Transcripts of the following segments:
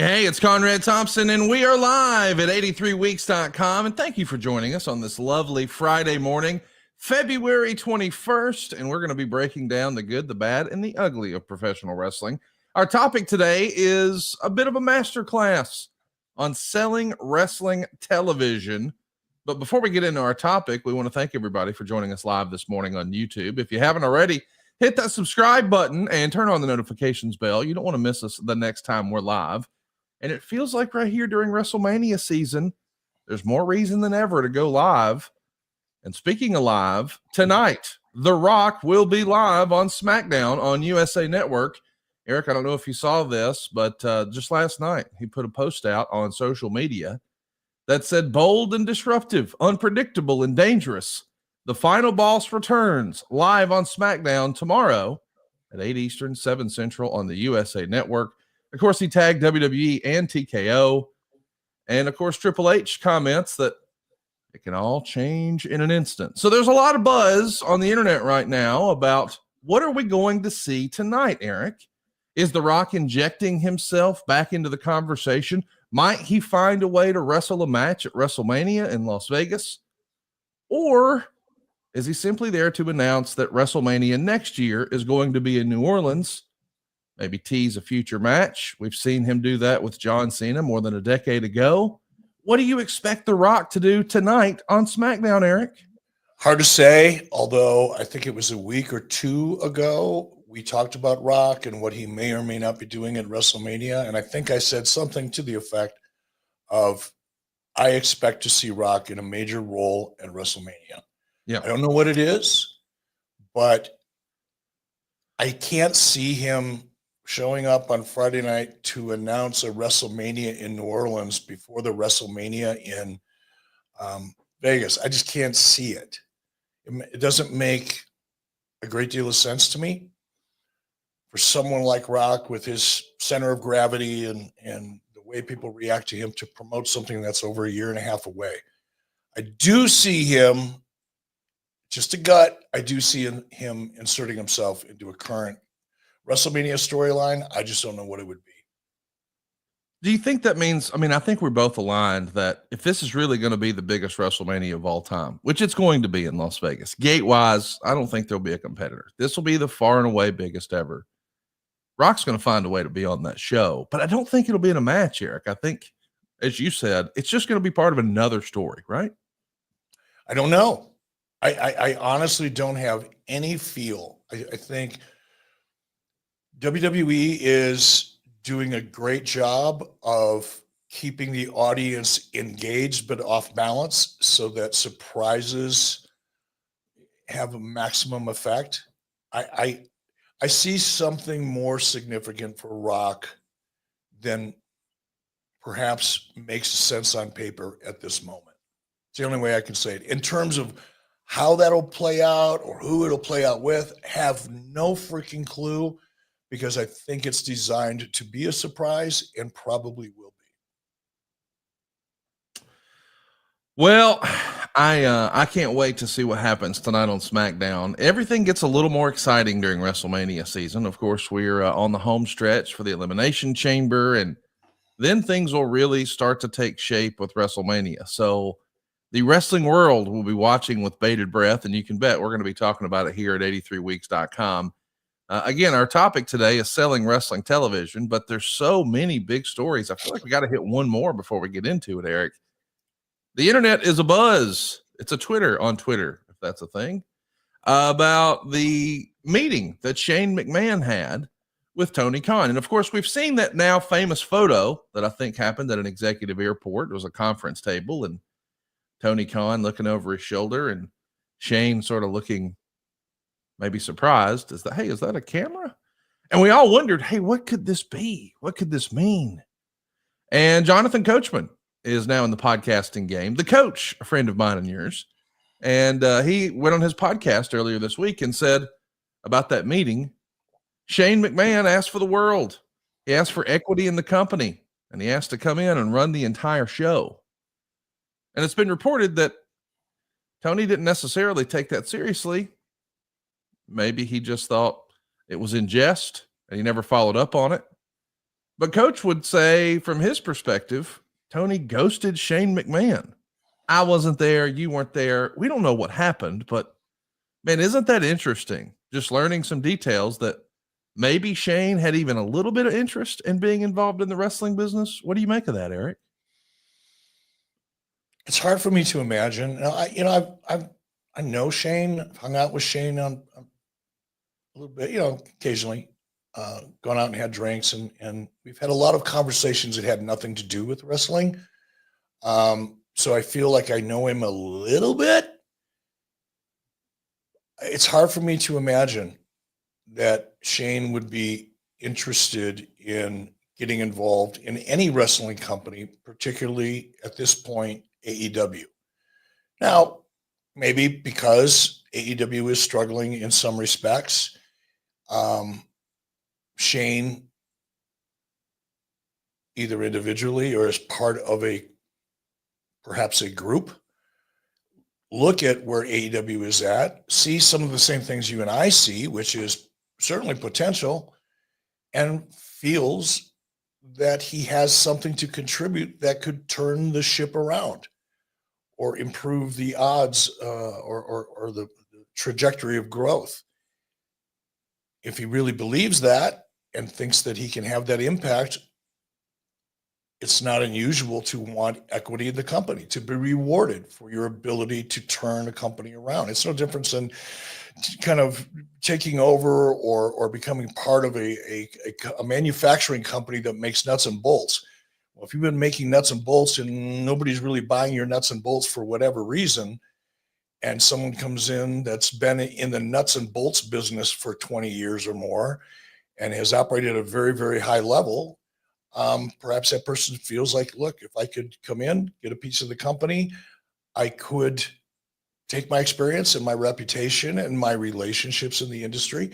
Hey, it's Conrad Thompson, and we are live at 83weeks.com. And thank you for joining us on this lovely Friday morning, February 21st. And we're going to be breaking down the good, the bad, and the ugly of professional wrestling. Our topic today is a bit of a masterclass on selling wrestling television. But before we get into our topic, we want to thank everybody for joining us live this morning on YouTube. If you haven't already, hit that subscribe button and turn on the notifications bell. You don't want to miss us the next time we're live. And it feels like right here during WrestleMania season, there's more reason than ever to go live. And speaking of live, tonight, The Rock will be live on SmackDown on USA Network. Eric, I don't know if you saw this, but just last night, he put a post out on social media that said, bold and disruptive, unpredictable and dangerous. The final boss returns live on SmackDown tomorrow at 8 Eastern, 7 Central on the USA Network. Of course, he tagged WWE and TKO. And, of course, Triple H comments that it can all change in an instant. So there's a lot of buzz on the internet right now about what are we going to see tonight, Eric? Is The Rock injecting himself back into the conversation? Might he find a way to wrestle a match at WrestleMania in Las Vegas? Or is he simply there to announce that WrestleMania next year is going to be in New Orleans? Maybe tease a future match. We've seen him do that with John Cena more than a decade ago. What do you expect The Rock to do tonight on SmackDown, Eric? Hard to say, although I think it was a week or two ago, we talked about Rock and what he may or may not be doing at WrestleMania. And I think I said something to the effect of, I expect to see Rock in a major role at WrestleMania. Yeah. I don't know what it is, but I can't see him showing up on Friday night to announce a WrestleMania in New Orleans before the WrestleMania in Vegas. I just can't see it. It doesn't make a great deal of sense to me for someone like Rock with his center of gravity and the way people react to him to promote something that's over a year and a half away. I do see him, just a gut, I do see him inserting himself into a current WrestleMania storyline. I just don't know what it would be. Do you think that means, I think we're both aligned that if this is really going to be the biggest WrestleMania of all time, which it's going to be in Las Vegas, gate-wise, I don't think there'll be a competitor. This will be the far and away biggest ever. Rock's going to find a way to be on that show, but I don't think it'll be in a match, Eric. I think, as you said, it's just going to be part of another story, right? I don't know. I honestly don't have any feel. I think WWE is doing a great job of keeping the audience engaged but off balance so that surprises have a maximum effect. I see something more significant for Rock than perhaps makes sense on paper at this moment. It's the only way I can say it. In terms of how that'll play out or who it'll play out with, have no freaking clue, because I think it's designed to be a surprise and probably will be. Well, I can't wait to see what happens tonight on SmackDown. Everything gets a little more exciting during WrestleMania season. Of course, we're on the home stretch for the Elimination Chamber, and then things will really start to take shape with WrestleMania. So the wrestling world will be watching with bated breath, and you can bet we're going to be talking about it here at 83weeks.com. Again, our topic today is selling wrestling television, but there's so many big stories. I feel like we got to hit one more before we get into it, Eric. The internet is abuzz. It's a Twitter on Twitter, if that's a thing, about the meeting that Shane McMahon had with Tony Khan. And of course, we've seen that now famous photo that I think happened at an executive airport. It was a conference table and Tony Khan looking over his shoulder and Shane sort of looking maybe surprised. Is that a camera? And we all wondered, hey, what could this be? What could this mean? And Jonathan Coachman is now in the podcasting game. The Coach, a friend of mine and yours. And he went on his podcast earlier this week and said about that meeting, Shane McMahon asked for the world. He asked for equity in the company, and he asked to come in and run the entire show. And it's been reported that Tony didn't necessarily take that seriously. Maybe he just thought it was in jest and he never followed up on it. But Coach would say, from his perspective, Tony ghosted Shane McMahon. I wasn't there. You weren't there. We don't know what happened, but man, isn't that interesting? Just learning some details that maybe Shane had even a little bit of interest in being involved in the wrestling business. What do you make of that, Eric? It's hard for me to imagine. I know Shane. I've hung out with Shane on a little bit, occasionally, gone out and had drinks, and we've had a lot of conversations that had nothing to do with wrestling. So I feel like I know him a little bit. It's hard for me to imagine that Shane would be interested in getting involved in any wrestling company, particularly at this point, AEW. Now, maybe because AEW is struggling in some respects, Shane, either individually or as part of perhaps a group, look at where AEW is at, see some of the same things you and I see, which is certainly potential, and feels that he has something to contribute that could turn the ship around or improve the odds or the trajectory of growth. If he really believes that and thinks that he can have that impact, it's not unusual to want equity in the company, to be rewarded for your ability to turn a company around. It's no different than kind of taking over or becoming part of a manufacturing company that makes nuts and bolts. Well, if you've been making nuts and bolts and nobody's really buying your nuts and bolts for whatever reason, and someone comes in that's been in the nuts and bolts business for 20 years or more and has operated at a very, very high level, perhaps that person feels like, look, if I could come in, get a piece of the company, I could take my experience and my reputation and my relationships in the industry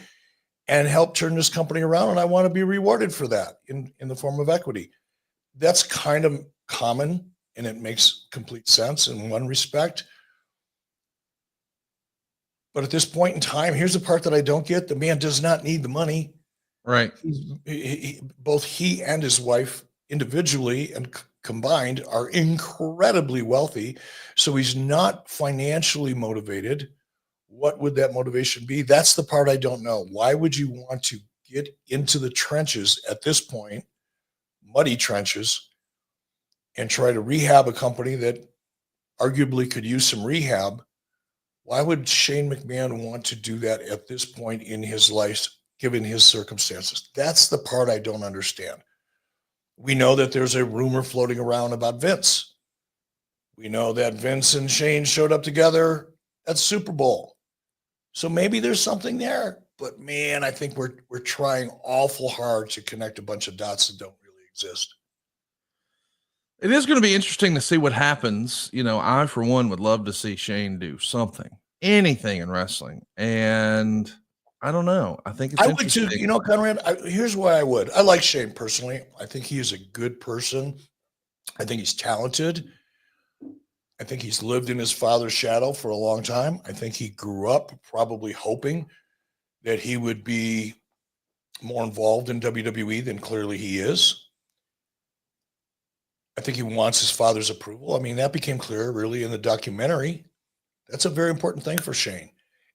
and help turn this company around. And I want to be rewarded for that in the form of equity. That's kind of common, and it makes complete sense in one respect. But at this point in time, here's the part that I don't get. The man does not need the money. Right. Both he and his wife individually and combined are incredibly wealthy. So he's not financially motivated. What would that motivation be? That's the part I don't know. Why would you want to get into the trenches at this point, muddy trenches, and try to rehab a company that arguably could use some rehab? Why would Shane McMahon want to do that at this point in his life, given his circumstances? That's the part I don't understand. We know that there's a rumor floating around about Vince. We know that Vince and Shane showed up together at Super Bowl. So maybe there's something there. But man, I think we're trying awful hard to connect a bunch of dots that don't really exist. It is going to be interesting to see what happens. I, for one, would love to see Shane do something, anything in wrestling. And I don't know. I think it's interesting. Would too, Conrad, here's why I would. I like Shane personally. I think he is a good person. I think he's talented. I think he's lived in his father's shadow for a long time. I think he grew up probably hoping that he would be more involved in WWE than clearly he is. I think he wants his father's approval. I mean, that became clear really in the documentary. That's a very important thing for Shane.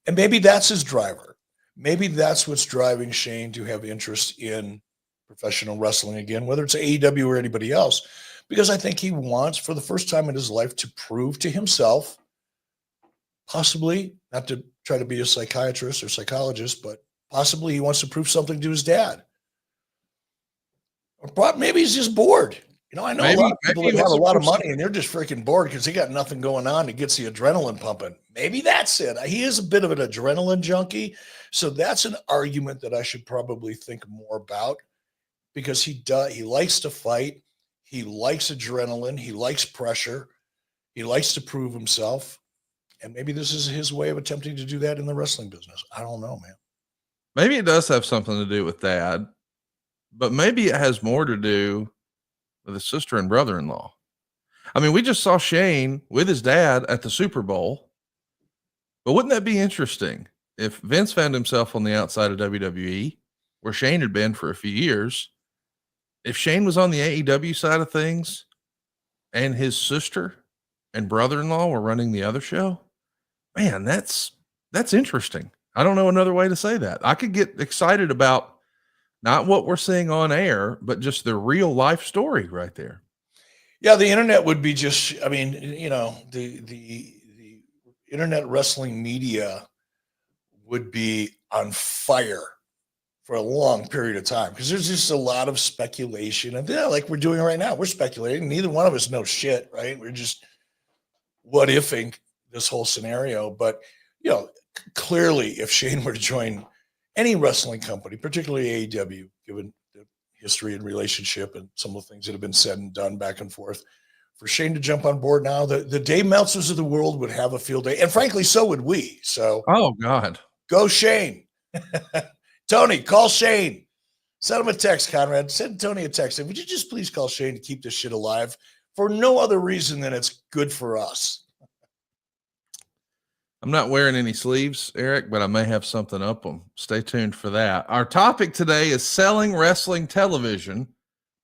And maybe that's his driver. Maybe that's what's driving Shane to have interest in professional wrestling again, whether it's AEW or anybody else, because I think he wants, for the first time in his life, to prove to himself, possibly, not to try to be a psychiatrist or psychologist, but possibly he wants to prove something to his dad. Or maybe he's just bored. I know a lot of people that have a lot of money and they're just freaking bored because they got nothing going on that gets the adrenaline pumping. Maybe that's it. He is a bit of an adrenaline junkie. So that's an argument that I should probably think more about, because he likes to fight. He likes adrenaline. He likes pressure. He likes to prove himself. And maybe this is his way of attempting to do that in the wrestling business. I don't know, man. Maybe it does have something to do with dad, but maybe it has more to do with his sister and brother-in-law. I mean, we just saw Shane with his dad at the Super Bowl, but wouldn't that be interesting if Vince found himself on the outside of WWE, where Shane had been for a few years, if Shane was on the AEW side of things and his sister and brother-in-law were running the other show, man, that's interesting. I don't know another way to say that. I could get excited about not what we're seeing on air, but just the real life story right there. Yeah, the internet would be just, I mean, you know, the internet wrestling media would be on fire for a long period of time because there's just a lot of speculation. And yeah, like we're doing right now, we're speculating. Neither one of us knows shit, right? We're just what ifing this whole scenario. But, you know, clearly if Shane were to join any wrestling company, particularly AEW, given the history and relationship and some of the things that have been said and done back and forth, for Shane to jump on board now, the Dave Meltzers of the world would have a field day. And frankly, so would we. So, oh, God. Go Shane. Tony, call Shane. Send him a text, Conrad. Send Tony a text. Would you just please call Shane to keep this shit alive for no other reason than it's good for us? I'm not wearing any sleeves, Eric, but I may have something up them. Stay tuned for that. Our topic today is selling wrestling television.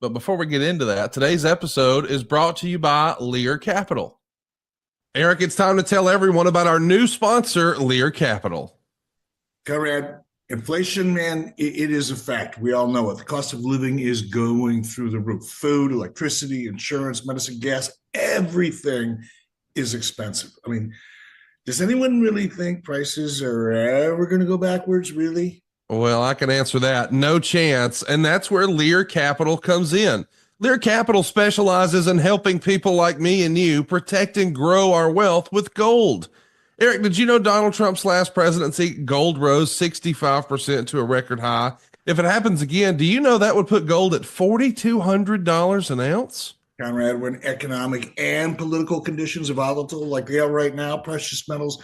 But before we get into that, today's episode is brought to you by Lear Capital. Eric, it's time to tell everyone about our new sponsor, Lear Capital. Conrad, inflation, man, it is a fact. We all know it. The cost of living is going through the roof. Food, electricity, insurance, medicine, gas, everything is expensive. I mean, does anyone really think prices are ever going to go backwards, really? Well, I can answer that. No chance. And that's where Lear Capital comes in. Lear Capital specializes in helping people like me and you protect and grow our wealth with gold. Eric, did you know Donald Trump's last presidency, gold rose 65% to a record high? If it happens again, do you know that would put gold at $4,200 an ounce? Conrad, when economic and political conditions are volatile like they are right now, precious metals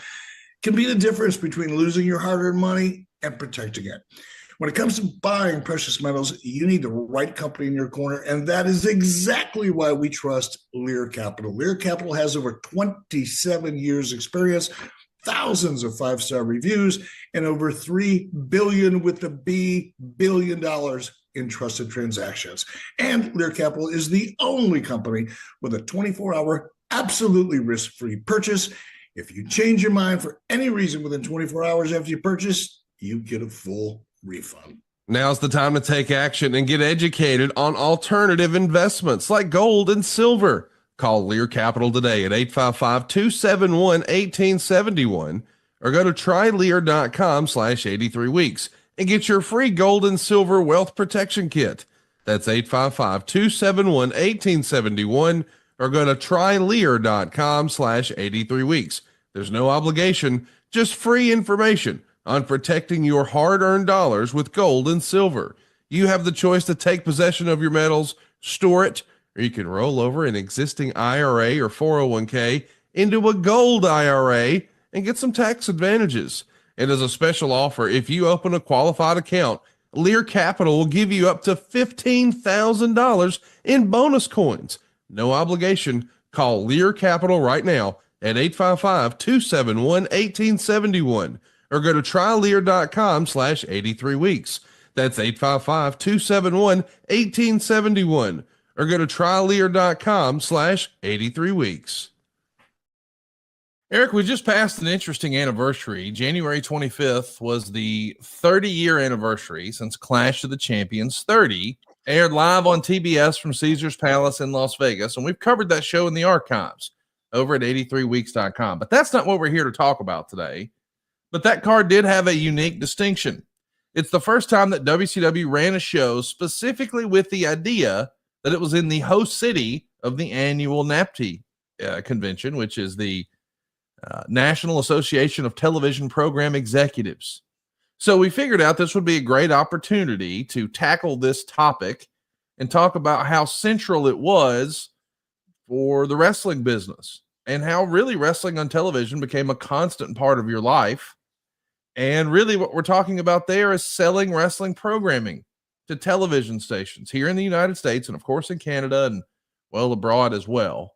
can be the difference between losing your hard-earned money and protecting it. When it comes to buying precious metals, you need the right company in your corner, and that is exactly why we trust Lear Capital. Lear Capital has over 27 years experience, thousands of five-star reviews, and over $3 billion with the B billion dollars in trusted transactions. And Lear Capital is the only company with a 24-hour, absolutely risk-free purchase. If you change your mind for any reason within 24 hours after you purchase, you get a full refund. Now's the time to take action and get educated on alternative investments like gold and silver. Call Lear Capital today at 855-271-1871 or go to trylear.com/83weeks and get your free gold and silver wealth protection kit. That's 855-271-1871 or go to trylear.com/83weeks. There's no obligation, just free information on protecting your hard-earned dollars with gold and silver. You have the choice to take possession of your metals, store it, or you can roll over an existing IRA or 401k into a gold IRA and get some tax advantages. And as a special offer, if you open a qualified account, Lear Capital will give you up to $15,000 in bonus coins. No obligation. Call Lear Capital right now at 855-271-1871 or go to trylear.com/83weeks. That's 855-271-1871 or go to trylear.com/83weeks. Eric, we just passed an interesting anniversary. January 25th was the 30-year anniversary since Clash of the Champions 30 aired live on TBS from Caesars Palace in Las Vegas. And we've covered that show in the archives over at 83weeks.com. But that's not what we're here to talk about today. But that card did have a unique distinction. It's the first time that WCW ran a show specifically with the idea that it was in the host city of the annual NAPTE convention, which is the National Association of Television Program Executives. So we figured out this would be a great opportunity to tackle this topic and talk about how central it was for the wrestling business and how really wrestling on television became a constant part of your life. And really what we're talking about there is selling wrestling programming to television stations here in the United States and of course in Canada and well abroad as well.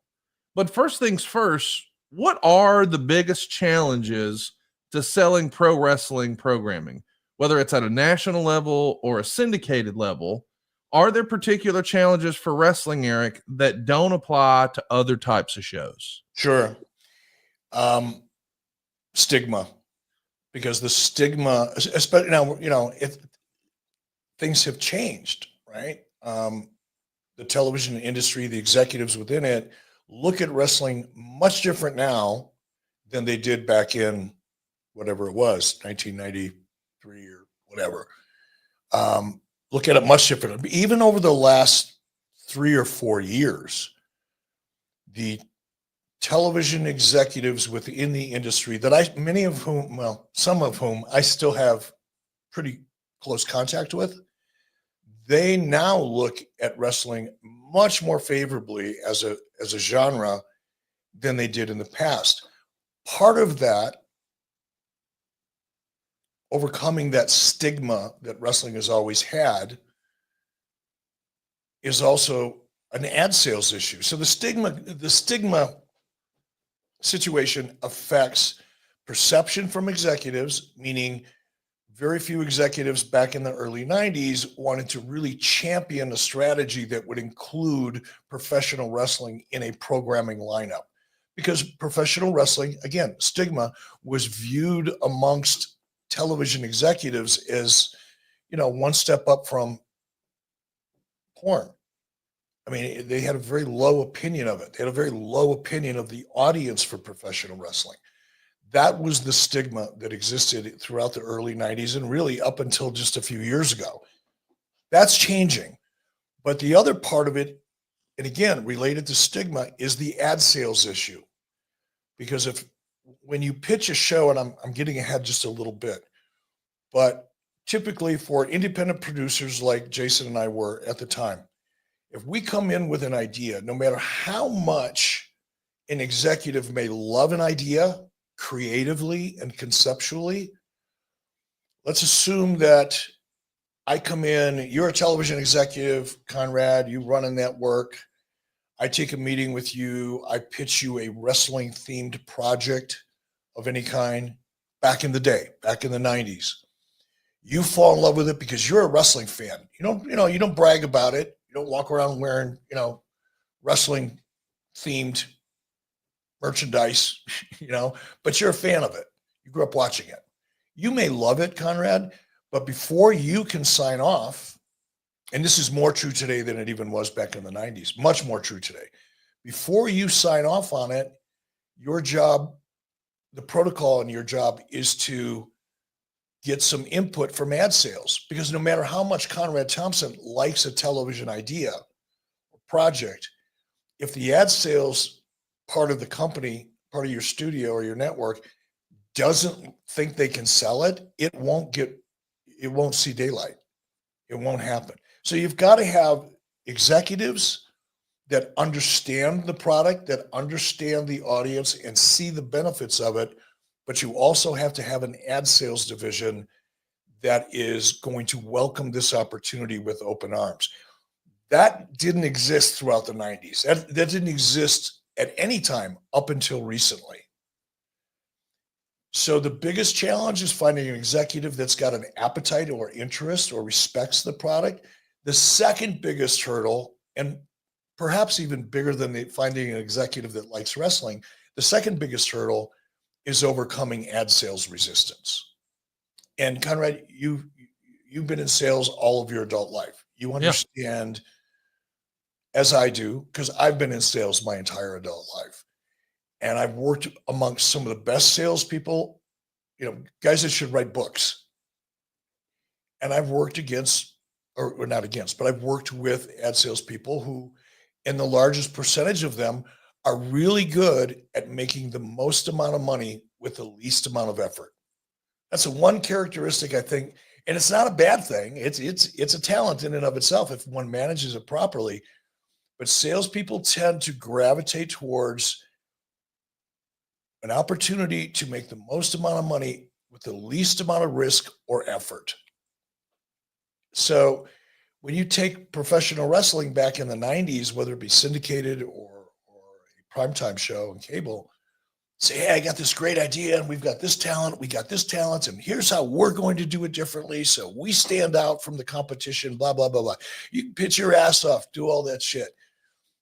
But first things first, what are the biggest challenges to selling pro wrestling programming, whether it's at a national level or a syndicated level? Are there particular challenges for wrestling, Eric, that don't apply to other types of shows? Sure. Stigma, because the stigma, especially now, if things have changed, right? The television industry, the executives within it look at wrestling much different now than they did back in whatever it was, 1993 or whatever. Look at it much different. Even over the last 3 or 4 years, the television executives within the industry some of whom I still have pretty close contact with, they now look at wrestling much more favorably as a genre than they did in the past. Part of that, overcoming that stigma that wrestling has always had, is also an ad sales issue. So the stigma situation affects perception from executives, meaning very few executives back in the early 90s wanted to really champion a strategy that would include professional wrestling in a programming lineup, because professional wrestling, again, stigma, was viewed amongst television executives as, one step up from porn. I mean, they had a very low opinion of it. They had a very low opinion of the audience for professional wrestling. That was the stigma that existed throughout the early 90s and really up until just a few years ago. That's changing. But the other part of it, and again, related to stigma, is the ad sales issue. Because when you pitch a show, and I'm getting ahead just a little bit, but typically for independent producers like Jason and I were at the time, if we come in with an idea, no matter how much an executive may love an idea creatively and conceptually, let's assume that I come in, you're a television executive, Conrad, you run a network. I take a meeting with you. I pitch you a wrestling themed project of any kind back in the day, back in the 90s. You fall in love with it because you're a wrestling fan. You don't brag about it. You don't walk around wearing, wrestling themed merchandise, but you're a fan of it. You grew up watching it. You may love it, Conrad, but before you can sign off, and this is more true today than it even was back in the 90s, much more true today. Before you sign off on it, your job, the protocol in your job is to get some input from ad sales, because no matter how much Conrad Thompson likes a television idea or project, if the ad sales part of the company, part of your studio or your network doesn't think they can sell it, it won't see daylight. It won't happen. So you've got to have executives that understand the product, that understand the audience and see the benefits of it. But you also have to have an ad sales division that is going to welcome this opportunity with open arms. That didn't exist throughout the 90s. That didn't exist at any time up until recently. So the biggest challenge is finding an executive that's got an appetite or interest or respects the product. The second biggest hurdle, and perhaps even bigger than finding an executive that likes wrestling, the second biggest hurdle is overcoming ad sales resistance. And Conrad, you've been in sales all of your adult life. You understand, as I do, because I've been in sales my entire adult life. And I've worked amongst some of the best salespeople, guys that should write books. And I've worked against, or not against, but I've worked with ad salespeople who, and the largest percentage of them, are really good at making the most amount of money with the least amount of effort. That's a one characteristic, I think, and it's not a bad thing. It's a talent in and of itself if one manages it properly. But salespeople tend to gravitate towards an opportunity to make the most amount of money with the least amount of risk or effort. So when you take professional wrestling back in the 90s, whether it be syndicated or a primetime show on cable, say, hey, I got this great idea and we've got this talent, we got this talent, and here's how we're going to do it differently. So we stand out from the competition, blah, blah, blah, blah. You can pitch your ass off, do all that shit.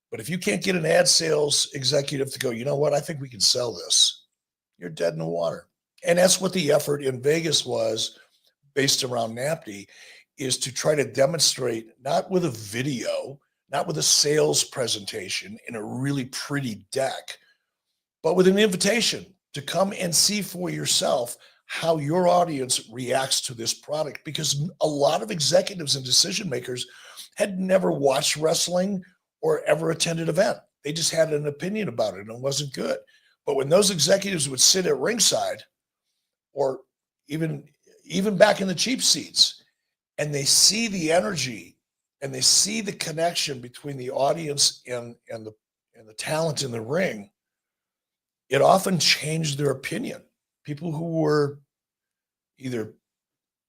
But if you can't get an ad sales executive to go, you know what, I think we can sell this, you're dead in the water. And that's what the effort in Vegas was, based around NAPTY, is to try to demonstrate, not with a video, not with a sales presentation in a really pretty deck, but with an invitation to come and see for yourself how your audience reacts to this product. Because a lot of executives and decision makers had never watched wrestling or ever attended an event. They just had an opinion about it and it wasn't good. But when those executives would sit at ringside, or even back in the cheap seats, and they see the energy and they see the connection between the audience and the talent in the ring, it often changed their opinion. People who were either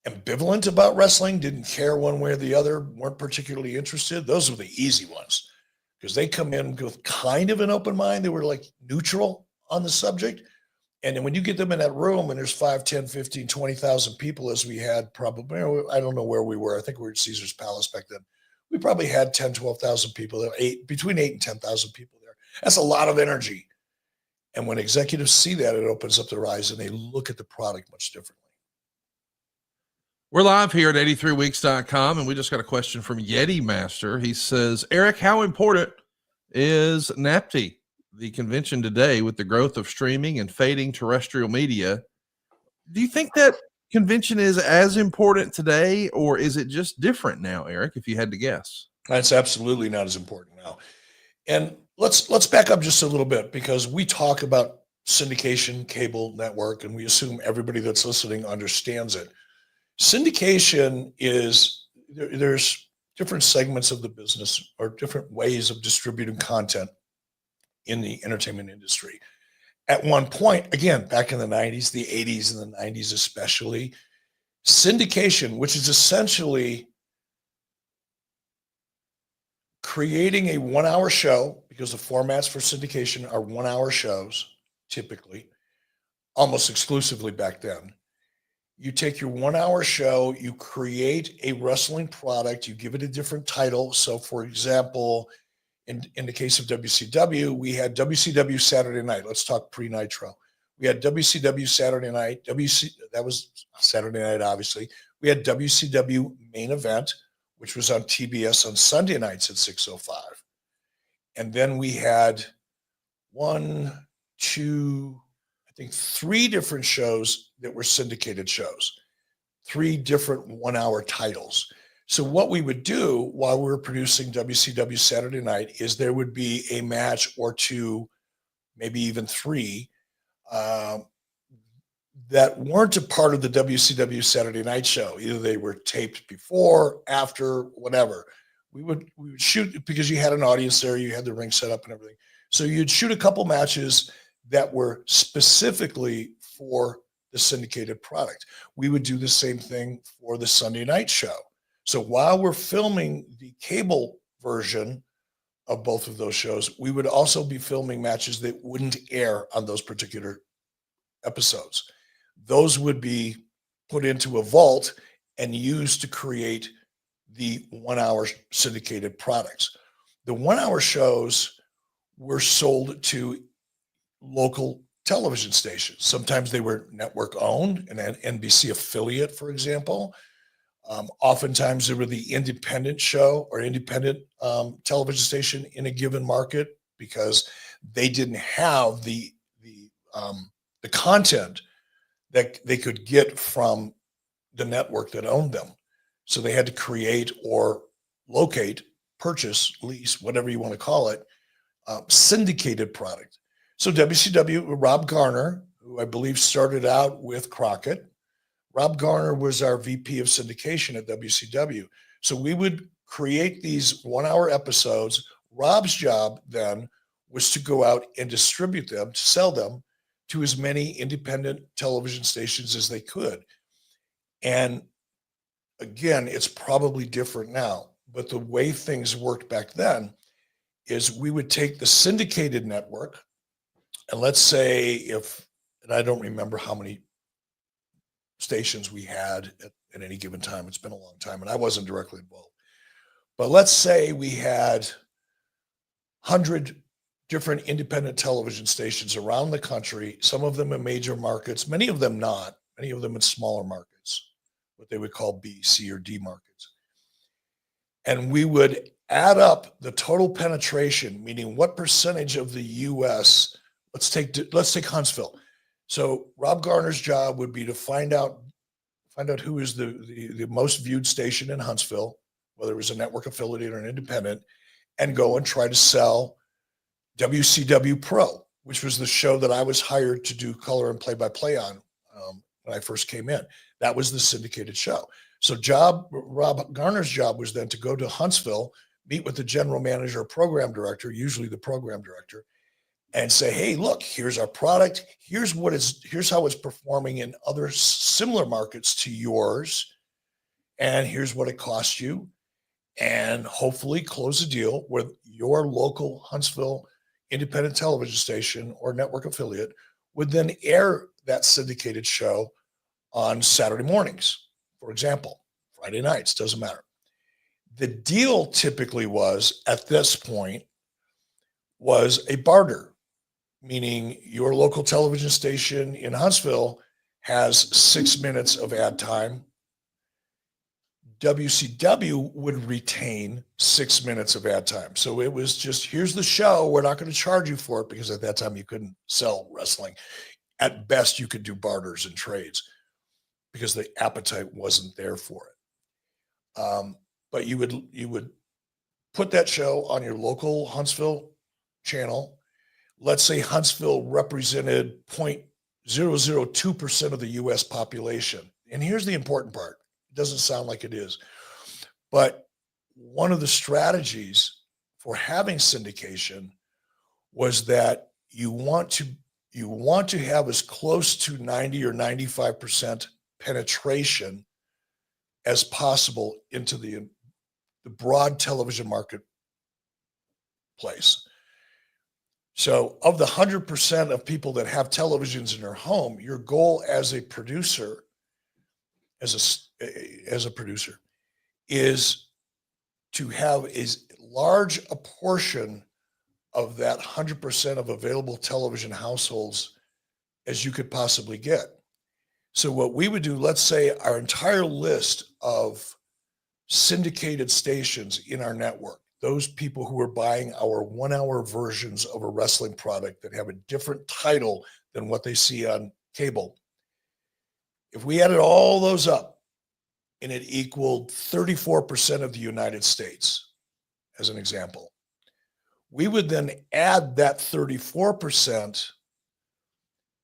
ambivalent about wrestling, didn't care one way or the other, weren't particularly interested. Those were the easy ones, because they come in with kind of an open mind. They were like neutral on the subject. And then when you get them in that room and there's 5, 10, 15, 20,000 people, as we had probably, I don't know where we were. I think we were at Caesar's Palace back then. We probably had 10, 12,000 people there, between 8 and 10,000 people there. That's a lot of energy. And when executives see that, it opens up their eyes and they look at the product much differently. We're live here at 83weeks.com, and we just got a question from Yeti Master. He says, Eric, how important is NAPTY, the convention today, with the growth of streaming and fading terrestrial media? Do you think that convention is as important today, or is it just different now, Eric, if you had to guess? That's absolutely not as important now. And let's back up just a little bit, because we talk about syndication, cable network, and we assume everybody that's listening understands it. Syndication is, there's different segments of the business or different ways of distributing content in the entertainment industry. At one point, again, back in the 90s, the 80s and the 90s especially, syndication, which is essentially creating a 1-hour show, because the formats for syndication are 1-hour shows, typically, almost exclusively back then. You take your 1-hour show, you create a wrestling product, you give it a different title. So for example, in the case of WCW, we had WCW Saturday Night. Let's talk pre-Nitro. We had WCW Saturday Night. That was Saturday night, obviously. We had WCW Main Event, which was on TBS on Sunday nights at 6:05. And then we had 3 different shows that were syndicated shows, 3 different 1-hour titles. So what we would do while we were producing WCW Saturday Night is there would be a match or 2, maybe even 3, that weren't a part of the WCW Saturday Night show. Either they were taped before, after, whatever. We would shoot, because you had an audience there, you had the ring set up and everything. So you'd shoot a couple matches that were specifically for the syndicated product. We would do the same thing for the Sunday night show. So while we're filming the cable version of both of those shows, we would also be filming matches that wouldn't air on those particular episodes. Those would be put into a vault and used to create the 1-hour syndicated products. The 1-hour shows were sold to local television stations. Sometimes they were network owned, an NBC affiliate, for example. Oftentimes they were the independent show or independent television station in a given market, because they didn't have the content that they could get from the network that owned them. So they had to create or locate, purchase, lease, whatever you want to call it, syndicated product. So WCW, Rob Garner, who I believe started out with Crockett, Rob Garner was our VP of syndication at WCW. So we would create these 1-hour episodes. Rob's job then was to go out and distribute them, to sell them to as many independent television stations as they could. And again, it's probably different now, but the way things worked back then is we would take the syndicated network, And let's say and I don't remember how many stations we had at any given time. It's been a long time and I wasn't directly involved. But let's say we had 100 different independent television stations around the country, some of them in major markets, many of them not, many of them in smaller markets, what they would call B, C, or D markets. And we would add up the total penetration, meaning what percentage of the US, let's take Huntsville. So Rob Garner's job would be to find out who is the most viewed station in Huntsville, whether it was a network affiliate or an independent, and go and try to sell WCW Pro, which was the show that I was hired to do color and play-by-play on when I first came in. That was the syndicated show. So Rob Garner's job was then to go to Huntsville, meet with the general manager or program director, usually the program director, and say, hey, look, here's our product. Here's how it's performing in other similar markets to yours. And here's what it costs you. And hopefully close a deal with your local Huntsville independent television station or network affiliate would then air that syndicated show on Saturday mornings, for example, Friday nights, doesn't matter. The deal typically was, at this point, was a barter, meaning your local television station in Huntsville has 6 minutes of ad time. WCW would retain 6 minutes of ad time. So it was just, here's the show. We're not going to charge you for it because at that time you couldn't sell wrestling. At best, you could do barters and trades because the appetite wasn't there for it. But you would put that show on your local Huntsville channel. Let's say Huntsville represented 0.002% of the U.S. population. And here's the important part. It doesn't sound like it is. But one of the strategies for having syndication was that you want to have as close to 90 or 95% penetration as possible into the broad television marketplace. So of the 100% of people that have televisions in their home, your goal as a producer, as a producer, is to have as large a portion of that 100% of available television households as you could possibly get. So what we would do, let's say our entire list of syndicated stations in our network, those people who are buying our 1 hour versions of a wrestling product that have a different title than what they see on cable. If we added all those up and it equaled 34% of the United States, as an example, we would then add that 34%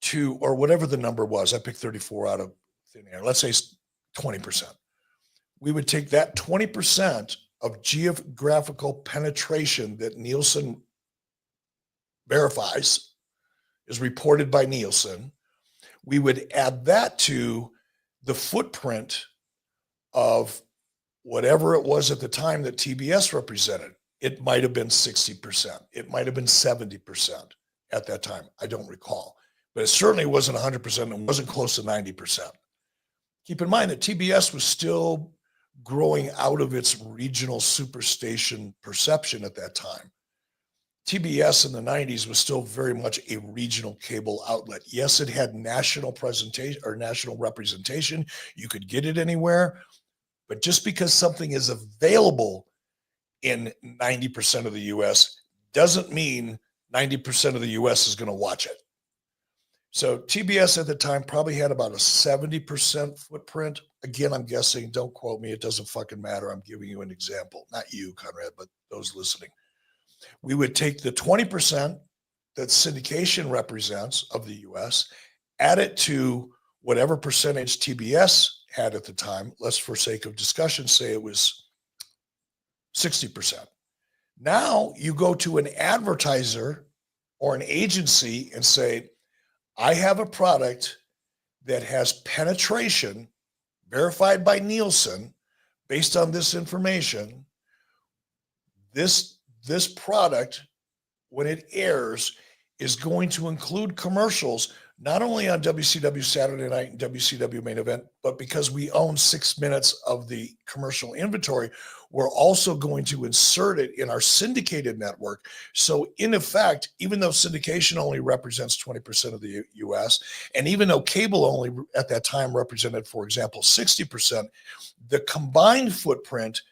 to, or whatever the number was, I picked 34 out of thin air, let's say 20%. We would take that 20% of geographical penetration that Nielsen verifies, is reported by Nielsen. We would add that to the footprint of whatever it was at the time that TBS represented. It might have been 60%. It might have been 70% at that time. I don't recall. But it certainly wasn't 100% and it wasn't close to 90%. Keep in mind that TBS was still growing out of its regional superstation perception at that time. TBS in the 90s was still very much a regional cable outlet. Yes, it had national presentation or national representation. You could get it anywhere. But just because something is available in 90% of the US doesn't mean 90% of the US is going to watch it. So TBS at the time probably had about a 70% footprint. Again, I'm guessing, don't quote me. It doesn't fucking matter. I'm giving you an example. Not you, Conrad, but those listening. We would take the 20% that syndication represents of the US, add it to whatever percentage TBS had at the time. Let's, for sake of discussion, say it was 60%. Now you go to an advertiser or an agency and say, I have a product that has penetration verified by Nielsen based on this information. This product, when it airs, is going to include commercials, not only on WCW Saturday Night and WCW Main Event, but because we own 6 minutes of the commercial inventory, we're also going to insert it in our syndicated network. So in effect, even though syndication only represents 20% of the US, and even though cable only at that time represented, for example, 60%, the combined footprint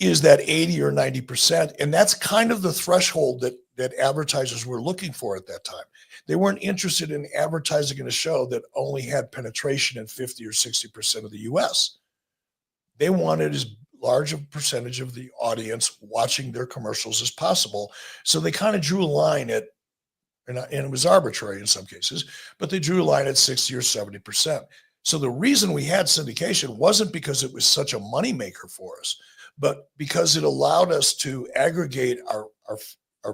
is that 80 or 90%. And that's kind of the threshold that advertisers were looking for at that time. They weren't interested in advertising in a show that only had penetration in 50 or 60% of the US. They wanted as large a percentage of the audience watching their commercials as possible. So they kind of drew a line at, and it was arbitrary in some cases, but they drew a line at 60 or 70%. So the reason we had syndication wasn't because it was such a moneymaker for us, but because it allowed us to aggregate our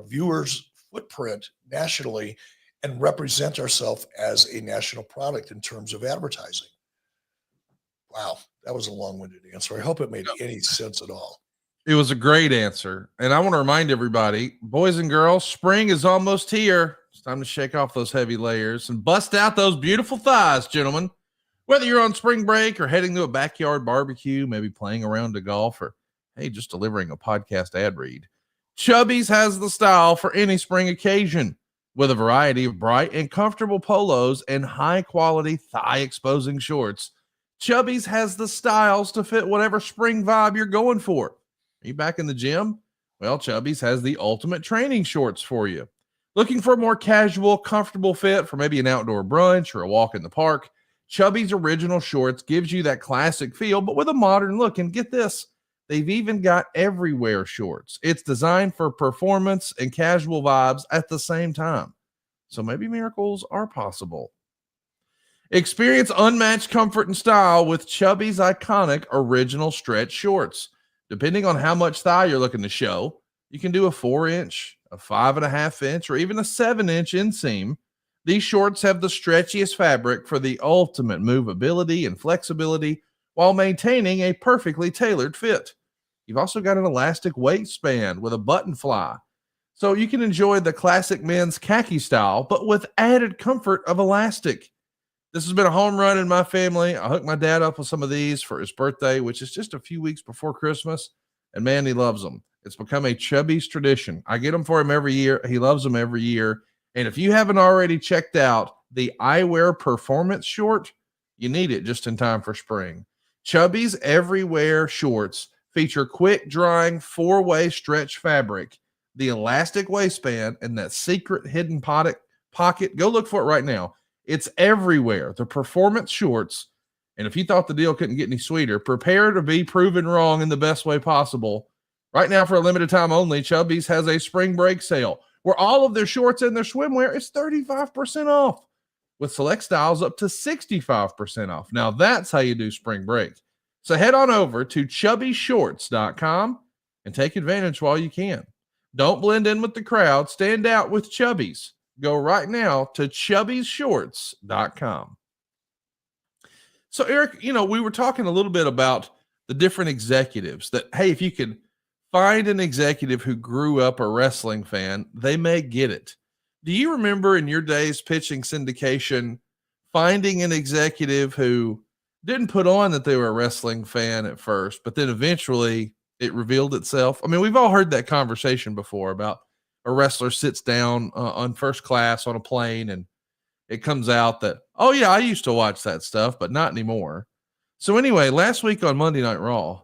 viewers' footprint nationally and represent ourselves as a national product in terms of advertising. Wow, that was a long-winded answer. I hope it made any sense at all. It was a great answer. And I want to remind everybody, boys and girls, spring is almost here. It's time to shake off those heavy layers and bust out those beautiful thighs, gentlemen. Whether you're on spring break or heading to a backyard barbecue, maybe playing around to golf, or hey, just delivering a podcast ad read, Chubbies has the style for any spring occasion. With a variety of bright and comfortable polos and high-quality thigh-exposing shorts, Chubbies has the styles to fit whatever spring vibe you're going for. Are you back in the gym? Well, Chubbies has the ultimate training shorts for you. Looking for a more casual, comfortable fit for maybe an outdoor brunch or a walk in the park? Chubbies Original Shorts gives you that classic feel, but with a modern look. And get this, they've even got everywhere shorts. It's designed for performance and casual vibes at the same time. So maybe miracles are possible. Experience unmatched comfort and style with Chubbies' iconic Original Stretch Shorts. Depending on how much thigh you're looking to show, you can do a 4-inch, a 5.5-inch, or even a 7-inch inseam. These shorts have the stretchiest fabric for the ultimate movability and flexibility while maintaining a perfectly tailored fit. You've also got an elastic waistband with a button fly, so you can enjoy the classic men's khaki style, but with added comfort of elastic. This has been a home run in my family. I hooked my dad up with some of these for his birthday, which is just a few weeks before Christmas, and man, he loves them. It's become a Chubbies tradition. I get them for him every year. He loves them every year. And if you haven't already checked out the eyewear performance short, you need it just in time for spring. Chubbies Everywhere shorts feature quick drying 4-way stretch fabric, the elastic waistband, and that secret hidden pocket. Go look for it right now. It's everywhere. The performance shorts. And if you thought the deal couldn't get any sweeter, prepare to be proven wrong in the best way possible. Right now, for a limited time only, Chubbies has a spring break sale where all of their shorts and their swimwear is 35% off, with select styles up to 65% off. Now that's how you do spring break. So head on over to chubbyshorts.com and take advantage while you can. Don't blend in with the crowd. Stand out with Chubbies. Go right now to chubbyshorts.com. So Eric, we were talking a little bit about the different executives that, hey, if you could find an executive who grew up a wrestling fan, they may get it. Do you remember in your days pitching syndication, finding an executive who didn't put on that they were a wrestling fan at first, but then eventually it revealed itself? I mean, we've all heard that conversation before about a wrestler sits down on first class on a plane and it comes out that, oh yeah, I used to watch that stuff, but not anymore. So anyway, last week on Monday Night Raw,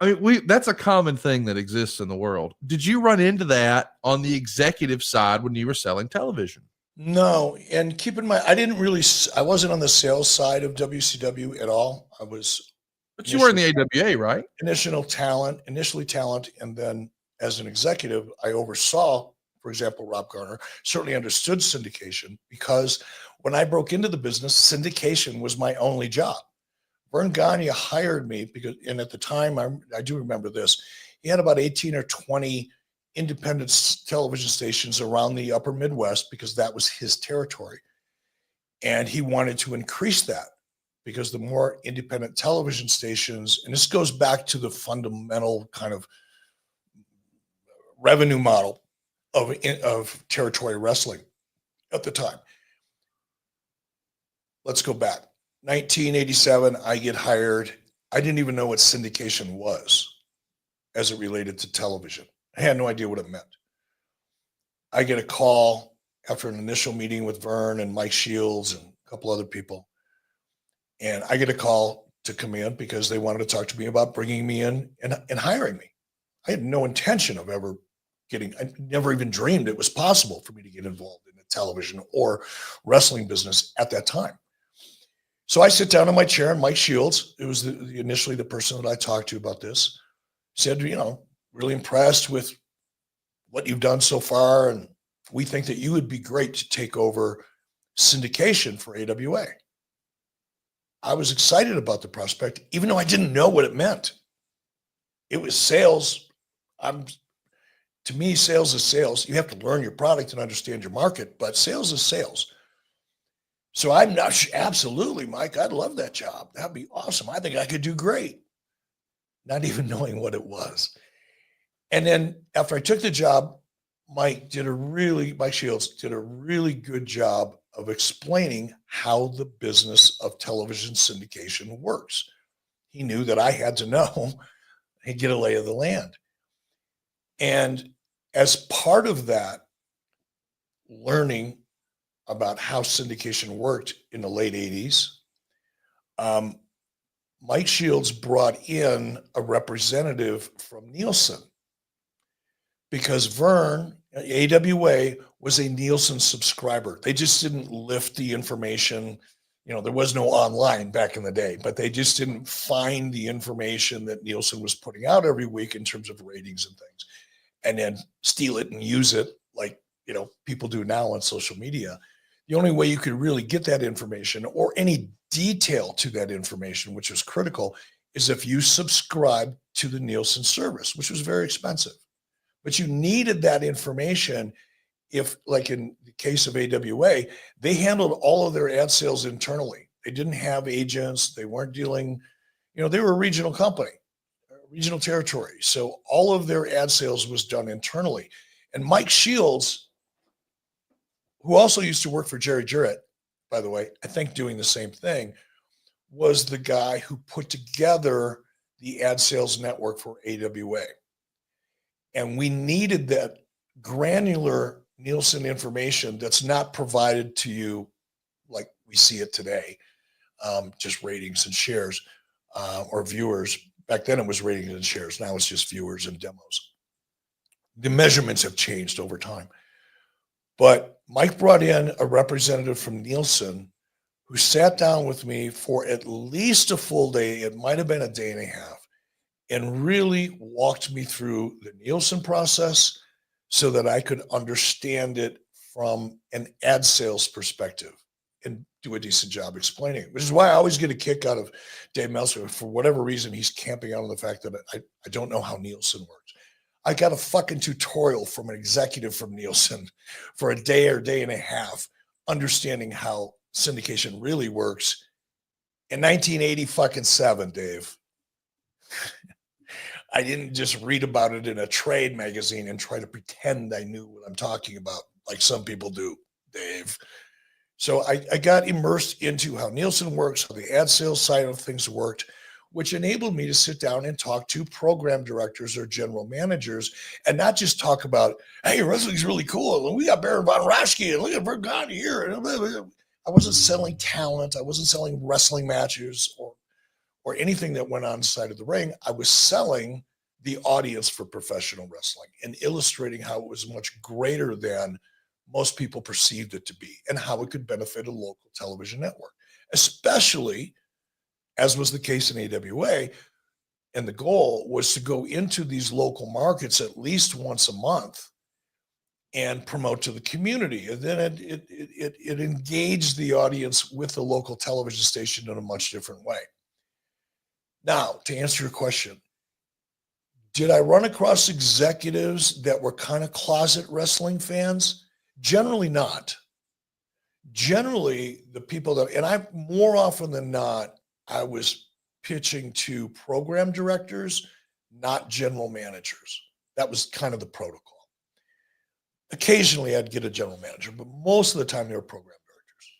I mean, that's a common thing that exists in the world. Did you run into that on the executive side when you were selling television? No. And keep in mind, I wasn't on the sales side of WCW at all. But you were in the AWA, right? Initially talent. And then as an executive, I oversaw, for example, Rob Garner, certainly understood syndication, because when I broke into the business, syndication was my only job. Vern Gagne hired me because, and at the time, I do remember this, he had about 18 or 20 independent television stations around the upper Midwest because that was his territory. And he wanted to increase that because the more independent television stations, and this goes back to the fundamental kind of revenue model of territory wrestling. at the time. Let's go back. 1987, I get hired. I didn't even know what syndication was as it related to television. I had no idea what it meant. I get a call after an initial meeting with Vern and Mike Shields and a couple other people. And I get a call to come in because they wanted to talk to me about bringing me in and hiring me. I had no intention of ever I never even dreamed it was possible for me to get involved in the television or wrestling business at that time. So I sit down in my chair and Mike Shields, it was initially the person that I talked to about this, said, really impressed with what you've done so far. And we think that you would be great to take over syndication for AWA. I was excited about the prospect, even though I didn't know what it meant. It was sales. To me, sales is sales. You have to learn your product and understand your market, but sales is sales. So I'm not absolutely, Mike, I'd love that job. That'd be awesome. I think I could do great. Not even knowing what it was. And then after I took the job, Mike Shields did a really good job of explaining how the business of television syndication works. He knew that I had to know and get a lay of the land. And as part of that, learning about how syndication worked in the late 80s, Mike Shields brought in a representative from Nielsen because Vern, AWA, was a Nielsen subscriber. They just didn't lift the information. There was no online back in the day, but they just didn't find the information that Nielsen was putting out every week in terms of ratings and things, and then steal it and use it like, people do now on social media. The only way you could really get that information or any detail to that information, which was critical, is if you subscribed to the Nielsen service, which was very expensive. But you needed that information if, like in the case of AWA, they handled all of their ad sales internally. They didn't have agents. They weren't dealing, they were a regional company, regional territory. So all of their ad sales was done internally. And Mike Shields, who also used to work for Jerry Jarrett, by the way, I think doing the same thing, was the guy who put together the ad sales network for AWA. And we needed that granular Nielsen information that's not provided to you like we see it today, just ratings and shares or viewers. Back then it was ratings and shares. Now it's just viewers and demos. The measurements have changed over time. But Mike brought in a representative from Nielsen who sat down with me for at least a full day. It might have been a day and a half, and really walked me through the Nielsen process so that I could understand it from an ad sales perspective and do a decent job explaining it, which is why I always get a kick out of Dave Meltzer. For whatever reason, he's camping out on the fact that I don't know how Nielsen works. I got a fucking tutorial from an executive from Nielsen for a day or day and a half, understanding how syndication really works in 1987, Dave. I didn't just read about it in a trade magazine and try to pretend I knew what I'm talking about, like some people do, Dave. So I got immersed into how Nielsen works, how the ad sales side of things worked, which enabled me to sit down and talk to program directors or general managers and not just talk about, hey, wrestling's really cool. And we got Baron Von Raschke and look at Vergon here. I wasn't selling talent. I wasn't selling wrestling matches or anything that went on inside of the ring. I was selling the audience for professional wrestling and illustrating how it was much greater than most people perceived it to be and how it could benefit a local television network, especially as was the case in AWA. And the goal was to go into these local markets at least once a month and promote to the community. And then it engaged the audience with the local television station in a much different way. Now, to answer your question, did I run across executives that were kind of closet wrestling fans? Generally not. Generally, the people that, and I more often than not, I was pitching to program directors, not general managers. That was kind of the protocol. Occasionally I'd get a general manager, but most of the time they were program directors.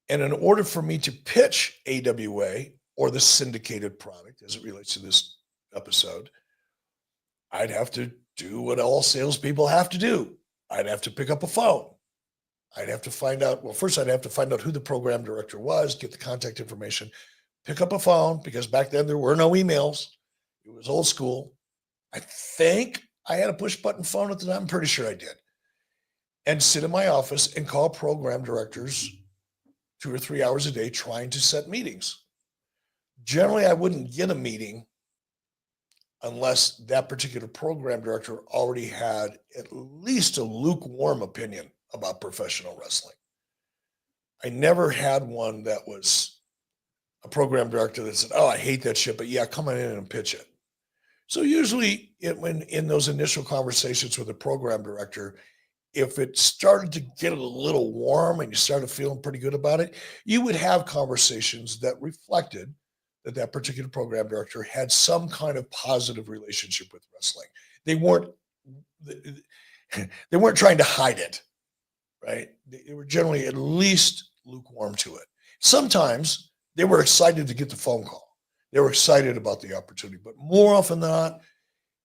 And in order for me to pitch AWA or the syndicated product as it relates to this episode, I'd have to do what all salespeople have to do. I'd have to pick up a phone. I'd have to find out, well, first I'd have to find out who the program director was, get the contact information, pick up a phone, because back then there were no emails. It was old school. I think I had a push button phone at the time. I'm pretty sure I did. And sit in my office and call program directors 2 or 3 hours a day trying to set meetings. Generally, I wouldn't get a meeting unless that particular program director already had at least a lukewarm opinion about professional wrestling. I never had one that was a program director that said, oh, I hate that shit, but yeah, come on in and pitch it. So usually when in those initial conversations with the program director, if it started to get a little warm and you started feeling pretty good about it, you would have conversations that reflected that that particular program director had some kind of positive relationship with wrestling. They weren't trying to hide it, right? They were generally at least lukewarm to it. Sometimes they were excited to get the phone call. They were excited about the opportunity, but more often than not,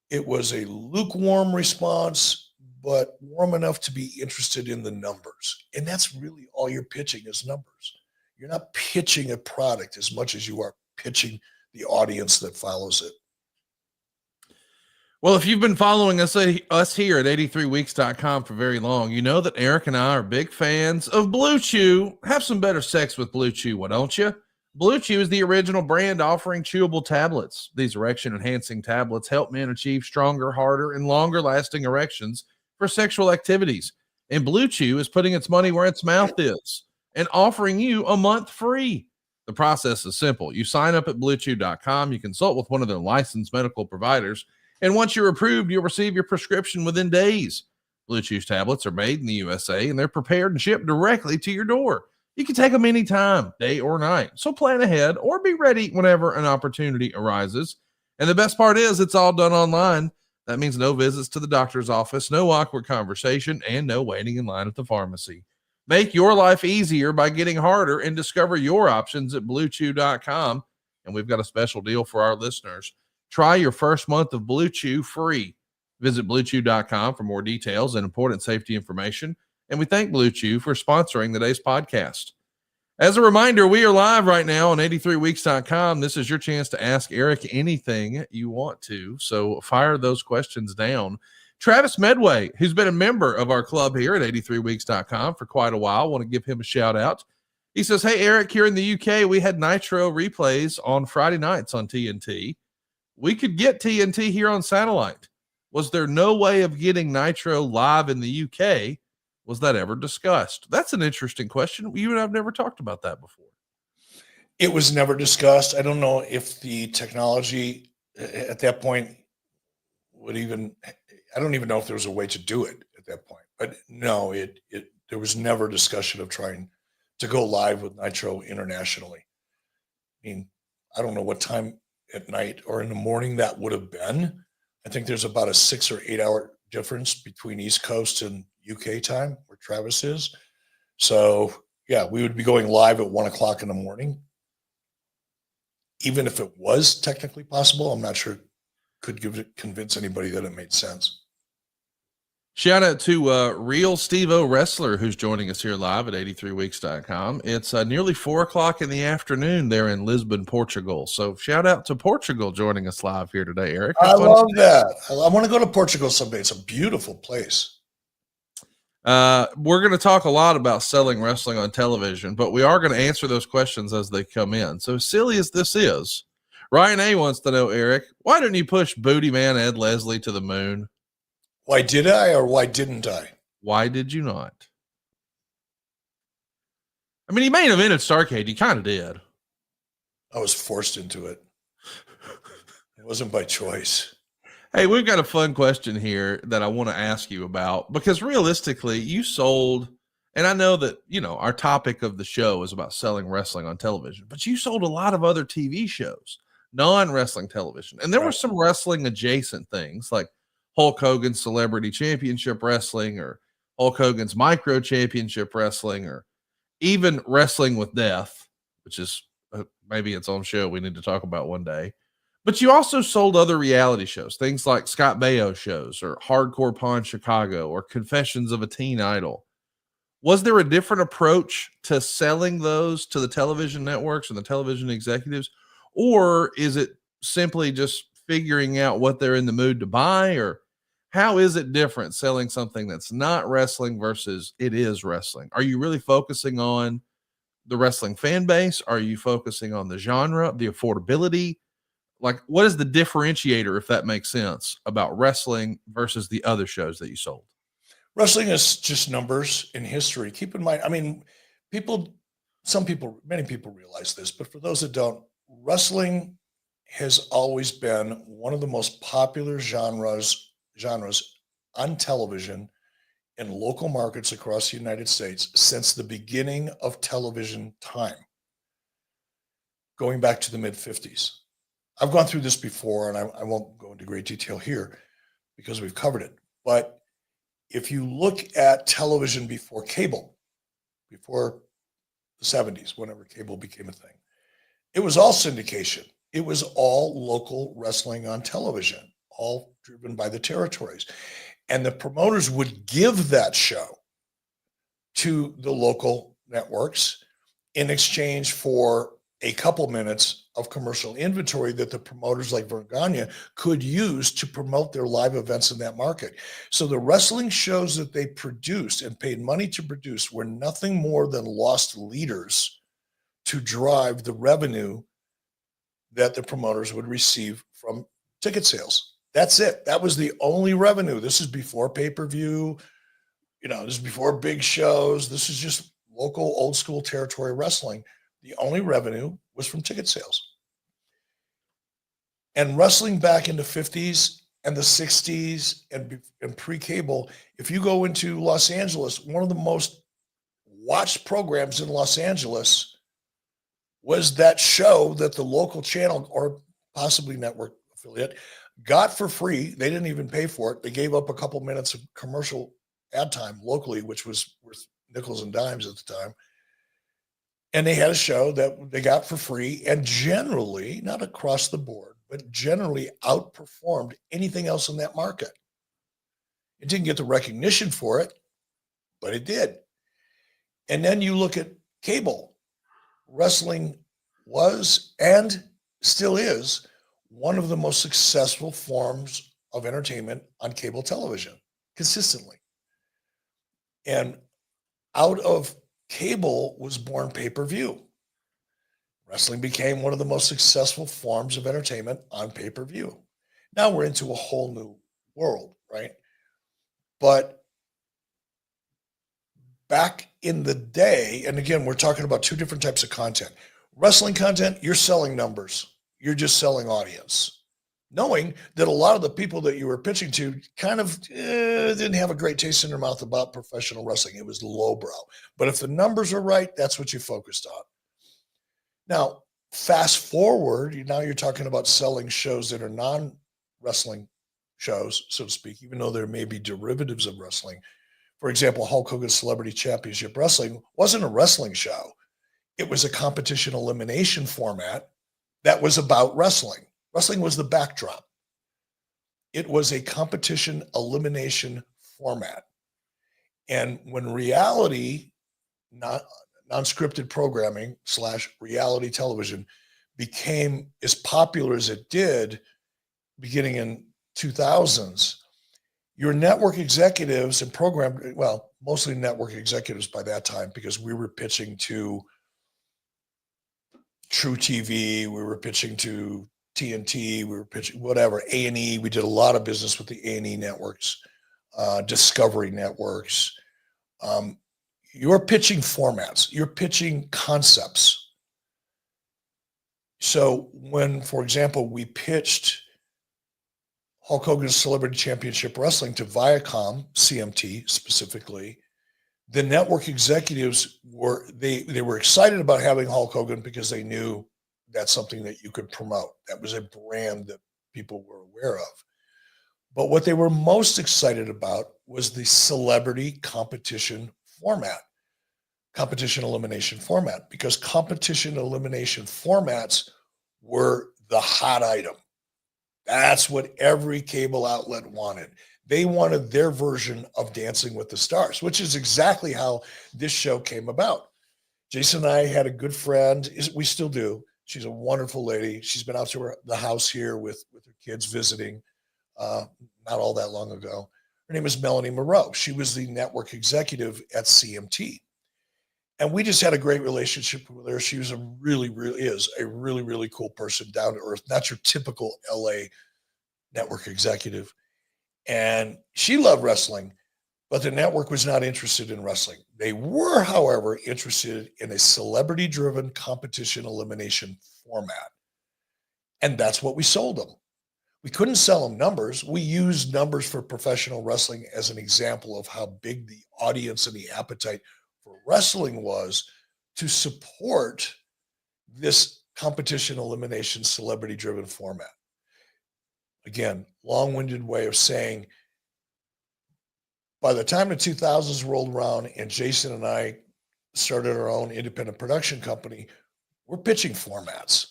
it was a lukewarm response, but warm enough to be interested in the numbers. And that's really all you're pitching is numbers. You're not pitching a product as much as you are pitching the audience that follows it. Well, if you've been following us here at 83weeks.com for very long, you know that Eric and I are big fans of BlueChew. Have some better sex with BlueChew, why don't you? BlueChew is the original brand offering chewable tablets. These erection-enhancing tablets help men achieve stronger, harder, and longer-lasting erections for sexual activities. And BlueChew is putting its money where its mouth is and offering you a month free. The process is simple. You sign up at BlueChew.com. You consult with one of their licensed medical providers. And once you're approved, you'll receive your prescription within days. BlueChew's tablets are made in the USA, and they're prepared and shipped directly to your door. You can take them anytime, day or night. So plan ahead or be ready whenever an opportunity arises. And the best part is it's all done online. That means no visits to the doctor's office, no awkward conversation, and no waiting in line at the pharmacy. Make your life easier by getting harder and discover your options at BlueChew.com. And we've got a special deal for our listeners. Try your first month of BlueChew free. Visit BlueChew.com for more details and important safety information. And we thank BlueChew for sponsoring today's podcast. As a reminder, we are live right now on 83weeks.com. This is your chance to ask Eric anything you want to. So fire those questions down. Travis Medway, who's been a member of our club here at 83weeks.com for quite a while, want to give him a shout out. He says, hey, Eric, here in the UK, we had Nitro replays on Friday nights on TNT. We could get TNT here on satellite. Was there no way of getting Nitro live in the UK? Was that ever discussed? That's an interesting question. You and I have never talked about that before. It was never discussed. I don't know if the technology at that point would even, I don't even know if there was a way to do it at that point. But no, there was never discussion of trying to go live with Nitro internationally. I mean, I don't know what time at night or in the morning that would have been. I think there's about a 6 or 8 hour difference between East Coast and UK time where Travis is. So yeah, we would be going live at 1 o'clock in the morning. Even if it was technically possible, I'm not sure it could convince anybody that it made sense. Shout out to Real Steve-O Wrestler, who's joining us here live at 83weeks.com. It's nearly 4 o'clock in the afternoon there in Lisbon, Portugal. So shout out to Portugal joining us live here today, Eric. I love that. I want to go to Portugal someday. It's a beautiful place. We're going to talk a lot about selling wrestling on television, but we are going to answer those questions as they come in. So silly as this is, Ryan A wants to know, Eric, why didn't you push Booty Man Ed Leslie to the moon? Why did I or why didn't I? Why did you not? I mean, he main evented Starrcade. He kind of did. I was forced into it. It wasn't by choice. Hey, we've got a fun question here that I want to ask you about, because realistically, you sold, and I know that, you know, our topic of the show is about selling wrestling on television, but you sold a lot of other TV shows, non-wrestling television. And there were some wrestling adjacent things like Hulk Hogan's Celebrity Championship Wrestling, or Hulk Hogan's Micro Championship Wrestling, or even Wrestling with Death, which is maybe its own show we need to talk about one day. But you also sold other reality shows, things like Scott Baio shows, or Hardcore Pawn Chicago, or Confessions of a Teen Idol. Was there a different approach to selling those to the television networks and the television executives? Or is it simply just figuring out what they're in the mood to buy? Or how is it different selling something that's not wrestling versus it is wrestling? Are you really focusing on the wrestling fan base? Are you focusing on the genre, the affordability? Like, what is the differentiator, if that makes sense, about wrestling versus the other shows that you sold? Wrestling is just numbers in history. Keep in mind, I mean, many people realize this, but for those that don't, wrestling has always been one of the most popular genres on television in local markets across the United States since the beginning of television time, going back to the mid-50s. I've gone through this before, and I won't go into great detail here because we've covered it. But if you look at television before cable, before the 70s, whenever cable became a thing, it was all syndication. It was all local wrestling on television, all driven by the territories. And the promoters would give that show to the local networks in exchange for a couple minutes of commercial inventory that the promoters like Vern Gagne could use to promote their live events in that market. So the wrestling shows that they produced and paid money to produce were nothing more than lost leaders to drive the revenue that the promoters would receive from ticket sales. That's it. That was the only revenue. This is before pay-per-view. This is before big shows. This is just local old school territory wrestling. The only revenue was from ticket sales. And wrestling back in the 50s and the 60s and pre-cable, if you go into Los Angeles, one of the most watched programs in Los Angeles was that show that the local channel or possibly network affiliate got for free. They didn't even pay for it. They gave up a couple minutes of commercial ad time locally, which was worth nickels and dimes at the time. And they had a show that they got for free and generally, not across the board, but generally outperformed anything else in that market. It didn't get the recognition for it, but it did. And then you look at cable. Wrestling was and still is one of the most successful forms of entertainment on cable television consistently. And out of cable was born pay-per-view. Wrestling became one of the most successful forms of entertainment on pay-per-view. Now we're into a whole new world, right? But back in the day, and again, we're talking about two different types of content. Wrestling content, you're selling numbers. You're just selling audience. Knowing that a lot of the people that you were pitching to kind of didn't have a great taste in their mouth about professional wrestling. It was lowbrow. But if the numbers are right, that's what you focused on. Now, fast forward, now you're talking about selling shows that are non-wrestling shows, so to speak, even though there may be derivatives of wrestling. For example, Hulk Hogan's Celebrity Championship Wrestling wasn't a wrestling show. It was a competition elimination format that was about wrestling. Wrestling was the backdrop. It was a competition elimination format. And when reality, non-scripted programming / reality television became as popular as it did beginning in 2000s, your network executives and mostly network executives by that time, because we were pitching to True TV, we were pitching to TNT, we were pitching whatever, A&E. We did a lot of business with the A&E networks, Discovery networks. You're pitching formats, you're pitching concepts. So when, for example, we pitched Hulk Hogan's Celebrity Championship Wrestling to Viacom, CMT specifically, the network executives were excited about having Hulk Hogan because they knew that's something that you could promote. That was a brand that people were aware of. But what they were most excited about was the celebrity competition format, competition elimination format, because competition elimination formats were the hot item. That's what every cable outlet wanted. They wanted their version of Dancing with the Stars, which is exactly how this show came about. Jason and I had a good friend. We still do. She's a wonderful lady. She's been out to the house here with her kids visiting not all that long ago. Her name is Melanie Moreau. She was the network executive at CMT. And we just had a great relationship with her. She was really cool person, down to earth, not your typical LA network executive. And she loved wrestling, but the network was not interested in wrestling. They were, however, interested in a celebrity-driven competition elimination format. And that's what we sold them. We couldn't sell them numbers. We used numbers for professional wrestling as an example of how big the audience and the appetite for wrestling was to support this competition elimination celebrity-driven format. Again, long-winded way of saying, by the time the 2000s rolled around and Jason and I started our own independent production company, we're pitching formats.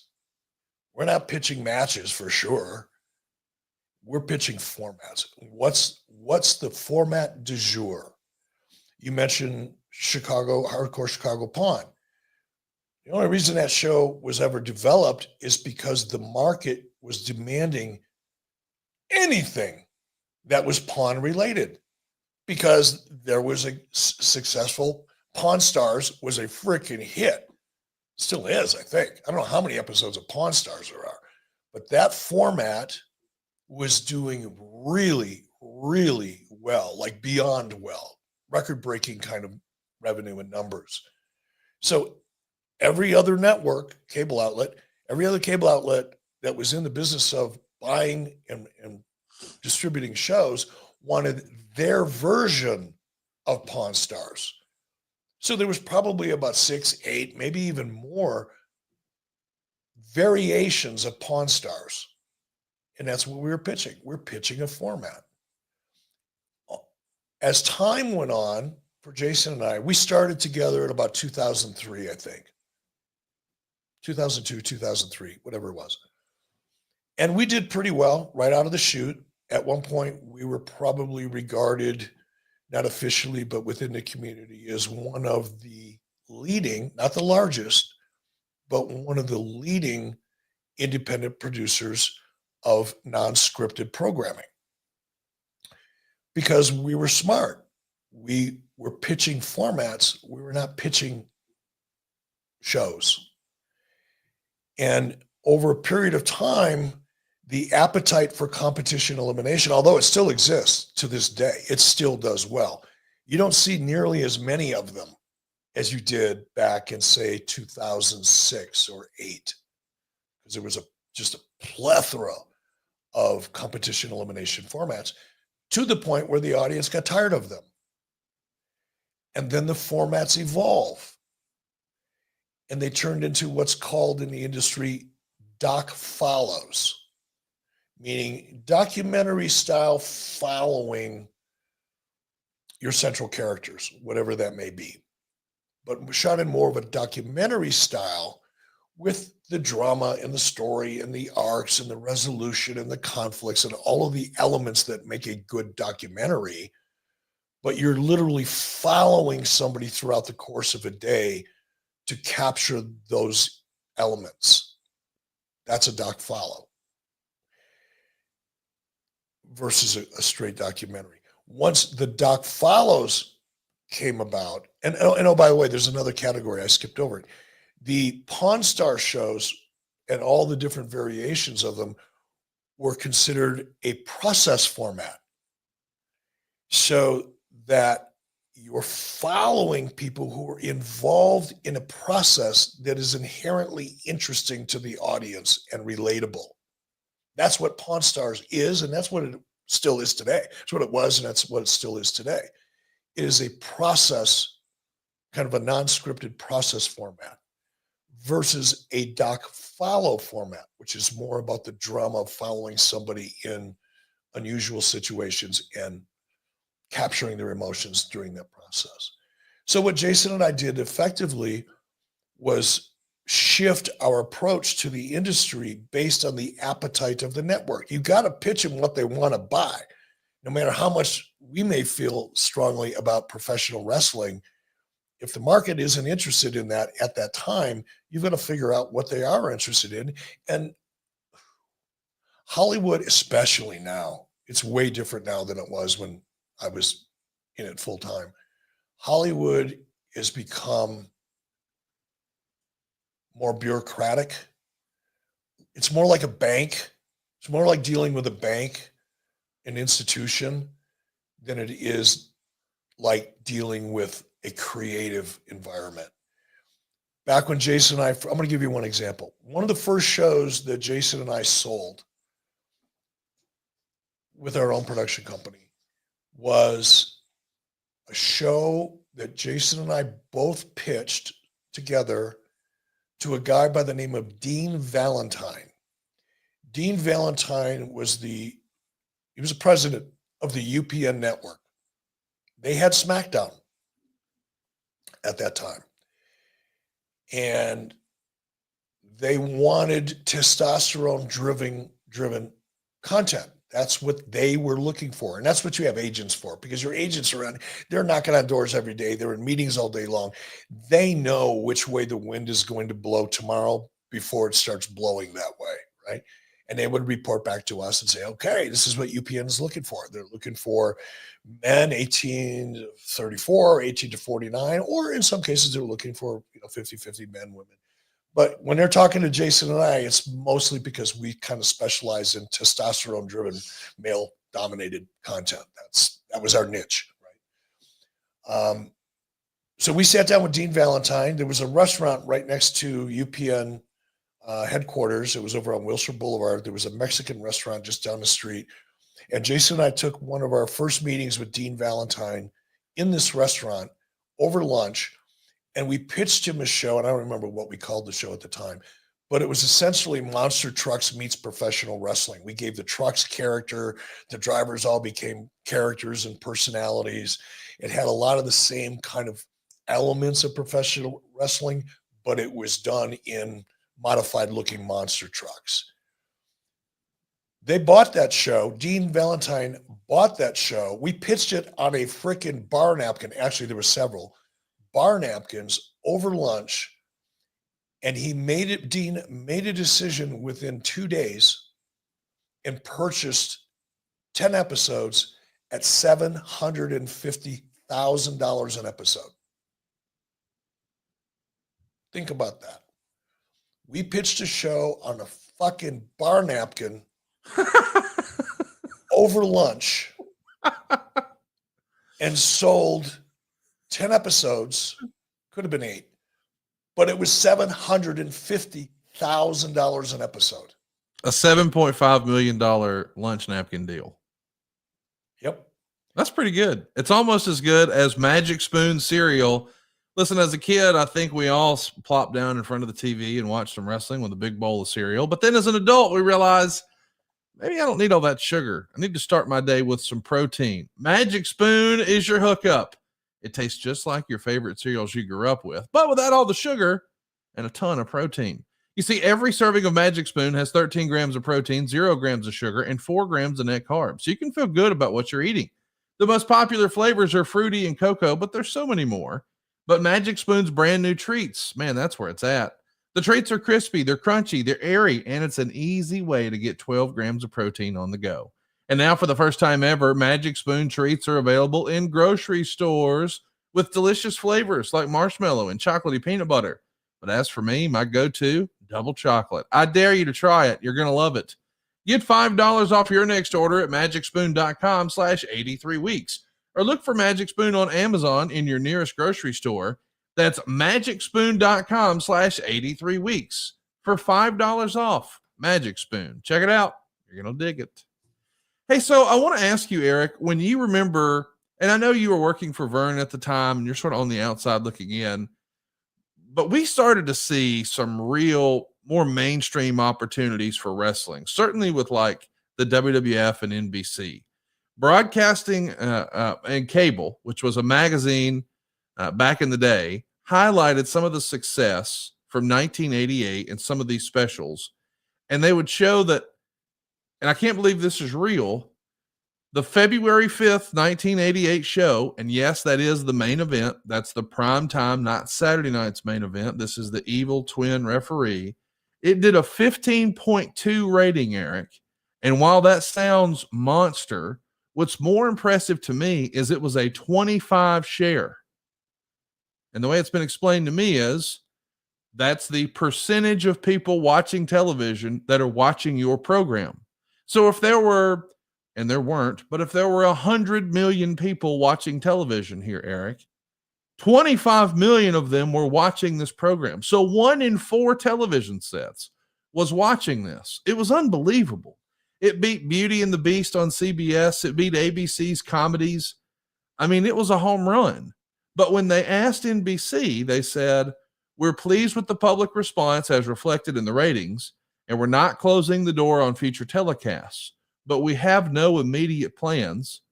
We're not pitching matches for sure. We're pitching formats. What's the format du jour? You mentioned Hardcore Chicago Pawn. The only reason that show was ever developed is because the market was demanding anything that was pawn related, because there was a successful Pawn Stars was a freaking hit. Still is, I think. I don't know how many episodes of Pawn Stars there are, but that format was doing really well, like beyond well, record-breaking kind of revenue and numbers. So every other network, cable outlet, every other cable outlet that was in the business of buying and distributing shows wanted their version of Pawn Stars. So there was probably about 6, 8, maybe even more variations of Pawn Stars. And that's what we were pitching. We're pitching a format. As time went on for Jason and I, we started together in about 2003, I think. 2002, 2003, whatever it was. And we did pretty well right out of the chute. At one point, we were probably regarded, not officially, but within the community, as one of the leading, not the largest, but one of the leading independent producers of non-scripted programming. Because we were smart. We were pitching formats. We were not pitching shows. And over a period of time, the appetite for competition elimination, although it still exists to this day, it still does well. You don't see nearly as many of them as you did back in, say, 2006 or 8, because there was just a plethora of competition elimination formats, to the point where the audience got tired of them. And then the formats evolve. And they turned into what's called in the industry doc follows, meaning documentary style following your central characters, whatever that may be. But shot in more of a documentary style with the drama and the story and the arcs and the resolution and the conflicts and all of the elements that make a good documentary. But you're literally following somebody throughout the course of a day to capture those elements. That's a doc follow versus a straight documentary. Once the doc follows came about, and oh, by the way, there's another category I skipped over it. The Pawn Star shows and all the different variations of them were considered a process format, so that you're following people who are involved in a process that is inherently interesting to the audience and relatable. That's what Pawn Stars is, and that's what it still is today. That's what it was, and that's what it still is today. It is a process, kind of a non-scripted process format, versus a doc follow format, which is more about the drama of following somebody in unusual situations and capturing their emotions during that process. So what Jason and I did effectively was shift our approach to the industry based on the appetite of the network. You got to pitch them what they want to buy. No matter how much we may feel strongly about professional wrestling, if the market isn't interested in that at that time, you've got to figure out what they are interested in. And Hollywood, especially now, it's way different now than it was when I was in it full time. Hollywood has become more bureaucratic. It's more like a bank. It's more like dealing with a bank, an institution, than it is like dealing with a creative environment. Back when Jason and I, I'm going to give you one example. One of the first shows that Jason and I sold with our own production company was a show that Jason and I both pitched together to a guy by the name of Dean Valentine. Dean Valentine was he was the president of the UPN network. They had SmackDown at that time. And they wanted testosterone driven content. That's what they were looking for. And that's what you have agents for, because your agents are they're knocking on doors every day. They're in meetings all day long. They know which way the wind is going to blow tomorrow before it starts blowing that way, right? And they would report back to us and say, okay, this is what UPN is looking for. They're looking for men 18 to 34, 18 to 49, or in some cases, they're looking for 50-50 men, women. But when they're talking to Jason and I, it's mostly because we kind of specialize in testosterone-driven, male-dominated content. That was our niche, right? So we sat down with Dean Valentine. There was a restaurant right next to UPN headquarters. It was over on Wilshire Boulevard. There was a Mexican restaurant just down the street. And Jason and I took one of our first meetings with Dean Valentine in this restaurant over lunch. And we pitched him a show, and I don't remember what we called the show at the time, but it was essentially Monster Trucks meets professional wrestling. We gave the trucks character. The drivers all became characters and personalities. It had a lot of the same kind of elements of professional wrestling, but it was done in modified looking monster trucks. They bought that show. Dean Valentine bought that show. We pitched it on a freaking bar napkin. Actually, there were several bar napkins over lunch. And Dean made a decision within 2 days and purchased 10 episodes at $750,000 an episode. Think about that. We pitched a show on a fucking bar napkin over lunch and sold 10 episodes, could have been 8, but it was $750,000 an episode. A $7.5 million lunch napkin deal. Yep. That's pretty good. It's almost as good as Magic Spoon cereal. Listen, as a kid, I think we all plopped down in front of the TV and watched some wrestling with a big bowl of cereal. But then as an adult, we realize maybe I don't need all that sugar. I need to start my day with some protein. Magic Spoon is your hookup. It tastes just like your favorite cereals you grew up with, but without all the sugar and a ton of protein. You see, every serving of Magic Spoon has 13 grams of protein, 0 grams of sugar, and 4 grams of net carbs. So you can feel good about what you're eating. The most popular flavors are fruity and cocoa, but there's so many more. But Magic Spoon's brand new treats, man, that's where it's at. The treats are crispy, they're crunchy, they're airy, and it's an easy way to get 12 grams of protein on the go. And now for the first time ever, Magic Spoon treats are available in grocery stores with delicious flavors like marshmallow and chocolatey peanut butter. But as for me, my go-to, double chocolate. I dare you to try it. You're going to love it. Get $5 off your next order at magicspoon.com/83weeks. Or look for Magic Spoon on Amazon in your nearest grocery store. That's magicspoon.com/83weeks for $5 off. Magic Spoon. Check it out. You're going to dig it. Hey, so I want to ask you, Eric, when you remember, and I know you were working for Vern at the time and you're sort of on the outside looking in, but we started to see some real, more mainstream opportunities for wrestling, certainly with like the WWF and NBC. Broadcasting and Cable, which was a magazine back in the day, highlighted some of the success from 1988 and some of these specials. And they would show that, and I can't believe this is real, the February 5th, 1988 show, and yes, that is the main event. That's the prime time, not Saturday night's main event. This is the evil twin referee. It did a 15.2 rating, Eric. And while that sounds monster, what's more impressive to me is it was a 25 share. And the way it's been explained to me is that's the percentage of people watching television that are watching your program. So if there were, and there weren't, but if there were 100 million people watching television here, Eric, 25 million of them were watching this program. So 1 in 4 television sets was watching this. It was unbelievable. It beat Beauty and the Beast on CBS. It beat ABC's comedies. I mean, it was a home run. But when they asked NBC, they said, we're pleased with the public response as reflected in the ratings, and we're not closing the door on future telecasts, but we have no immediate plans.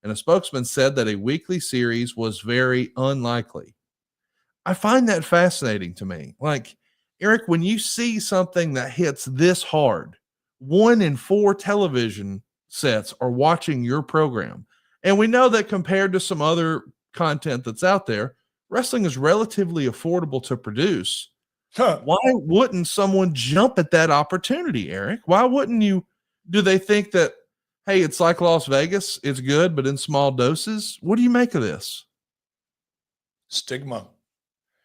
And a spokesman said that a weekly series was very unlikely. I find that fascinating to me. Like, Eric, when you see something that hits this hard, 1 in 4 television sets are watching your program. And we know that compared to some other content that's out there, wrestling is relatively affordable to produce. Why wouldn't someone jump at that opportunity, Eric? Why wouldn't you? Do they think that, hey, it's like Las Vegas, it's good, but in small doses? What do you make of this? Stigma.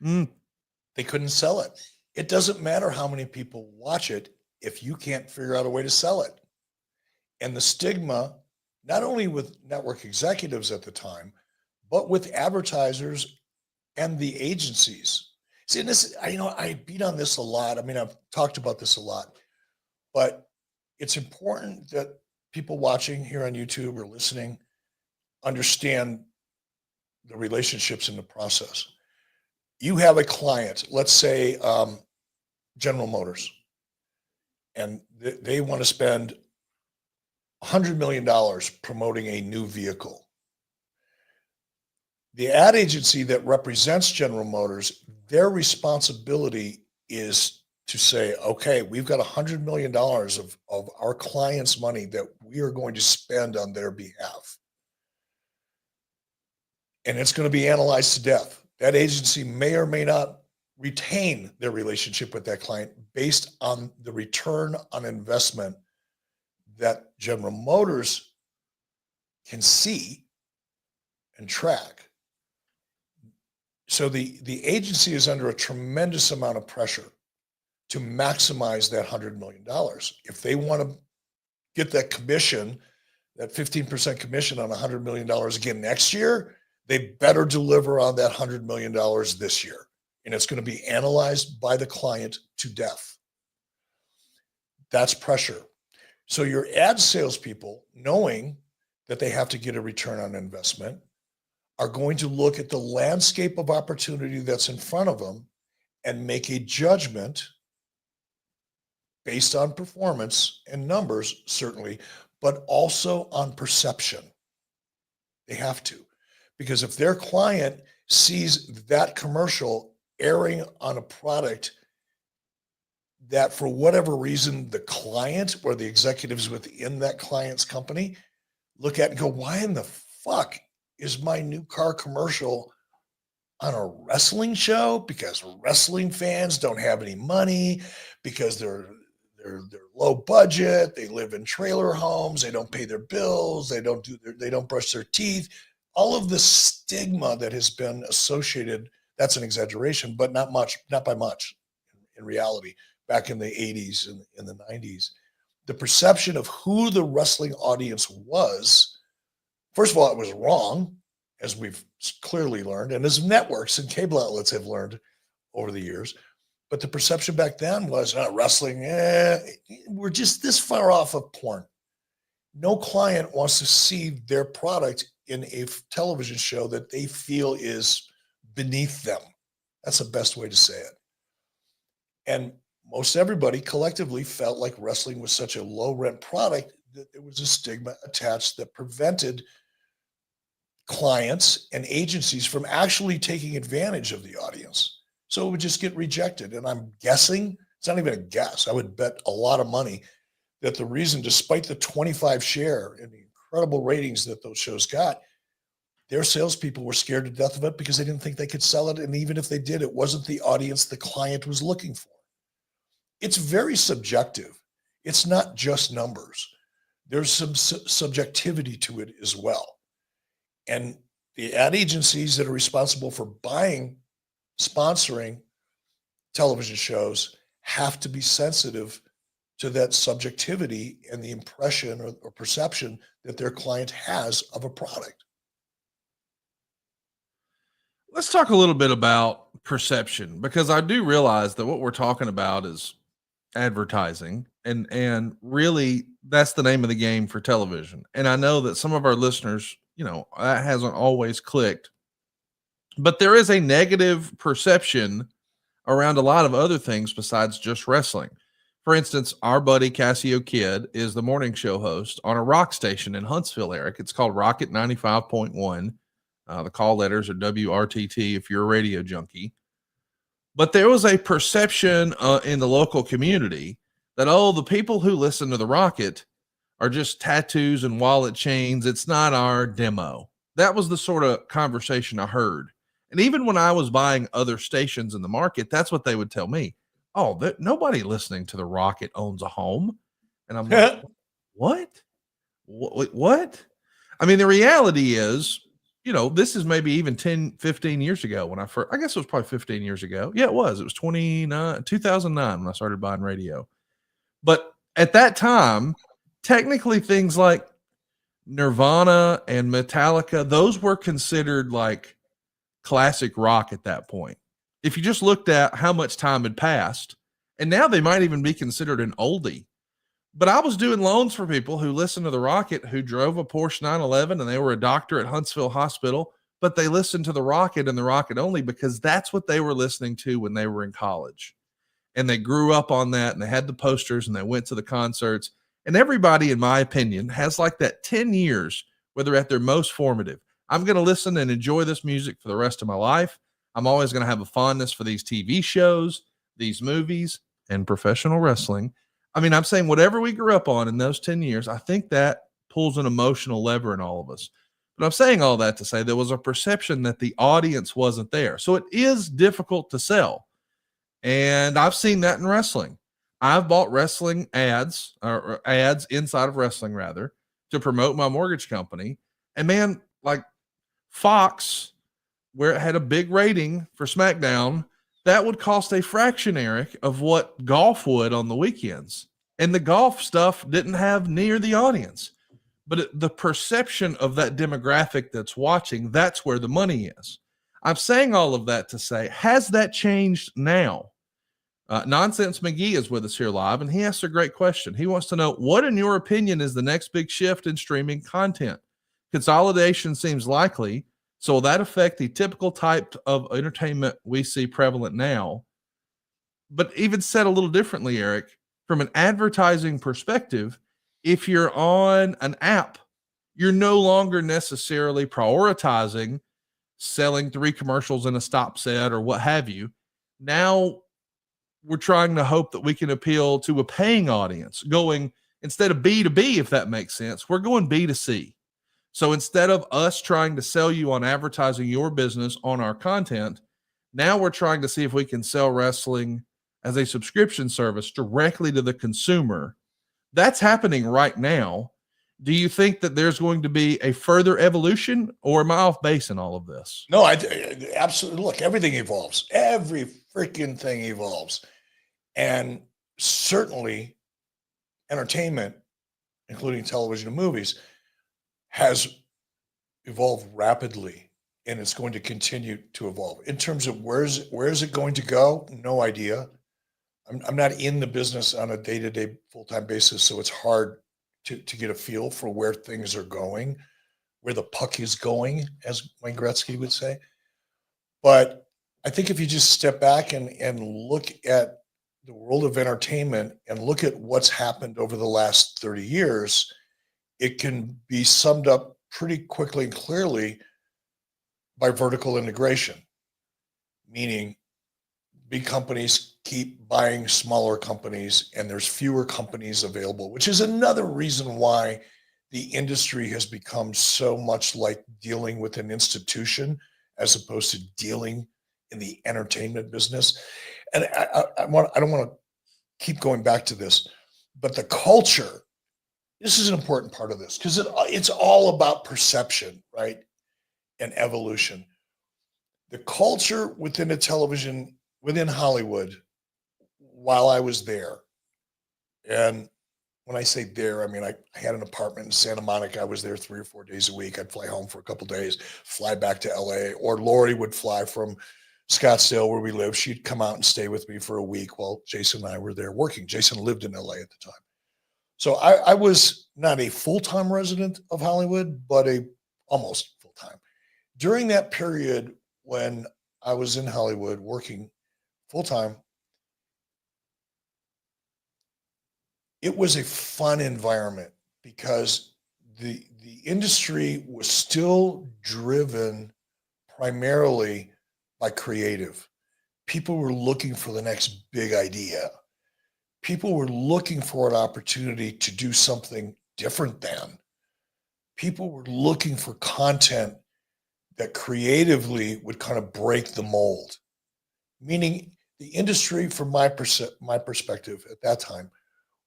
They couldn't sell it. It doesn't matter how many people watch it if you can't figure out a way to sell it. And the stigma, not only with network executives at the time, but with advertisers and the agencies. See, and this, I beat on this a lot. I mean, I've talked about this a lot, but it's important that people watching here on YouTube or listening understand the relationships in the process. You have a client, let's say General Motors, and they want to spend $100 million promoting a new vehicle. The ad agency that represents General Motors, their responsibility is to say, okay, we've got $100 million of our client's money that we are going to spend on their behalf. And it's going to be analyzed to death. That agency may or may not retain their relationship with that client based on the return on investment that General Motors can see and track. So the agency is under a tremendous amount of pressure to maximize that $100 million. If they want to get that commission, that 15% commission on $100 million again next year, they better deliver on that $100 million this year. And it's going to be analyzed by the client to death. That's pressure. So your ad salespeople, knowing that they have to get a return on investment, are going to look at the landscape of opportunity that's in front of them and make a judgment based on performance and numbers, certainly, but also on perception. They have to. Because if their client sees that commercial airing on a product that for whatever reason the client or the executives within that client's company look at and go, why in the fuck is my new car commercial on a wrestling show? Because wrestling fans don't have any money, because they're low budget, they live in trailer homes, they don't pay their bills, they don't brush their teeth. All of the stigma that has been associated, that's an exaggeration, but not by much in reality. Back in the 80s and in the 90s, the perception of who the wrestling audience was, first of all, it was wrong, as we've clearly learned, and as networks and cable outlets have learned over the years. But the perception back then was wrestling, we're just this far off of porn. No client wants to see their product in a television show that they feel is beneath them. That's the best way to say it. And most everybody collectively felt like wrestling was such a low rent product that there was a stigma attached that prevented clients and agencies from actually taking advantage of the audience. So it would just get rejected. And I'm guessing, it's not even a guess, I would bet a lot of money that the reason, despite the 25 share and the incredible ratings that those shows got, their salespeople were scared to death of it because they didn't think they could sell it. And even if they did, it wasn't the audience the client was looking for. It's very subjective. It's not just numbers. There's some subjectivity to it as well. And the ad agencies that are responsible for buying, sponsoring television shows have to be sensitive to that subjectivity and the impression or perception that their client has of a product. Let's talk a little bit about perception, because I do realize that what we're talking about is advertising, and really that's the name of the game for television. And I know that some of our listeners, that hasn't always clicked, but there is a negative perception around a lot of other things besides just wrestling. For instance, our buddy Cassio Kidd is the morning show host on a rock station in Huntsville, Eric. It's called Rocket 95.1. The call letters are WRTT if you're a radio junkie. But there was a perception in the local community that, the people who listen to the Rocket are just tattoos and wallet chains. It's not our demo. That was the sort of conversation I heard. And even when I was buying other stations in the market, that's what they would tell me. Nobody listening to the Rocket owns a home. And I'm like, what? What? I mean, the reality is, this is maybe even 10, 15 years ago when I guess it was probably 15 years ago. Yeah, it was 2009 when I started buying radio. But at that time, technically things like Nirvana and Metallica, those were considered like classic rock at that point. If you just looked at how much time had passed, and now they might even be considered an oldie. But I was doing loans for people who listened to the Rocket, who drove a Porsche 911 and they were a doctor at Huntsville Hospital, but they listened to the Rocket and the Rocket only because that's what they were listening to when they were in college. And they grew up on that, and they had the posters and they went to the concerts. And everybody, in my opinion, has like that 10 years where they're at their most formative. I'm going to listen and enjoy this music for the rest of my life. I'm always going to have a fondness for these TV shows, these movies, and professional wrestling. I mean, I'm saying whatever we grew up on in those 10 years, I think that pulls an emotional lever in all of us. But I'm saying all that to say there was a perception that the audience wasn't there. So it is difficult to sell. And I've seen that in wrestling. I've bought wrestling ads, or ads inside of wrestling rather, to promote my mortgage company. And man, like Fox, where it had a big rating for SmackDown, that would cost a fraction, Eric, of what golf would on the weekends. And the golf stuff didn't have near the audience. But the perception of that demographic that's watching, that's where the money is. I'm saying all of that to say, has that changed now? Nonsense McGee is with us here live, and he asks a great question. He wants to know, what, in your opinion, is the next big shift in streaming content? Consolidation seems likely. So will that affect the typical type of entertainment we see prevalent now? But even said a little differently, Eric, from an advertising perspective, if you're on an app, you're no longer necessarily prioritizing selling 3 commercials in a stop set or what have you. Now we're trying to hope that we can appeal to a paying audience, going instead of B2B, if that makes sense, we're going B2C. So instead of us trying to sell you on advertising your business on our content, now we're trying to see if we can sell wrestling as a subscription service directly to the consumer. That's happening right now. Do you think that there's going to be a further evolution, or am I off base in all of this? No, I absolutely. Look, everything evolves. Every freaking thing evolves. And certainly entertainment, including television and movies, has evolved rapidly, and it's going to continue to evolve. In terms of where is it going to go? No idea. I'm not in the business on a day-to-day full-time basis, so it's hard to get a feel for where things are going, where the puck is going, as Wayne Gretzky would say. But I think if you just step back and look at the world of entertainment and look at what's happened over the last 30 years, it can be summed up pretty quickly and clearly by vertical integration, meaning big companies keep buying smaller companies and there's fewer companies available, which is another reason why the industry has become so much like dealing with an institution as opposed to dealing in the entertainment business. And I don't want to keep going back to this, but the culture, this is an important part of this because it's all about perception, right? And evolution. The culture within a television, within Hollywood, while I was there, and when I say there, I mean, I had an apartment in Santa Monica. I was there 3 or 4 days a week. I'd fly home for a couple of days, fly back to LA, or Lori would fly from Scottsdale, where we live. She'd come out and stay with me for a week while Jason and I were there working. Jason lived in LA at the time. So I was not a full-time resident of Hollywood, but a almost full-time. During that period when I was in Hollywood working full-time, it was a fun environment because the industry was still driven primarily by creative. People were looking for the next big idea. People were looking for an opportunity to do something different than. People were looking for content that creatively would kind of break the mold. Meaning the industry, from my perspective at that time,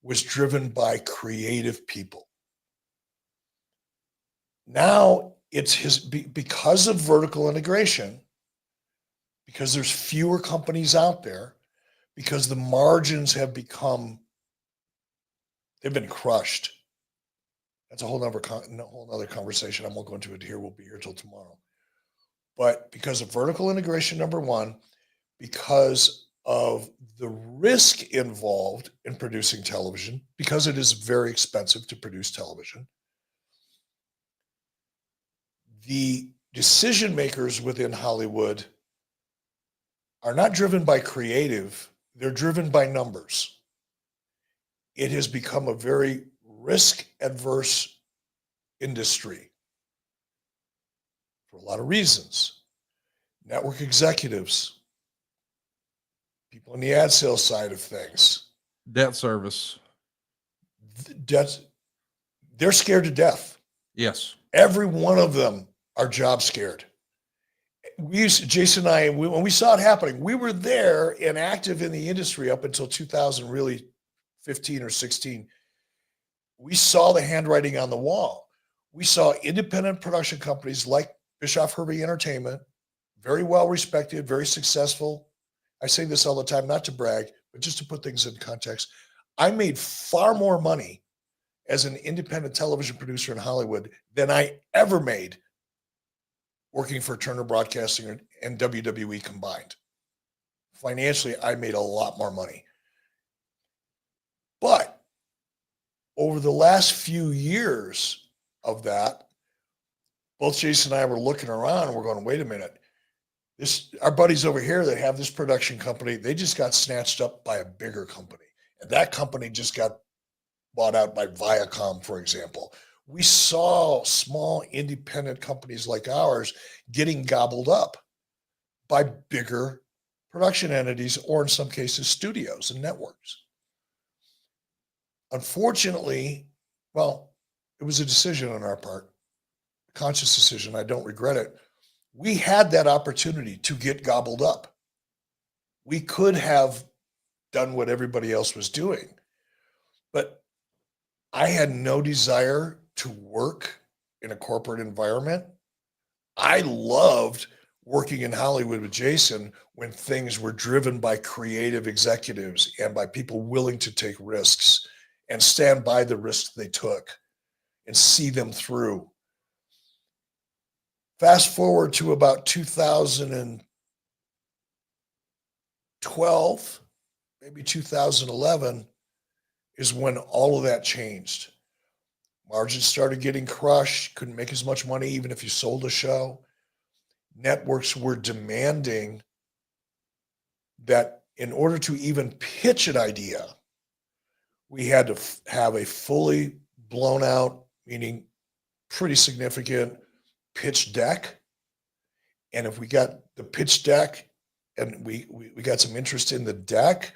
was driven by creative people. Now it's because of vertical integration, because there's fewer companies out there, because the margins have they've been crushed. That's a whole other conversation. I won't go into it here. We'll be here till tomorrow. But because of vertical integration, number one, because of the risk involved in producing television, because it is very expensive to produce television, the decision makers within Hollywood are not driven by creative, they're driven by numbers. It has become a very risk-adverse industry for a lot of reasons. Network executives, people on the ad sales side of things. Debt service. They're scared to death. Yes. Every one of them are job scared. Jason and I, when we saw it happening, we were there and active in the industry up until 2000, really 15 or 16. We saw the handwriting on the wall. We saw independent production companies like Bischoff Entertainment, very well respected, very successful. I say this all the time, not to brag, but just to put things in context. I made far more money as an independent television producer in Hollywood than I ever made working for Turner Broadcasting and WWE combined. Financially, I made a lot more money. But over the last few years of that, both Jason and I were looking around and we're going, wait a minute. Our buddies over here that have this production company, they just got snatched up by a bigger company. And that company just got bought out by Viacom, for example. We saw small independent companies like ours getting gobbled up by bigger production entities, or in some cases, studios and networks. Unfortunately, well, it was a decision on our part, a conscious decision. I don't regret it. We had that opportunity to get gobbled up. We could have done what everybody else was doing, but I had no desire to work in a corporate environment. I loved working in Hollywood with Jason when things were driven by creative executives and by people willing to take risks and stand by the risks they took and see them through. Fast forward to about 2012, maybe 2011 is when all of that changed. Margins started getting crushed, couldn't make as much money even if you sold a show. Networks were demanding that in order to even pitch an idea, we had to have a fully blown out meaning pretty significant pitch deck. And if we got the pitch deck and we got some interest in the deck,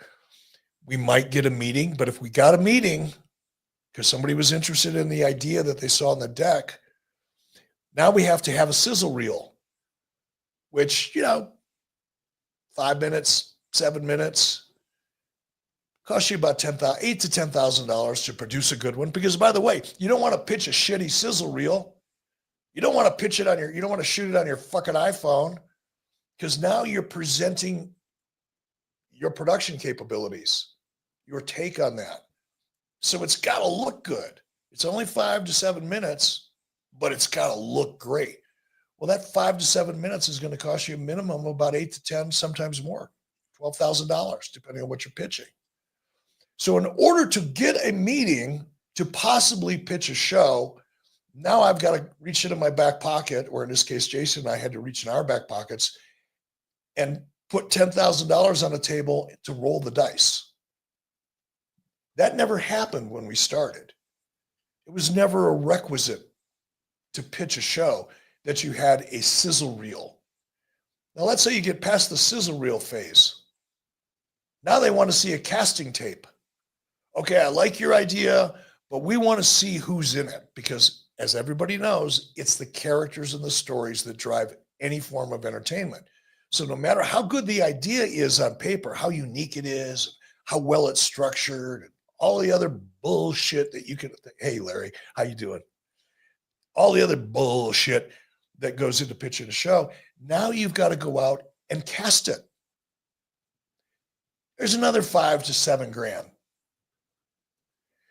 we might get a meeting. But if we got a meeting because somebody was interested in the idea that they saw on the deck, now we have to have a sizzle reel, which, 5 minutes, 7 minutes, costs you about $8,000 to $10,000 to produce a good one. Because, by the way, you don't want to pitch a shitty sizzle reel. You don't want to pitch it you don't want to shoot it on your fucking iPhone, because now you're presenting your production capabilities, your take on that. So it's got to look good. It's only 5 to 7 minutes, but it's got to look great. Well, that 5 to 7 minutes is going to cost you a minimum of about 8 to 10, sometimes more, $12,000, depending on what you're pitching. So in order to get a meeting to possibly pitch a show, now I've got to reach into my back pocket, or in this case, Jason and I had to reach in our back pockets and put $10,000 on the table to roll the dice. That never happened when we started. It was never a requisite to pitch a show that you had a sizzle reel. Now, let's say you get past the sizzle reel phase. Now they want to see a casting tape. Okay, I like your idea, but we want to see who's in it, because as everybody knows, it's the characters and the stories that drive any form of entertainment. So no matter how good the idea is on paper, how unique it is, how well it's structured, all the other bullshit that you can, hey, Larry, how you doing? All the other bullshit that goes into pitching a show, now you've got to go out and cast it. There's another $5 to $7 grand.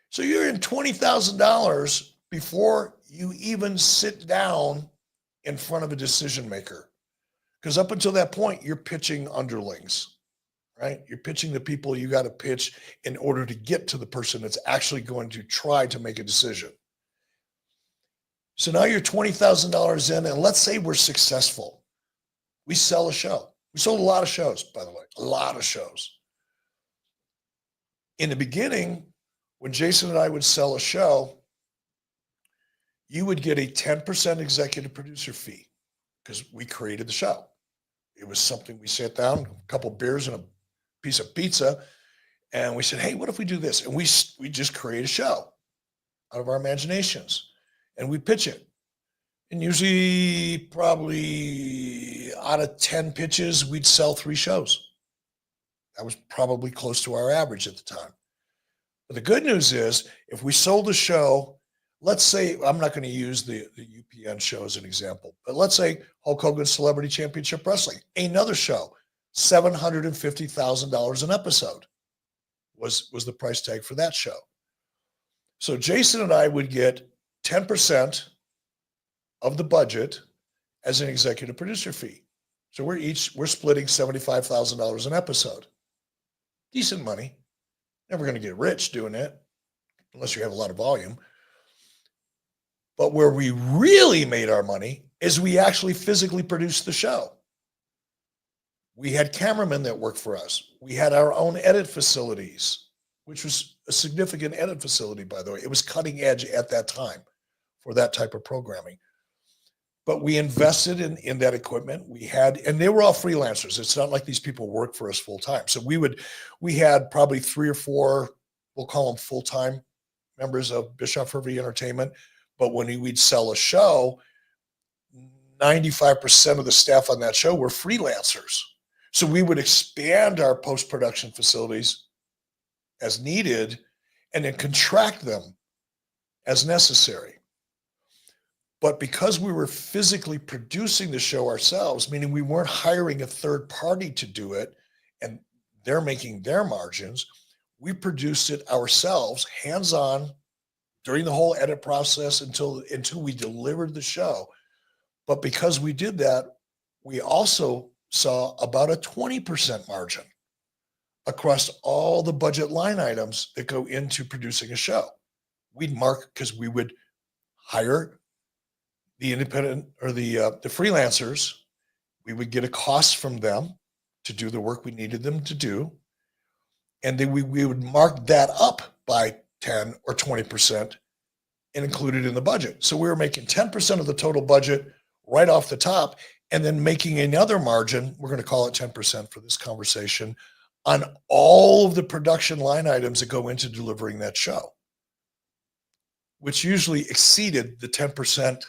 So you're in $20,000 before you even sit down in front of a decision maker. Because up until that point, you're pitching underlings, right? You're pitching the people you got to pitch in order to get to the person that's actually going to try to make a decision. So now you're $20,000 in, and let's say we're successful. We sell a show. We sold a lot of shows, by the way, a lot of shows. In the beginning, when Jason and I would sell a show, you would get a 10% executive producer fee because we created the show. It was something we sat down, a couple of beers and a piece of pizza, and we said, hey, what if we do this? And we just create a show out of our imaginations, and we pitch it. And usually probably out of 10 pitches, we'd sell 3 shows. That was probably close to our average at the time. But the good news is, if we sold a show, let's say, I'm not going to use the UPN show as an example, but let's say Hulk Hogan Celebrity Championship Wrestling, another show, $750,000 an episode was the price tag for that show. So Jason and I would get 10% of the budget as an executive producer fee. So we're splitting $75,000 an episode. Decent money. Never going to get rich doing it unless you have a lot of volume. But where we really made our money is we actually physically produced the show. We had cameramen that worked for us. We had our own edit facilities, which was a significant edit facility, by the way. It was cutting edge at that time for that type of programming. But we invested in that equipment. And they were all freelancers. It's not like these people work for us full time. So we had probably 3 or 4, we'll call them full-time members of Bischoff Entertainment. But when we'd sell a show, 95% of the staff on that show were freelancers. So we would expand our post-production facilities as needed and then contract them as necessary. But because we were physically producing the show ourselves, meaning we weren't hiring a third party to do it and they're making their margins, we produced it ourselves, hands-on, during the whole edit process until we delivered the show. But because we did that, we also saw about a 20% margin across all the budget line items that go into producing a show. We'd mark, because we would hire the independent or the freelancers. We would get a cost from them to do the work we needed them to do. And then we would mark that up by 10 or 20%. and include it in the budget. So we were making 10% of the total budget right off the top, and then making another margin, we're going to call it 10% for this conversation, on all of the production line items that go into delivering that show, which usually exceeded the 10%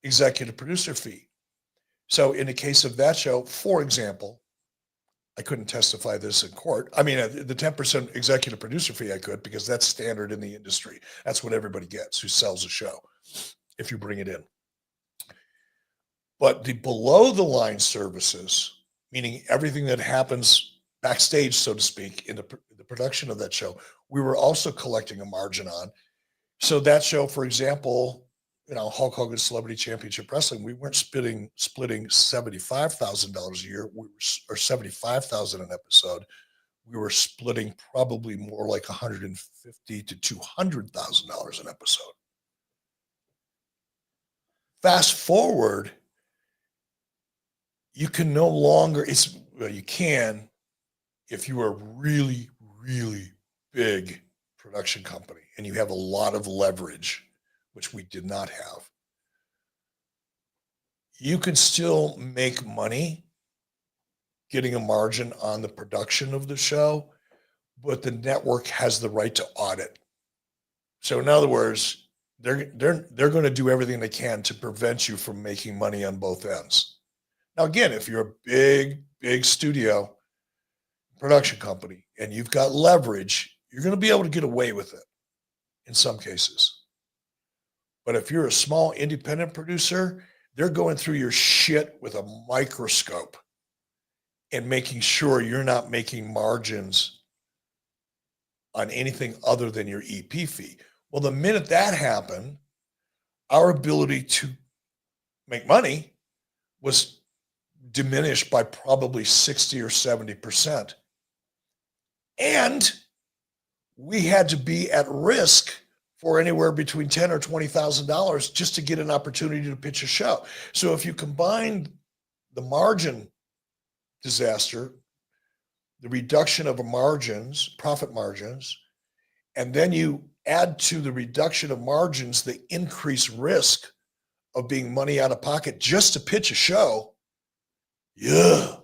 executive producer fee. So in the case of that show, for example, I couldn't testify this in court. I mean, the 10% executive producer fee I could, because that's standard in the industry. That's what everybody gets who sells a show, if you bring it in. But the below the line services, meaning everything that happens backstage, so to speak, in the production of that show, we were also collecting a margin on. So that show, for example, Hulk Hogan Celebrity Championship Wrestling, we weren't splitting $75,000 a year, or $75,000 an episode. We were splitting probably more like $150,000 to $200,000 an episode. Fast forward, you can no longer, you can, if you are a really, really big production company and you have a lot of leverage, which we did not have, you can still make money getting a margin on the production of the show, but the network has the right to audit. So in other words, they're going to do everything they can to prevent you from making money on both ends. Now, again, if you're a big studio production company and you've got leverage, you're going to be able to get away with it in some cases. But if you're a small independent producer, they're going through your shit with a microscope and making sure you're not making margins on anything other than your EP fee. Well, the minute that happened, our ability to make money was diminished by probably 60 or 70%. And we had to be at risk for anywhere between $10,000 or $20,000 just to get an opportunity to pitch a show. So if you combine the margin disaster, the reduction of margins, profit margins, and then you add to the reduction of margins the increased risk of being money out of pocket just to pitch a show, it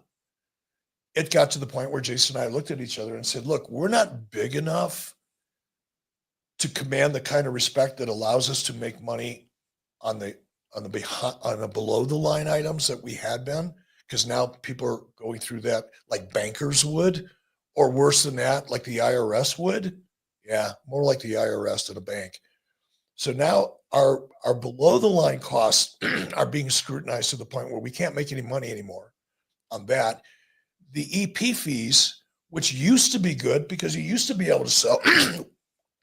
got to the point where Jason and I looked at each other and said, look, we're not big enough to command the kind of respect that allows us to make money on the below the line items that we had been, because now people are going through that like bankers would, or worse than that, like the IRS would. Yeah, more like the IRS than a bank. So now our below the line costs are being scrutinized to the point where we can't make any money anymore on that. The EP fees, which used to be good because you used to be able to sell,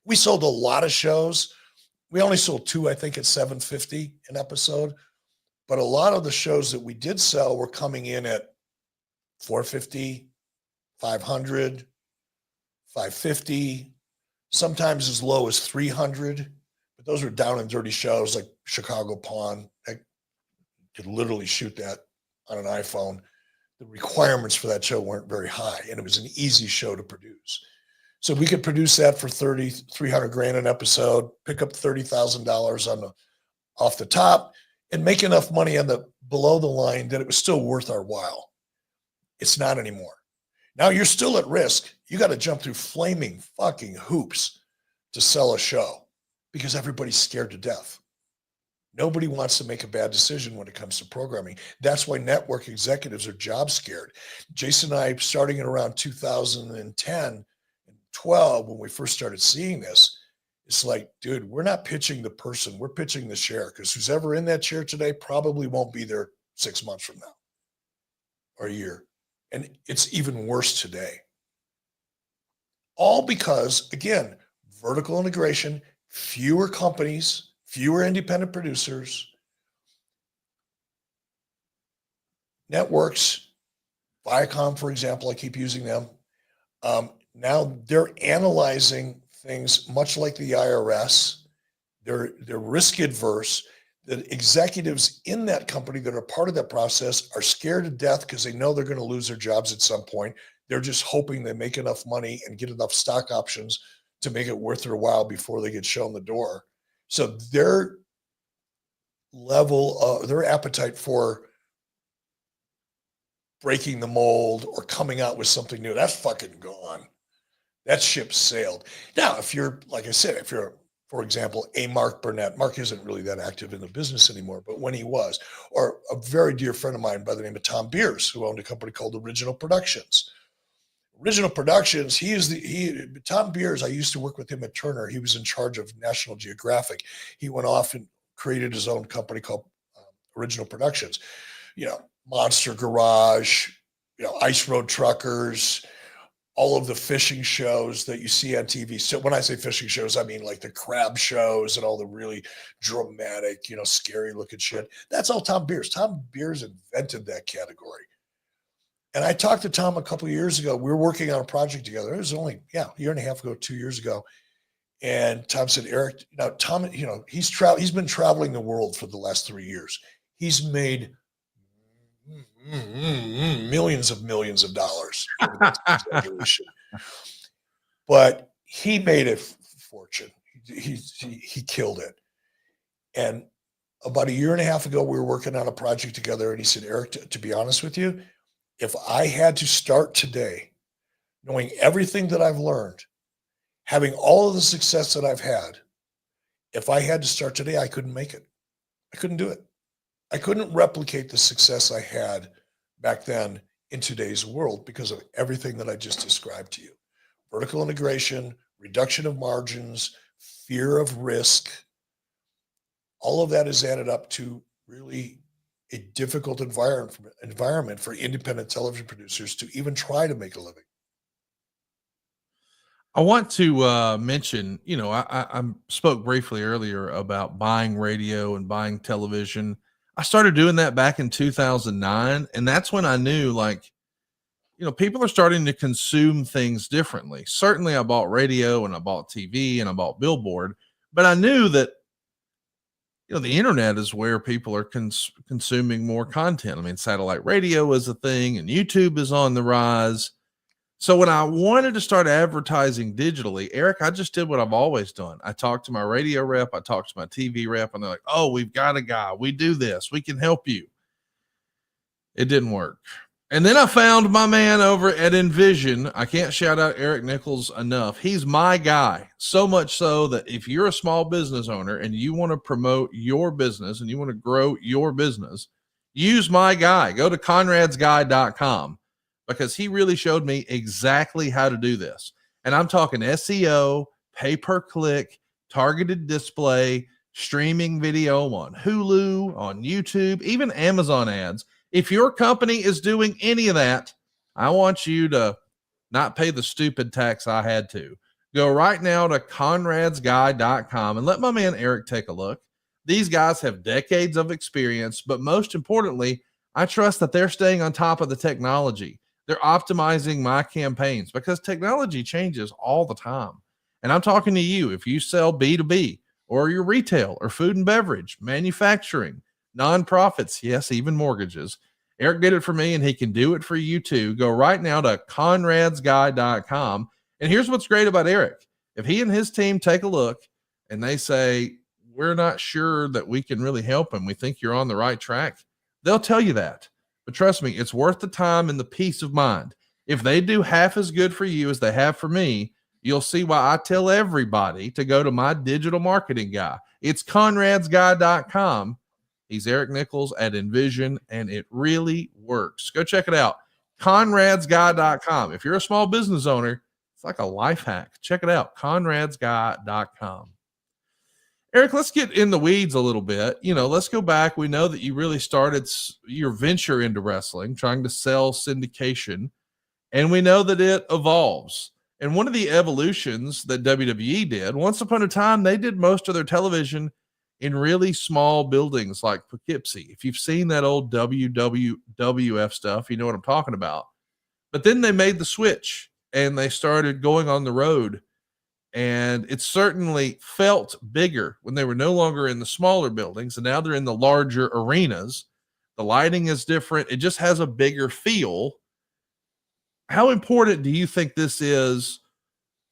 we sold a lot of shows. We only sold 2, I think, at $750 an episode. But a lot of the shows that we did sell were coming in at $450, $500, $550, sometimes as low as $300. But those were down and dirty shows like Chicago Pawn. I could literally shoot that on an iPhone. The requirements for that show weren't very high, and it was an easy show to produce. So we could produce that for $300,000 an episode, pick up $30,000 off the top, and make enough money on the below the line that it was still worth our while. It's not anymore. Now you're still at risk. You got to jump through flaming fucking hoops to sell a show because everybody's scared to death. Nobody wants to make a bad decision when it comes to programming. That's why network executives are job scared. Jason and I, starting in around 2010 and 12, when we first started seeing this, it's like, dude, we're not pitching the person, we're pitching the chair, because who's ever in that chair today probably won't be there 6 months from now or a year. And it's even worse today. All because, again, vertical integration, fewer companies, fewer independent producers, networks, Viacom, for example, I keep using them. Now they're analyzing things much like the IRS. They're risk adverse. The executives in that company that are part of that process are scared to death because they know they're going to lose their jobs at some point. They're just hoping they make enough money and get enough stock options to make it worth their while before they get shown the door. So their their appetite for breaking the mold or coming out with something new, that's fucking gone. That ship sailed. Now, if you're, like I said, if you're, for example, a Mark Burnett, Mark isn't really that active in the business anymore, but when he was, or a very dear friend of mine by the name of Tom Beers, who owned a company called Original Productions. Original Productions, Tom Beers, I used to work with him at Turner. He was in charge of National Geographic. He went off and created his own company called Original Productions. Monster Garage, Ice Road Truckers, all of the fishing shows that you see on TV. So when I say fishing shows, I mean like the crab shows and all the really dramatic, scary looking shit. That's all Tom Beers. Tom Beers invented that category. And I talked to Tom a couple of years ago. We were working on a project together. It was only, a year and a half ago, 2 years ago. And Tom said, Eric, Tom, he's been traveling the world for the last 3 years. He's made millions of dollars. But he made a fortune. He killed it. And about a year and a half ago, we were working on a project together. And he said, Eric, to be honest with you, if I had to start today, knowing everything that I've learned, having all of the success that I've had, if I had to start today, I couldn't make it. I couldn't do it. I couldn't replicate the success I had back then in today's world because of everything that I just described to you. Vertical integration, reduction of margins, fear of risk, all of that is added up to really a difficult environment for independent television producers to even try to make a living. I want to mention, I spoke briefly earlier about buying radio and buying television. I started doing that back in 2009. And that's when I knew, people are starting to consume things differently. Certainly I bought radio and I bought TV and I bought billboard, but I knew that, the internet is where people are consuming more content. I mean, satellite radio is a thing and YouTube is on the rise. So when I wanted to start advertising digitally, Eric, I just did what I've always done. I talked to my radio rep, I talked to my TV rep, and they're like, oh, we've got a guy. We do this. We can help you. It didn't work. And then I found my man over at Envision. I can't shout out Eric Nichols enough. He's my guy. So much so that if you're a small business owner and you want to promote your business and you want to grow your business, use my guy. Go to conradsguy.com. because he really showed me exactly how to do this. And I'm talking SEO, pay-per-click, targeted display, streaming video on Hulu, on YouTube, even Amazon ads. If your company is doing any of that, I want you to not pay the stupid tax I had to. Go right now to conradsguy.com and let my man Eric take a look. These guys have decades of experience, but most importantly, I trust that they're staying on top of the technology. They're optimizing my campaigns because technology changes all the time. And I'm talking to you. If you sell B2B or your retail or food and beverage, manufacturing, nonprofits, yes, even mortgages, Eric did it for me and he can do it for you too. Go right now to conradsguy.com. And here's what's great about Eric. If he and his team take a look and they say, we're not sure that we can really help him, we think you're on the right track, they'll tell you that. But trust me, it's worth the time and the peace of mind. If they do half as good for you as they have for me, you'll see why I tell everybody to go to my digital marketing guy. It's conradsguy.com. He's Eric Nichols at Envision, and it really works. Go check it out. conradsguy.com. If you're a small business owner, it's like a life hack. Check it out. conradsguy.com. Eric, let's get in the weeds a little bit. Let's go back. We know that you really started your venture into wrestling, trying to sell syndication, and we know that it evolves. And one of the evolutions that WWE did, once upon a time, they did most of their television in really small buildings like Poughkeepsie. If you've seen that old WWF stuff, you know what I'm talking about. But then they made the switch and they started going on the road. And it certainly felt bigger when they were no longer in the smaller buildings, and now they're in the larger arenas. The lighting is different. It just has a bigger feel. How important do you think this is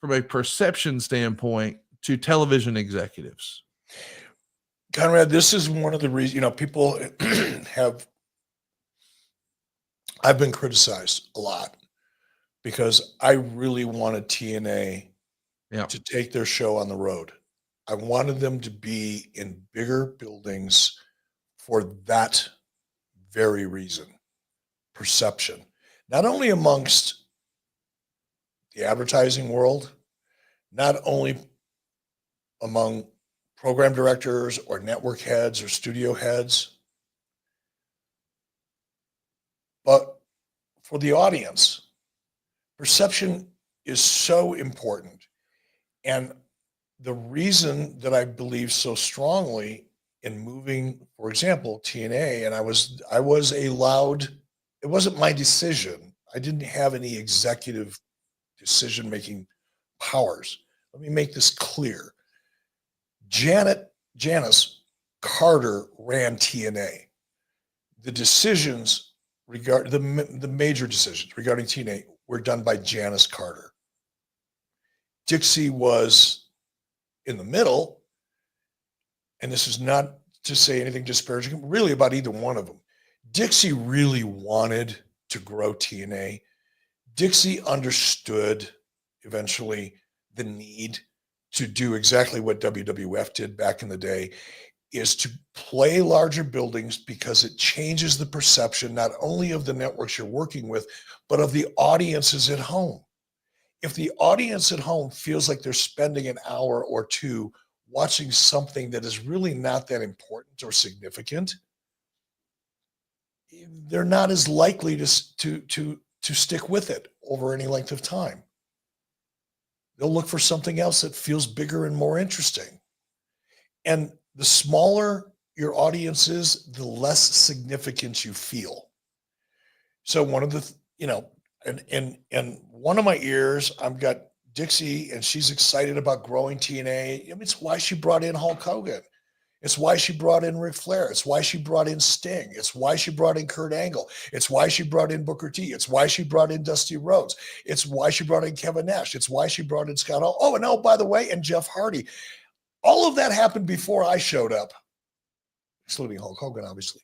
from a perception standpoint to television executives? Conrad, this is one of the reasons, people I've been criticized a lot because I really wanted TNA Yeah. to take their show on the road. I wanted them to be in bigger buildings for that very reason, perception, not only amongst the advertising world, not only among program directors or network heads or studio heads, but for the audience. Perception is so important. And the reason that I believe so strongly in moving, for example, TNA, and I was allowed, it wasn't my decision. I didn't have any executive decision-making powers. Let me make this clear. Janice Carter ran TNA. The decisions the major decisions regarding TNA were done by Janice Carter. Dixie was in the middle, and this is not to say anything disparaging, really about either one of them. Dixie really wanted to grow TNA. Dixie understood eventually the need to do exactly what WWF did back in the day, is to play larger buildings because it changes the perception not only of the networks you're working with, but of the audiences at home. If the audience at home feels like they're spending an hour or two watching something that is really not that important or significant, they're not as likely to stick with it over any length of time. They'll look for something else that feels bigger and more interesting. And the smaller your audience is, the less significant you feel. So one of the, and one of my ears, I've got Dixie, and she's excited about growing TNA. I mean, it's why she brought in Hulk Hogan. It's why she brought in Ric Flair. It's why she brought in Sting. It's why she brought in Kurt Angle. It's why she brought in Booker T. It's why she brought in Dusty Rhodes. It's why she brought in Kevin Nash. It's why she brought in Scott Hall. Oh, and by the way, and Jeff Hardy. All of that happened before I showed up, excluding Hulk Hogan, obviously.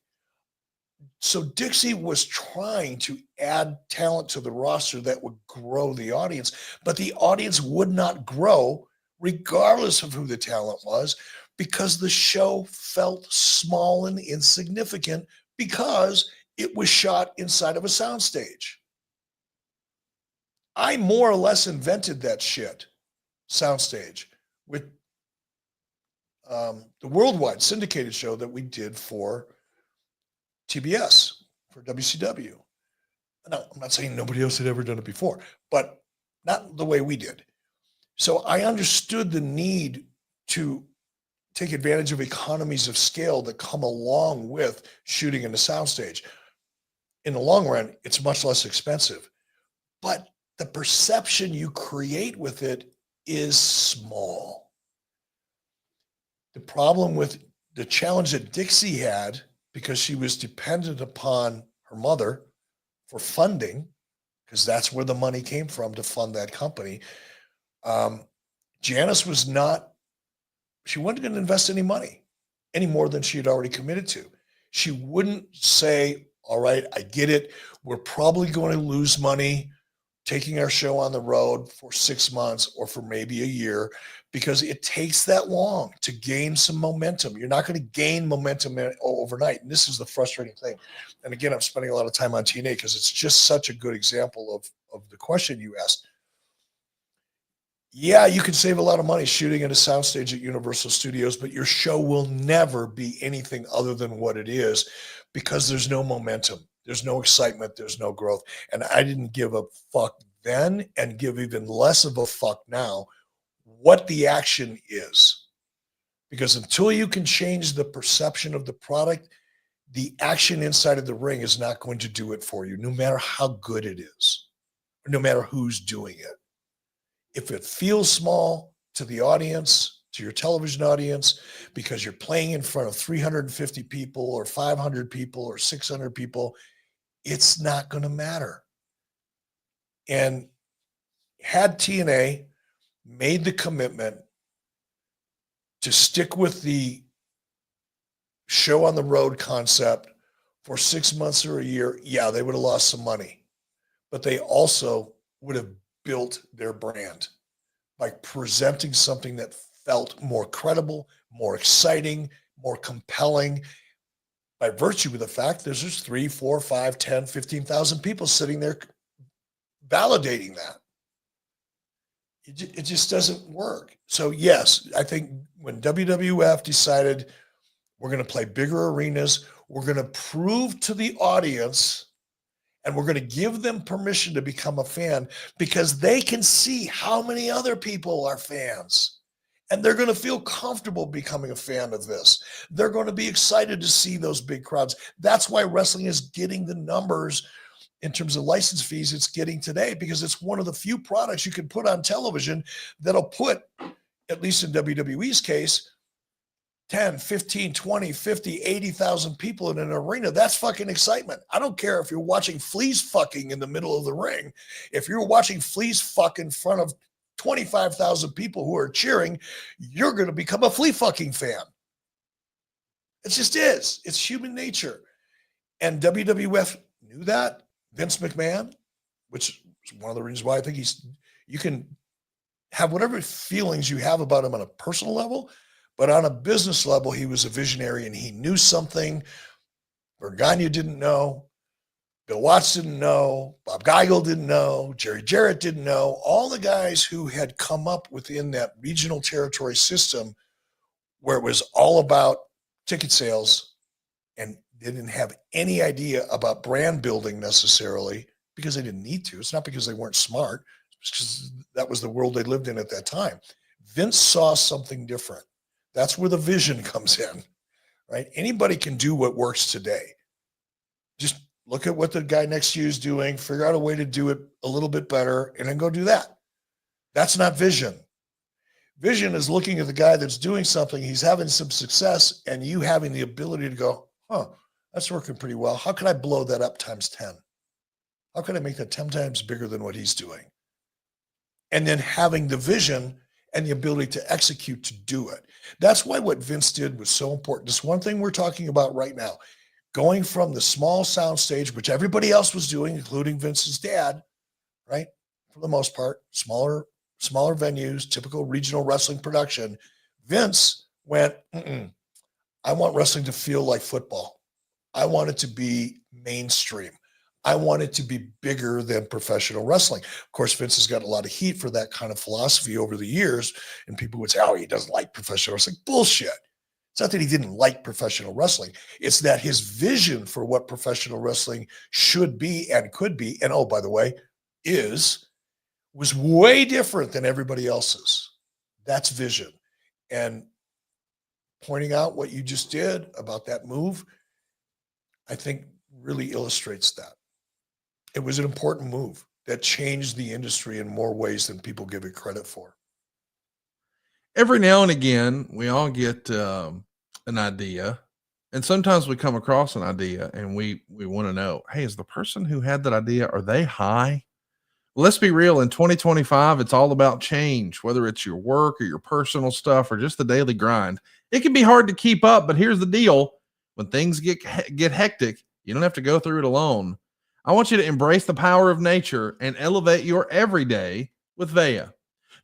So Dixie was trying to add talent to the roster that would grow the audience, but the audience would not grow regardless of who the talent was, because the show felt small and insignificant because it was shot inside of a soundstage. I more or less invented that shit, soundstage, with the worldwide syndicated show that we did for TBS, for WCW. Now, I'm not saying nobody else had ever done it before, but not the way we did. So I understood the need to take advantage of economies of scale that come along with shooting in a soundstage. In the long run, it's much less expensive, but the perception you create with it is small. The problem with the challenge that Dixie had, because she was dependent upon her mother for funding, because that's where the money came from to fund that company. Janice she wasn't going to invest any money any more than she had already committed to. She wouldn't say, all right, I get it. We're probably going to lose money taking our show on the road for 6 months or for maybe a year, because it takes that long to gain some momentum. You're not going to gain momentum overnight. And this is the frustrating thing. And again, I'm spending a lot of time on TNA because it's just such a good example of the question you asked. Yeah, you can save a lot of money shooting at a soundstage at Universal Studios, but your show will never be anything other than what it is, because there's no momentum. There's no excitement. There's no growth. And I didn't give a fuck then, and give even less of a fuck now what the action is. Because until you can change the perception of the product, the action inside of the ring is not going to do it for you, no matter how good it is, or no matter who's doing it. If it feels small to the audience, to your television audience, because you're playing in front of 350 people or 500 people or 600 people, it's not going to matter. And had TNA made the commitment to stick with the show on the road concept for 6 months or a year, yeah, they would have lost some money, but they also would have built their brand by presenting something that felt more credible, more exciting, more compelling, by virtue of the fact there's just 3, 4, 5, 10, 15,000 people sitting there validating that. It just doesn't work. So yes, I think when WWF decided we're going to play bigger arenas, we're going to prove to the audience, and we're going to give them permission to become a fan because they can see how many other people are fans. And they're going to feel comfortable becoming a fan of this. They're going to be excited to see those big crowds. That's why wrestling is getting the numbers in terms of license fees it's getting today, because it's one of the few products you can put on television that'll put, at least in WWE's case, 10, 15, 20, 50, 80,000 people in an arena. That's fucking excitement. I don't care if you're watching fleas fucking in the middle of the ring. If you're watching fleas fuck in front of 25,000 people who are cheering, you're going to become a flea fucking fan. It just is. It's human nature. And WWF knew that. Vince McMahon, which is one of the reasons why I think you can have whatever feelings you have about him on a personal level, but on a business level, he was a visionary and he knew something Bergagna didn't know, Bill Watts didn't know, Bob Geigel didn't know, Jerry Jarrett didn't know. All the guys who had come up within that regional territory system where it was all about ticket sales and didn't have any idea about brand building necessarily because they didn't need to. It's not because they weren't smart. It's because that was the world they lived in at that time. Vince saw something different. That's where the vision comes in, right? Anybody can do what works today. Just look at what the guy next to you is doing, figure out a way to do it a little bit better, and then go do that. That's not vision. Vision is looking at the guy that's doing something, he's having some success, and you having the ability to go, that's working pretty well. How can I blow that up times 10? How can I make that 10 times bigger than what he's doing? And then having the vision and the ability to execute to do it. That's why what Vince did was so important. It's one thing we're talking about right now. Going from the small sound stage, which everybody else was doing, including Vince's dad, right? For the most part, smaller venues, typical regional wrestling production. Vince went, I want wrestling to feel like football. I want it to be mainstream. I want it to be bigger than professional wrestling. Of course, Vince has got a lot of heat for that kind of philosophy over the years. And people would say, he doesn't like professional wrestling. Bullshit. It's not that he didn't like professional wrestling. It's that his vision for what professional wrestling should be and could be, and by the way, was way different than everybody else's. That's vision. And pointing out what you just did about that move, I think really illustrates that. It was an important move that changed the industry in more ways than people give it credit for. Every now and again, we all get an idea, and sometimes we come across an idea and we want to know, hey, is the person who had that idea, are they high? Well, let's be real. In 2025, it's all about change, whether it's your work or your personal stuff or just the daily grind. It can be hard to keep up, but here's the deal. When things get hectic, you don't have to go through it alone. I want you to embrace the power of nature and elevate your everyday with Veya.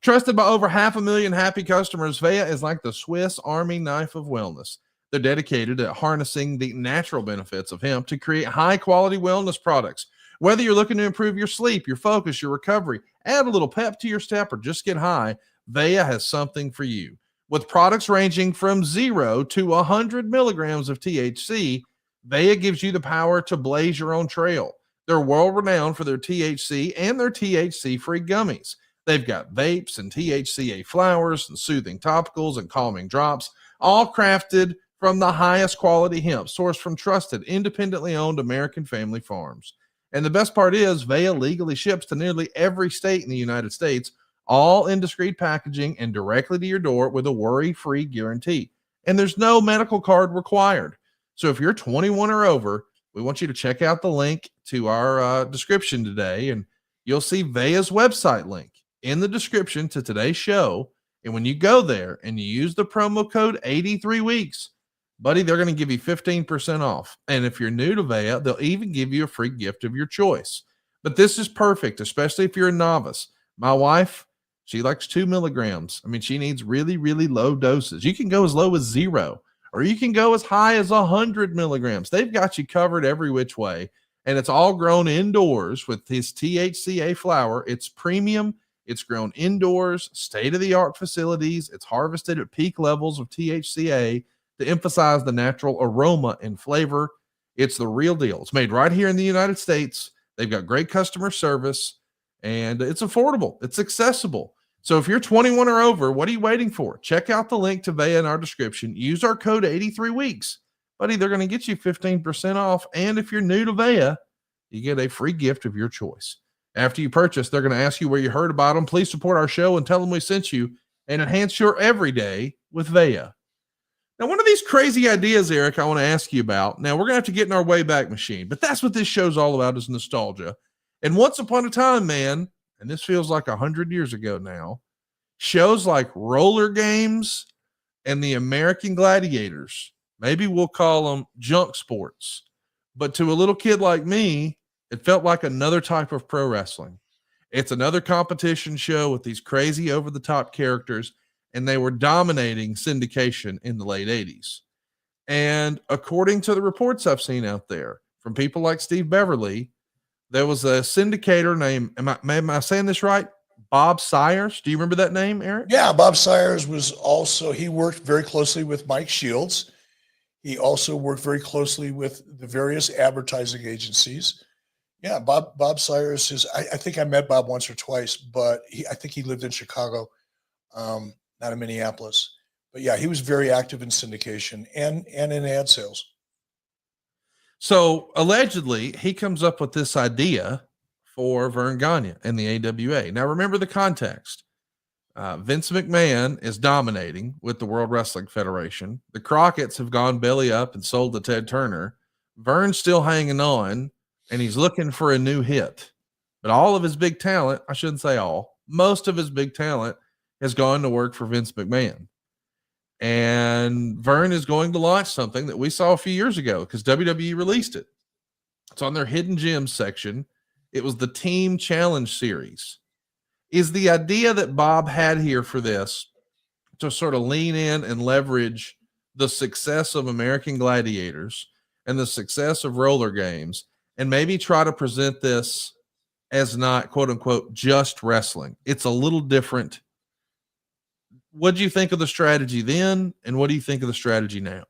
Trusted by over 500,000 happy customers, Veya is like the Swiss Army knife of wellness. They're dedicated to harnessing the natural benefits of hemp to create high-quality wellness products. Whether you're looking to improve your sleep, your focus, your recovery, add a little pep to your step, or just get high, Veya has something for you. With products ranging from 0 to 100 milligrams of THC, Veya gives you the power to blaze your own trail. They're world-renowned for their THC and their THC-free gummies. They've got vapes and THCA flowers and soothing topicals and calming drops, all crafted from the highest quality hemp, sourced from trusted, independently owned American family farms. And the best part is, Veya legally ships to nearly every state in the United States, all in discreet packaging and directly to your door with a worry-free guarantee. And there's no medical card required. So if you're 21 or over, we want you to check out the link to our description today, and you'll see Veya's website link in the description to today's show. And when you go there and you use the promo code 83 weeks, buddy, they're going to give you 15% off. And if you're new to Vea, they'll even give you a free gift of your choice. But this is perfect, especially if you're a novice. My wife, she likes 2 milligrams. I mean, she needs really, really low doses. You can go as low as 0, or you can go as high as 100 milligrams. They've got you covered every which way. And it's all grown indoors with his THCA flower. It's premium. It's grown indoors, state-of-the-art facilities. It's harvested at peak levels of THCA to emphasize the natural aroma and flavor. It's the real deal. It's made right here in the United States. They've got great customer service, and it's affordable. It's accessible. So if you're 21 or over, what are you waiting for? Check out the link to Vea in our description. Use our code 83 weeks. Buddy, they're going to get you 15% off. And if you're new to Vea, you get a free gift of your choice. After you purchase, they're going to ask you where you heard about them. Please support our show and tell them we sent you and enhance your everyday with Vea. Now, one of these crazy ideas, Eric, I want to ask you about. Now, we're going to have to get in our Wayback Machine, but that's what this show's all about, is nostalgia. And once upon a time, man, and this feels like 100 years ago now, shows like Roller Games and the American Gladiators, maybe we'll call them junk sports, but to a little kid like me, it felt like another type of pro wrestling. It's another competition show with these crazy over-the-top characters, and they were dominating syndication in the late 80s. And according to the reports I've seen out there from people like Steve Beverly, there was a syndicator named, am I saying this right? Bob Sayers. Do you remember that name, Eric? Yeah, Bob Sayers was also, he worked very closely with Mike Shields. He also worked very closely with the various advertising agencies. Yeah, Bob Sayers is, I think I met Bob once or twice, but I think he lived in Chicago, not in Minneapolis. But yeah, he was very active in syndication and in ad sales. So allegedly, he comes up with this idea for Vern Gagne and the AWA. Now, remember the context. Vince McMahon is dominating with the World Wrestling Federation. The Crockett's have gone belly up and sold to Ted Turner. Vern's still hanging on, and he's looking for a new hit. But all of his big talent, I shouldn't say all, most of his big talent has gone to work for Vince McMahon. And Vern is going to launch something that we saw a few years ago because WWE released it. It's on their Hidden Gems section. It was the Team Challenge Series. Is the idea that Bob had here for this to sort of lean in and leverage the success of American Gladiators and the success of Roller Games, and maybe try to present this as not, quote unquote, just wrestling? It's a little different. What do you think of the strategy then? And what do you think of the strategy now?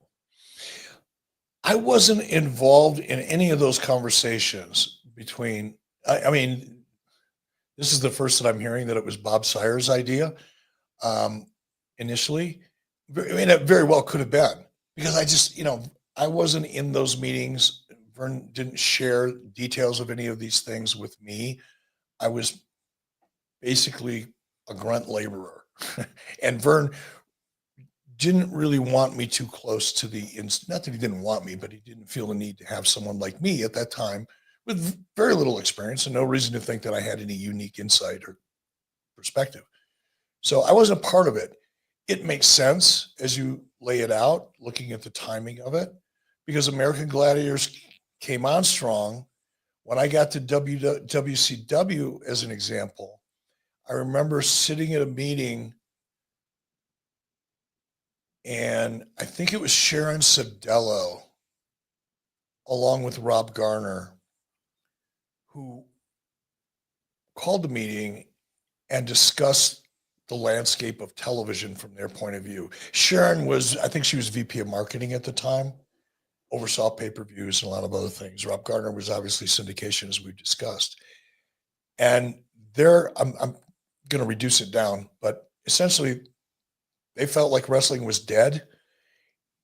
I wasn't involved in any of those conversations between, I mean, this is the first that I'm hearing that it was Bob Sayers' idea initially. I mean, it very well could have been, because I just, I wasn't in those meetings. Vern didn't share details of any of these things with me. I was basically a grunt laborer. And Vern didn't really want me too close to not that he didn't want me, but he didn't feel the need to have someone like me at that time with very little experience and no reason to think that I had any unique insight or perspective. So I wasn't part of it. It makes sense as you lay it out, looking at the timing of it, because American Gladiators came on strong. When I got to WCW, as an example, I remember sitting at a meeting, and I think it was Sharon Sabdello, along with Rob Garner, who called the meeting and discussed the landscape of television from their point of view. Sharon was, I think she was VP of marketing at the time, oversaw pay-per-views and a lot of other things. Rob Garner was obviously syndication, as we've discussed. And I'm going to reduce it down, but essentially they felt like wrestling was dead,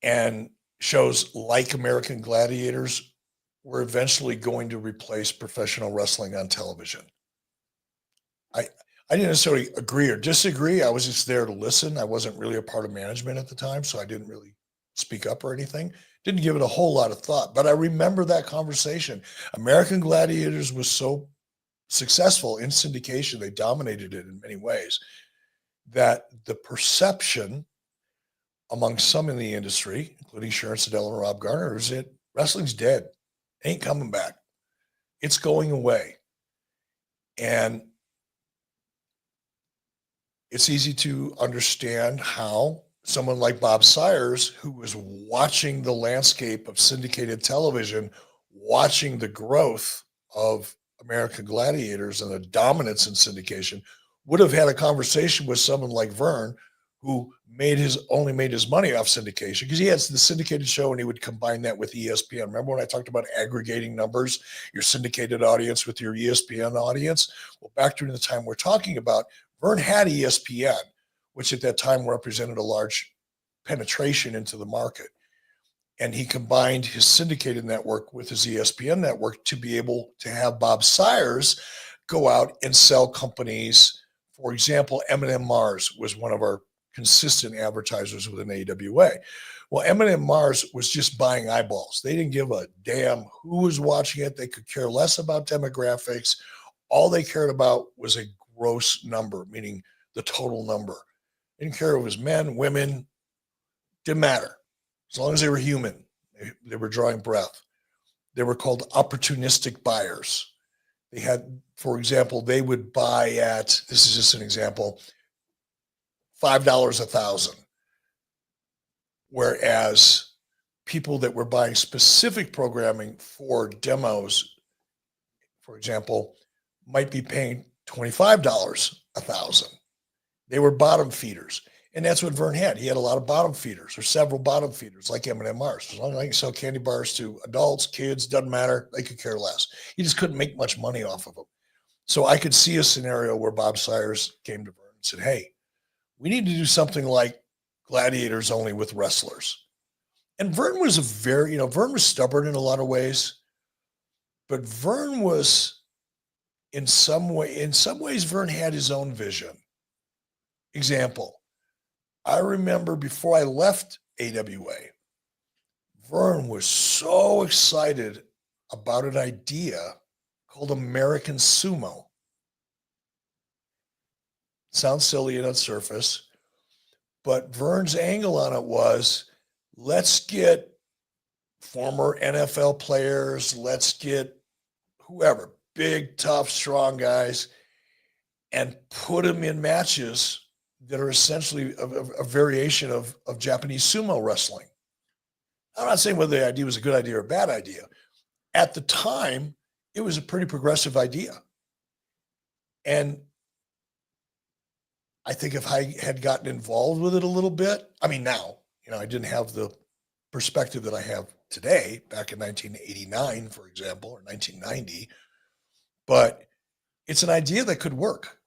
and shows like American Gladiators were eventually going to replace professional wrestling on television. I didn't necessarily agree or disagree. I was just there to listen. I wasn't really a part of management at the time, so I didn't really speak up or anything. Didn't give it a whole lot of thought, but I remember that conversation. American Gladiators was so successful in syndication. They dominated it in many ways. that the perception among some in the industry, including Sharon Siddell and Rob Garner, is that wrestling's dead. Ain't coming back. It's going away. And it's easy to understand how someone like Bob Sires, who was watching the landscape of syndicated television, watching the growth of American Gladiators and the dominance in syndication, would have had a conversation with someone like Vern, who only made his money off syndication, because he had the syndicated show and he would combine that with ESPN. Remember when I talked about aggregating numbers, your syndicated audience with your ESPN audience? Well, back during the time we're talking about, Vern had ESPN, which at that time represented a large penetration into the market. And he combined his syndicated network with his ESPN network to be able to have Bob Sires go out and sell companies. For example, M&M Mars was one of our consistent advertisers within AWA. Well, M&M Mars was just buying eyeballs. They didn't give a damn who was watching it. They could care less about demographics. All they cared about was a gross number, meaning the total number. They didn't care if it was men, women, didn't matter. As long as they were human, they were drawing breath. They were called opportunistic buyers. They had, for example, they would buy at, this is just an example, $5 a thousand. Whereas people that were buying specific programming for demos, for example, might be paying $25 a thousand. They were bottom feeders. And that's what Vern had. He had a lot of bottom feeders, or several bottom feeders, like M&M Mars. As long as I can sell candy bars to adults, kids, doesn't matter. They could care less. He just couldn't make much money off of them. So I could see a scenario where Bob Sires came to Vern and said, hey, we need to do something like Gladiators only with wrestlers. And Vern was Vern was stubborn in a lot of ways, but Vern was in some ways, Vern had his own vision. Example, I remember before I left AWA, Vern was so excited about an idea called American Sumo. Sounds silly on surface, but Vern's angle on it was, let's get former NFL players, let's get whoever, big, tough, strong guys, and put them in matches that are essentially a variation of Japanese sumo wrestling. I'm not saying whether the idea was a good idea or a bad idea. At the time, it was a pretty progressive idea. And I think if I had gotten involved with it a little bit, I mean, now, I didn't have the perspective that I have today, back in 1989, for example, or 1990, but it's an idea that could work.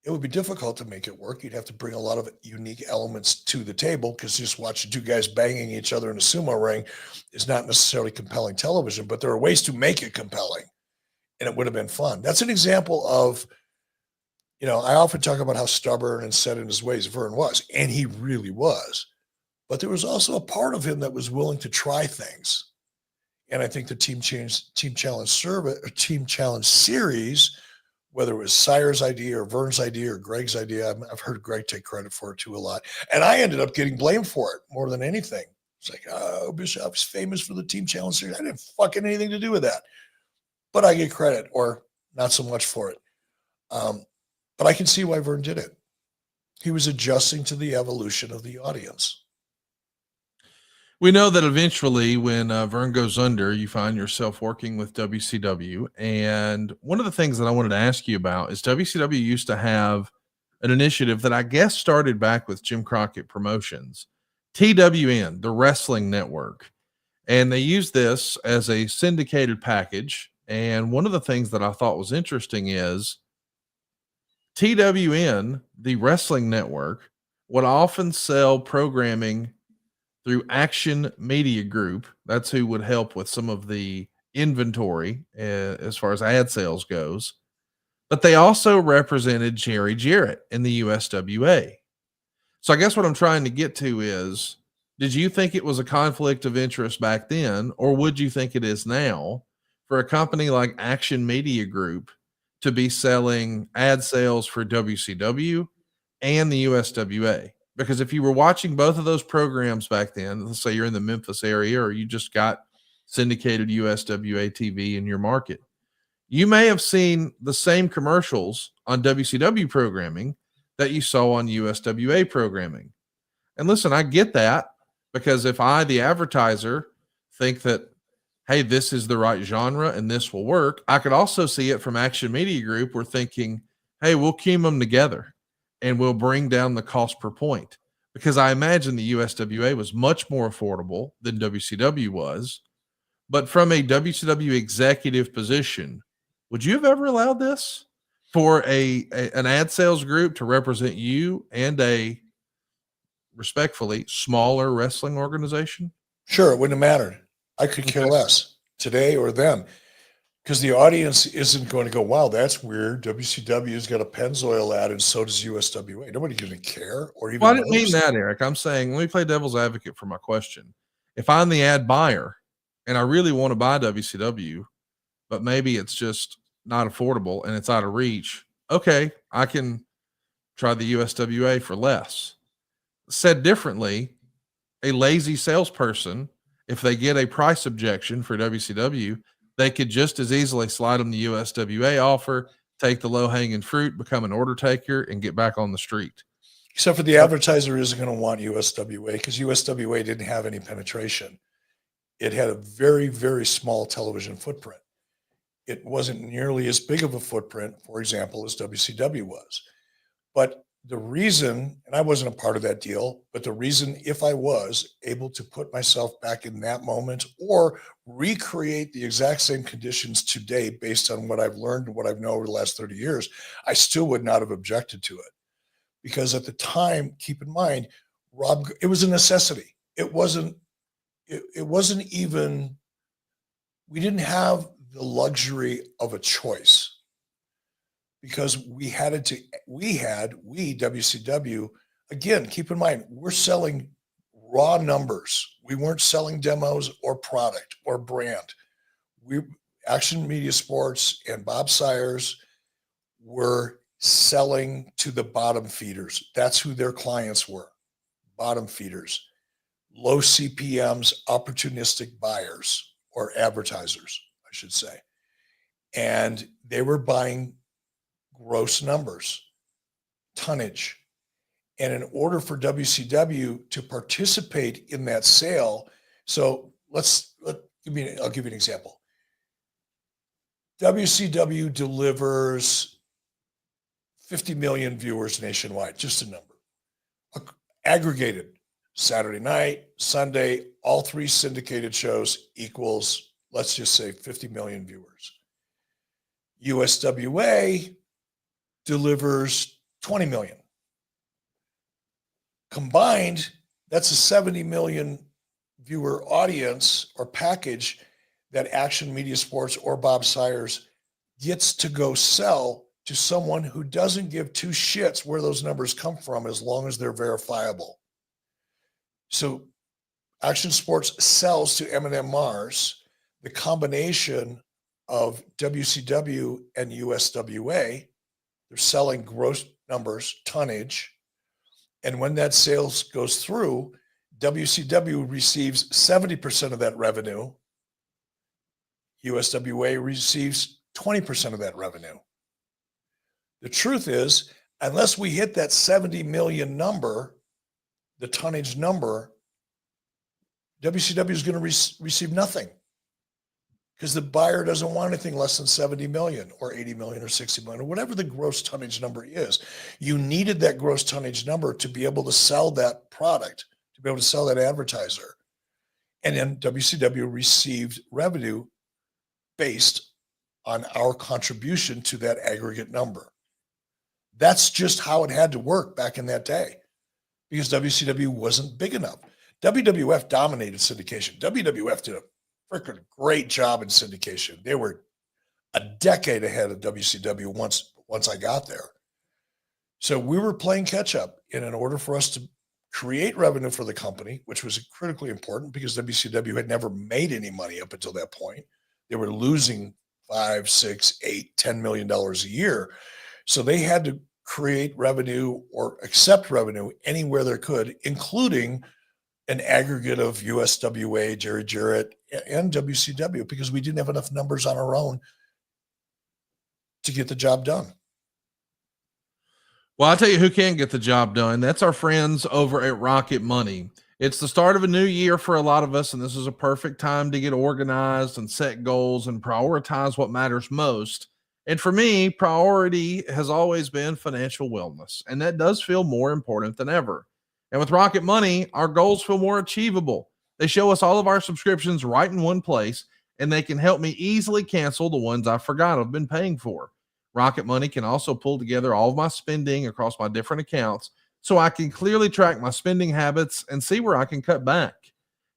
It would be difficult to make it work. You'd have to bring a lot of unique elements to the table, because just watching two guys banging each other in a sumo ring is not necessarily compelling television, but there are ways to make it compelling, and it would have been fun. That's an example of, I often talk about how stubborn and set in his ways Vern was, and he really was. But there was also a part of him that was willing to try things. And I think the Team Challenge series, whether it was Sire's idea or Vern's idea or Greg's idea, I've heard Greg take credit for it too a lot. And I ended up getting blamed for it more than anything. It's like, oh, Bischoff's famous for the Team Challenge series. I didn't fucking anything to do with that. But I get credit, or not so much for it. But I can see why Vern did it. He was adjusting to the evolution of the audience. We know that eventually when Vern goes under, you find yourself working with WCW. And one of the things that I wanted to ask you about is WCW used to have an initiative that I guess started back with Jim Crockett Promotions, TWN, the Wrestling Network. And they used this as a syndicated package. And one of the things that I thought was interesting is TWN, the Wrestling Network, would often sell programming through Action Media Group. That's who would help with some of the inventory as far as ad sales goes. But they also represented Jerry Jarrett in the USWA. So I guess what I'm trying to get to is, did you think it was a conflict of interest back then, or would you think it is now for a company like Action Media Group to be selling ad sales for WCW and the USWA. Because if you were watching both of those programs back then, let's say you're in the Memphis area or you just got syndicated USWA TV in your market, you may have seen the same commercials on WCW programming that you saw on USWA programming. And listen, I get that, because if I, the advertiser, think that, hey, this is the right genre and this will work, I could also see it from Action Media Group. We're thinking, hey, we'll keep them together and we'll bring down the cost per point, because I imagine the USWA was much more affordable than WCW was. But from a WCW executive position, would you have ever allowed this for an ad sales group to represent you and a, respectfully, smaller wrestling organization? Sure, it wouldn't have mattered. I could care less today or then, because the audience isn't going to go, wow, that's weird. WCW's got a Pennzoil ad and so does USWA. Nobody's going to care or even. Well, I didn't mean that, Eric. I'm saying, let me play devil's advocate for my question. If I'm the ad buyer and I really want to buy WCW, but maybe it's just not affordable and it's out of reach, okay, I can try the USWA for less. Said differently, a lazy salesperson, if they get a price objection for WCW, they could just as easily slide them the USWA offer, take the low-hanging fruit, become an order taker, and get back on the street. Except for the advertiser isn't going to want USWA, because USWA didn't have any penetration. It had a very, very small television footprint. It wasn't nearly as big of a footprint, for example, as WCW was. But the reason, and I wasn't a part of that deal, but the reason, if I was able to put myself back in that moment or recreate the exact same conditions today based on what I've learned and what I've known over the last 30 years, I still would not have objected to it. Because at the time, keep in mind, Rob, it was a necessity. It wasn't even, we didn't have the luxury of a choice, because we WCW, again, keep in mind, we're selling raw numbers. We weren't selling demos or product or brand. Action Media Sports and Bob Sires were selling to the bottom feeders. That's who their clients were, bottom feeders, low CPMs, opportunistic buyers or advertisers, I should say. And they were buying gross numbers, tonnage. And in order for WCW to participate in that sale, so I'll give you an example. WCW delivers 50 million viewers nationwide, just a number. Aggregated Saturday night, Sunday, all three syndicated shows equals, let's just say, 50 million viewers. USWA delivers 20 million. Combined, that's a 70 million viewer audience or package that Action Media Sports or Bob Sires gets to go sell to someone who doesn't give two shits where those numbers come from, as long as they're verifiable. So Action Sports sells to M&M Mars the combination of WCW and USWA. They're selling gross numbers, tonnage. And when that sales goes through, WCW receives 70% of that revenue. USWA receives 20% of that revenue. The truth is, unless we hit that 70 million number, the tonnage number, WCW is going to receive nothing, because the buyer doesn't want anything less than 70 million or 80 million or 60 million or whatever the gross tonnage number is. You needed that gross tonnage number to be able to sell that product, to be able to sell that advertiser. And then WCW received revenue based on our contribution to that aggregate number. That's just how it had to work back in that day, because WCW wasn't big enough. WWF dominated syndication. WWF did a freaking great job in syndication. They were a decade ahead of WCW once I got there. So we were playing catch up, and in order for us to create revenue for the company, which was critically important because WCW had never made any money up until that point. They were losing $5, $6, $8, $10 million a year. So they had to create revenue or accept revenue anywhere they could, including an aggregate of USWA, Jerry Jarrett, and WCW, because we didn't have enough numbers on our own to get the job done. Well, I'll tell you who can get the job done. That's our friends over at Rocket Money. It's the start of a new year for a lot of us, and this is a perfect time to get organized and set goals and prioritize what matters most. And for me, priority has always been financial wellness, and that does feel more important than ever. And with Rocket Money, our goals feel more achievable. They show us all of our subscriptions right in one place, and they can help me easily cancel the ones I forgot I've been paying for. Rocket Money can also pull together all of my spending across my different accounts so I can clearly track my spending habits and see where I can cut back.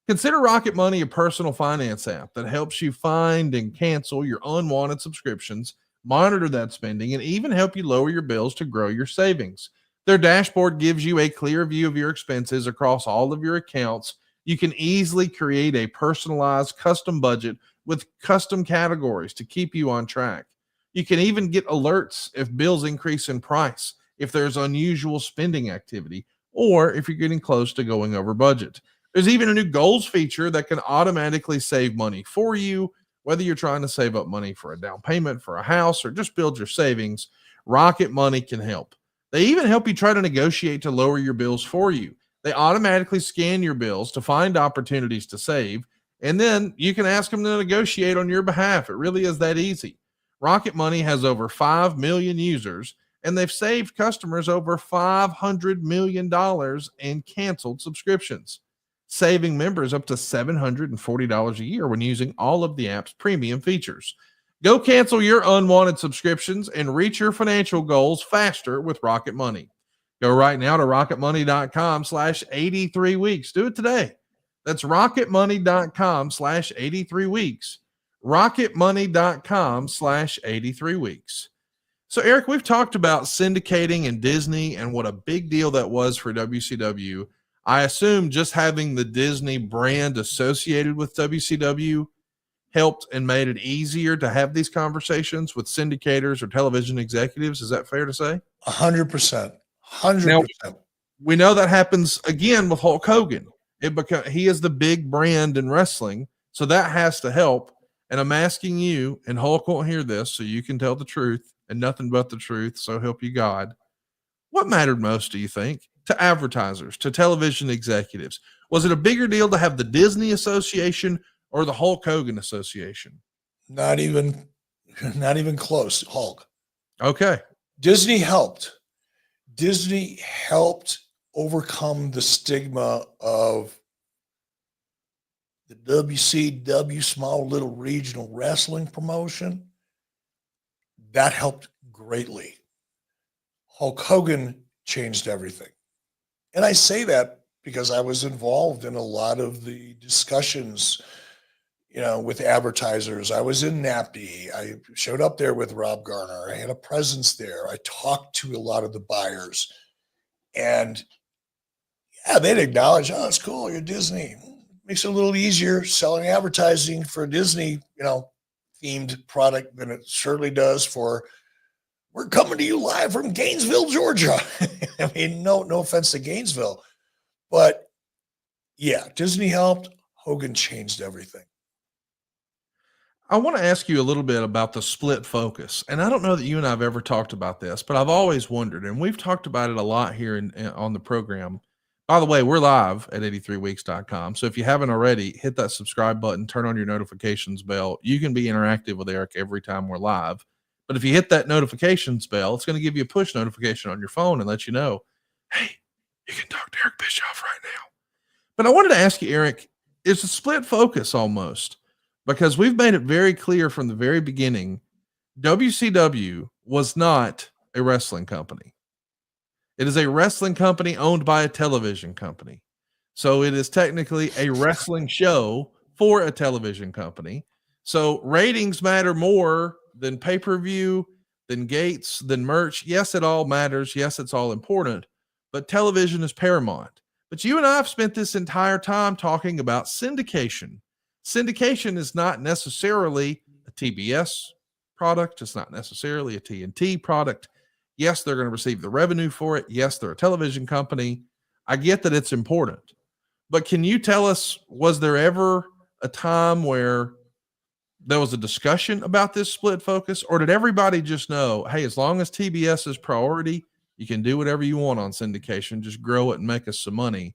Consider Rocket Money a personal finance app that helps you find and cancel your unwanted subscriptions, monitor that spending, and even help you lower your bills to grow your savings. Their dashboard gives you a clear view of your expenses across all of your accounts. You can easily create a personalized custom budget with custom categories to keep you on track. You can even get alerts if bills increase in price, if there's unusual spending activity, or if you're getting close to going over budget. There's even a new goals feature that can automatically save money for you, whether you're trying to save up money for a down payment for a house or just build your savings. Rocket Money can help. They even help you try to negotiate to lower your bills for you. They automatically scan your bills to find opportunities to save, and then you can ask them to negotiate on your behalf. It really is that easy. Rocket Money has over 5 million users, and they've saved customers over $500 million in canceled subscriptions, saving members up to $740 a year when using all of the app's premium features. Go cancel your unwanted subscriptions and reach your financial goals faster with Rocket Money. Go right now to rocketmoney.com/83weeks. Do it today. That's rocketmoney.com/83weeks. rocketmoney.com/83weeks. So, Eric, we've talked about syndicating and Disney and what a big deal that was for WCW. I assume just having the Disney brand associated with WCW helped and made it easier to have these conversations with syndicators or television executives. Is that fair to say? 100%. 100%. Now, we know that happens again with Hulk Hogan. He is the big brand in wrestling, so that has to help. And I'm asking you, and Hulk won't hear this, so you can tell the truth and nothing but the truth, so help you God. What mattered most, do you think, to advertisers, to television executives? Was it a bigger deal to have the Disney Association or the Hulk Hogan Association? Not even close, Hulk. Okay. Disney helped. Disney helped overcome the stigma of the WCW, small little regional wrestling promotion. That helped greatly. Hulk Hogan changed everything. And I say that because I was involved in a lot of the discussions, with advertisers. I was in NAPD. I showed up there with Rob Garner. I had a presence there. I talked to a lot of the buyers. And yeah, they'd acknowledge, oh, it's cool, you're Disney. Makes it a little easier selling advertising for a Disney, themed product than it certainly does for, we're coming to you live from Gainesville, Georgia. I mean, no offense to Gainesville, but yeah, Disney helped. Hogan changed everything. I want to ask you a little bit about the split focus. And I don't know that you and I have ever talked about this, but I've always wondered, and we've talked about it a lot here on the program. By the way, we're live at 83weeks.com. So if you haven't already, hit that subscribe button, turn on your notifications bell. You can be interactive with Eric every time we're live. But if you hit that notifications bell, it's going to give you a push notification on your phone and let you know, hey, you can talk to Eric Bischoff right now. But I wanted to ask you, Eric, it's a split focus almost, because we've made it very clear from the very beginning, WCW was not a wrestling company. It is a wrestling company owned by a television company. So it is technically a wrestling show for a television company. So ratings matter more than pay-per-view, than gates, than merch. Yes, it all matters. Yes, it's all important, but television is paramount. But you and I have spent this entire time talking about syndication. Syndication is not necessarily a TBS product. It's not necessarily a TNT product. Yes, they're going to receive the revenue for it. Yes, they're a television company. I get that it's important. But can you tell us, was there ever a time where there was a discussion about this split focus, or did everybody just know, hey, as long as TBS is priority, you can do whatever you want on syndication, just grow it and make us some money?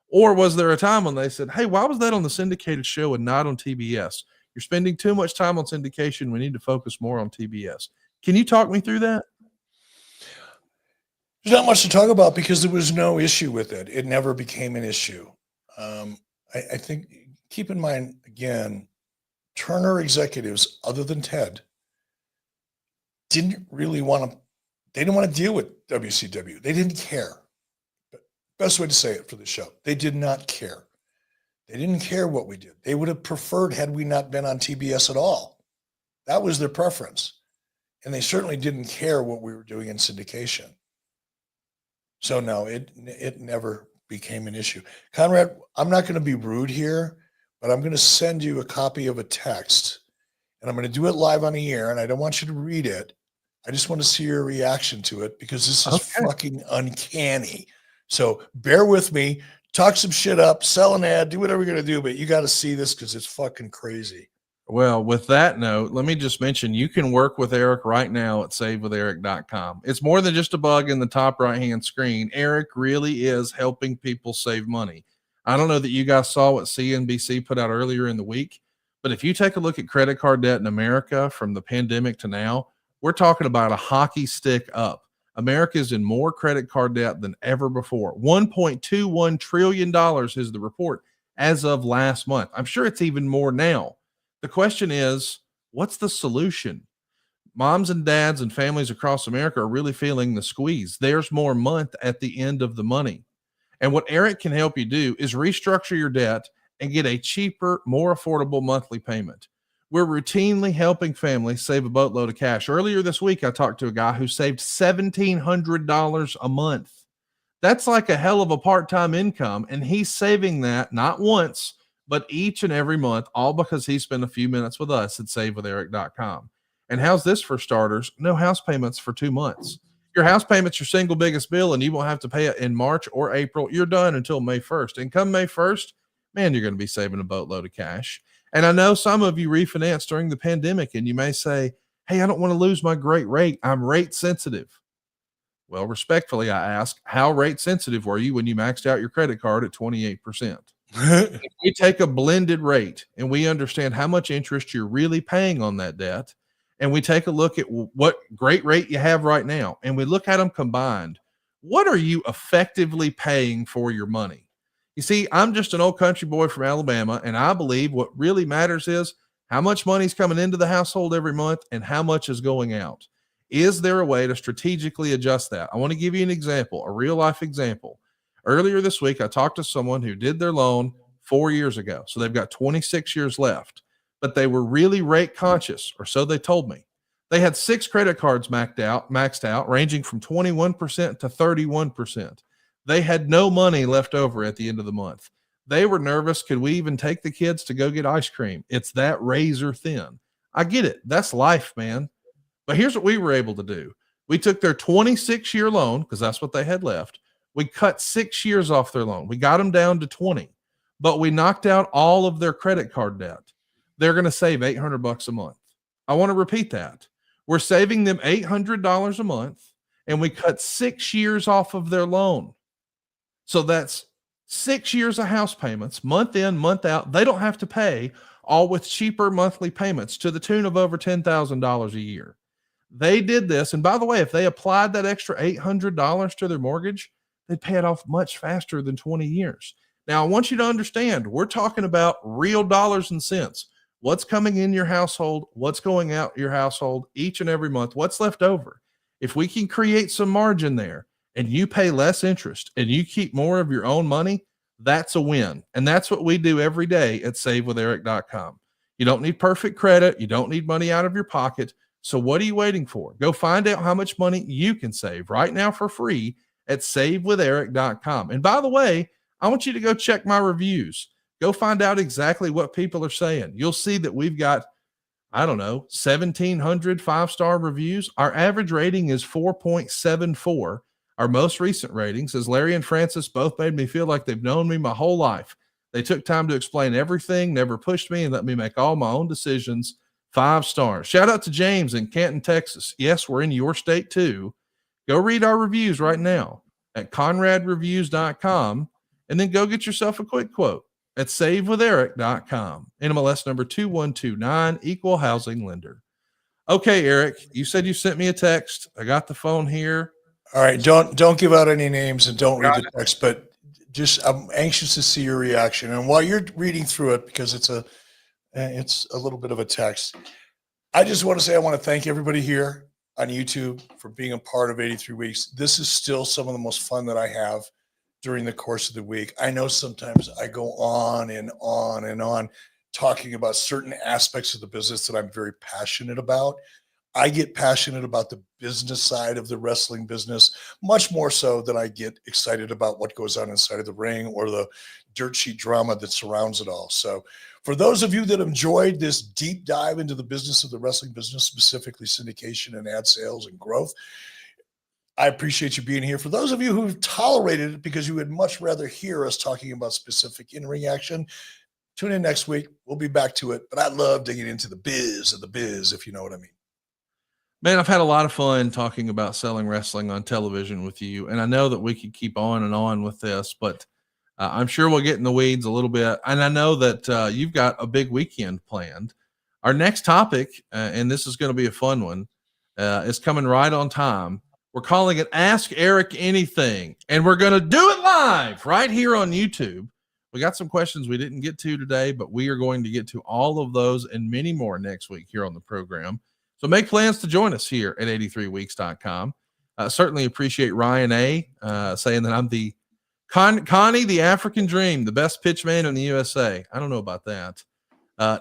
Or was there a time when they said, hey, why was that on the syndicated show and not on TBS? You're spending too much time on syndication. We need to focus more on TBS. Can you talk me through that? There's not much to talk about because there was no issue with it. It never became an issue. I think, keep in mind, again, Turner executives, other than Ted, didn't really want to, they didn't want to deal with WCW. They didn't care. Best way to say it for the show. They did not care. They didn't care what we did. They would have preferred had we not been on TBS at all. That was their preference. And they certainly didn't care what we were doing in syndication. So no, it never became an issue. Conrad, I'm not going to be rude here, but I'm going to send you a copy of a text, and I'm going to do it live on the air, and I don't want you to read it. I just want to see your reaction to it because this is fucking uncanny. So bear with me, talk some shit up, sell an ad, do whatever you're going to do, but you got to see this because it's fucking crazy. Well, with that note, let me just mention you can work with Eric right now at savewitheric.com. It's more than just a bug in the top right-hand screen. Eric really is helping people save money. I don't know that you guys saw what CNBC put out earlier in the week, but if you take a look at credit card debt in America from the pandemic to now, we're talking about a hockey stick up. America is in more credit card debt than ever before. $1.21 trillion is the report as of last month. I'm sure it's even more now. The question is, what's the solution? Moms and dads and families across America are really feeling the squeeze. There's more month at the end of the money. And what Eric can help you do is restructure your debt and get a cheaper, more affordable monthly payment. We're routinely helping families save a boatload of cash. Earlier this week, I talked to a guy who saved $1,700 a month. That's like a hell of a part-time income. And he's saving that not once, but each and every month, all because he spent a few minutes with us at savewitheric.com. And how's this for starters? No house payments for 2 months. Your house payment's your single biggest bill, and you won't have to pay it in March or April. You're done until May 1st. And come May 1st, man, you're going to be saving a boatload of cash. And I know some of you refinanced during the pandemic, and you may say, hey, I don't want to lose my great rate. I'm rate sensitive. Well, respectfully, I ask, how rate sensitive were you when you maxed out your credit card at 28%? If we take a blended rate and we understand how much interest you're really paying on that debt, and we take a look at what great rate you have right now, and we look at them combined, what are you effectively paying for your money? You see, I'm just an old country boy from Alabama, and I believe what really matters is how much money is coming into the household every month and how much is going out. Is there a way to strategically adjust that? I want to give you an example, a real life example. Earlier this week, I talked to someone who did their loan 4 years ago. So they've got 26 years left, but they were really rate conscious, or so they told me. They had 6 credit cards maxed out, ranging from 21% to 31%. They had no money left over at the end of the month. They were nervous. Could we even take the kids to go get ice cream? It's that razor thin. I get it. That's life, man. But here's what we were able to do. We took their 26-year loan, because that's what they had left. We cut 6 years off their loan. We got them down to 20, but we knocked out all of their credit card debt. They're going to save $800 a month. I want to repeat that. We're saving them $800 a month, and we cut 6 years off of their loan. So that's 6 years of house payments, month in, month out. They don't have to pay, all with cheaper monthly payments to the tune of over $10,000 a year. They did this. And by the way, if they applied that extra $800 to their mortgage, they'd pay it off much faster than 20 years. Now, I want you to understand, we're talking about real dollars and cents. What's coming in your household, what's going out your household each and every month, what's left over. If we can create some margin there and you pay less interest and you keep more of your own money, that's a win. And that's what we do every day at savewitheric.com. You don't need perfect credit. You don't need money out of your pocket. So what are you waiting for? Go find out how much money you can save right now for free at savewitheric.com. And by the way, I want you to go check my reviews. Go find out exactly what people are saying. You'll see that we've got, I don't know, 1,700 5-star reviews. Our average rating is 4.74. Our most recent ratings, as Larry and Francis both made me feel like they've known me my whole life. They took time to explain everything, never pushed me, and let me make all my own decisions. 5 stars. Shout out to James in Canton, Texas. Yes, we're in your state too. Go read our reviews right now at conradreviews.com, and then go get yourself a quick quote at savewitheric.com. NMLS number 2129, equal housing lender. Okay, Eric, you said you sent me a text. I got the phone here. All right. Don't give out any names and don't read the text, but just, I'm anxious to see your reaction. And while you're reading through it, because it's a little bit of a text, I just want to say, I want to thank everybody here on YouTube for being a part of 83 weeks. This is still some of the most fun that I have during the course of the week. I know sometimes I go on and on and on talking about certain aspects of the business that I'm very passionate about. I get passionate about the business side of the wrestling business, much more so than I get excited about what goes on inside of the ring or the dirt sheet drama that surrounds it all. So for those of you that enjoyed this deep dive into the business of the wrestling business, specifically syndication and ad sales and growth, I appreciate you being here. For those of you who've tolerated it because you would much rather hear us talking about specific in-ring action, tune in next week. We'll be back to it. But I love digging into the biz of the biz, if you know what I mean. Man, I've had a lot of fun talking about selling wrestling on television with you. And I know that we could keep on and on with this, but I'm sure we'll get in the weeds a little bit. And I know that you've got a big weekend planned. Our next topic, and this is going to be a fun one, is coming right on time. We're calling it Ask Eric Anything, and we're going to do it live right here on YouTube. We got some questions we didn't get to today, but we are going to get to all of those and many more next week here on the program. So make plans to join us here at 83weeks.com. Certainly appreciate Ryan A. Saying that I'm the Connie, the African Dream, the best pitch man in the USA. I don't know about that.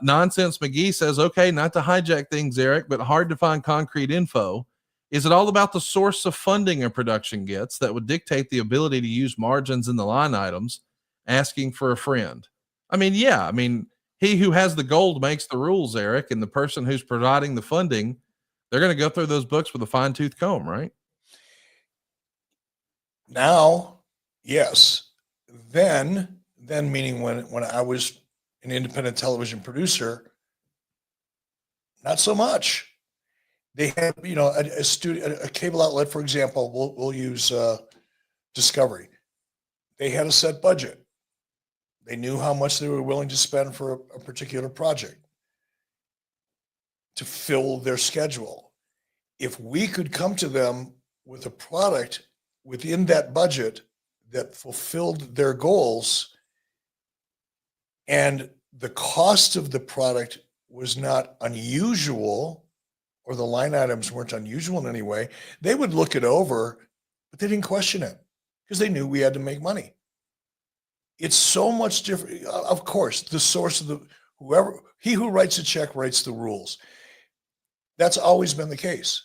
Nonsense McGee says, okay, not to hijack things, Eric, but hard to find concrete info. Is it all about the source of funding a production gets that would dictate the ability to use margins in the line items? Asking for a friend. I mean, yeah, I mean, he who has the gold makes the rules, Eric, and the person who's providing the funding, they're going to go through those books with a fine-tooth comb, right? Now, yes. Then meaning when I was an independent television producer, not so much. They had, a studio, a cable outlet, for example, we'll use Discovery. They had a set budget. They knew how much they were willing to spend for a particular project to fill their schedule. If we could come to them with a product within that budget that fulfilled their goals, and the cost of the product was not unusual, or the line items weren't unusual in any way, they would look it over, but they didn't question it because they knew we had to make money. It's so much different. Of course, the source of he who writes a check writes the rules. That's always been the case.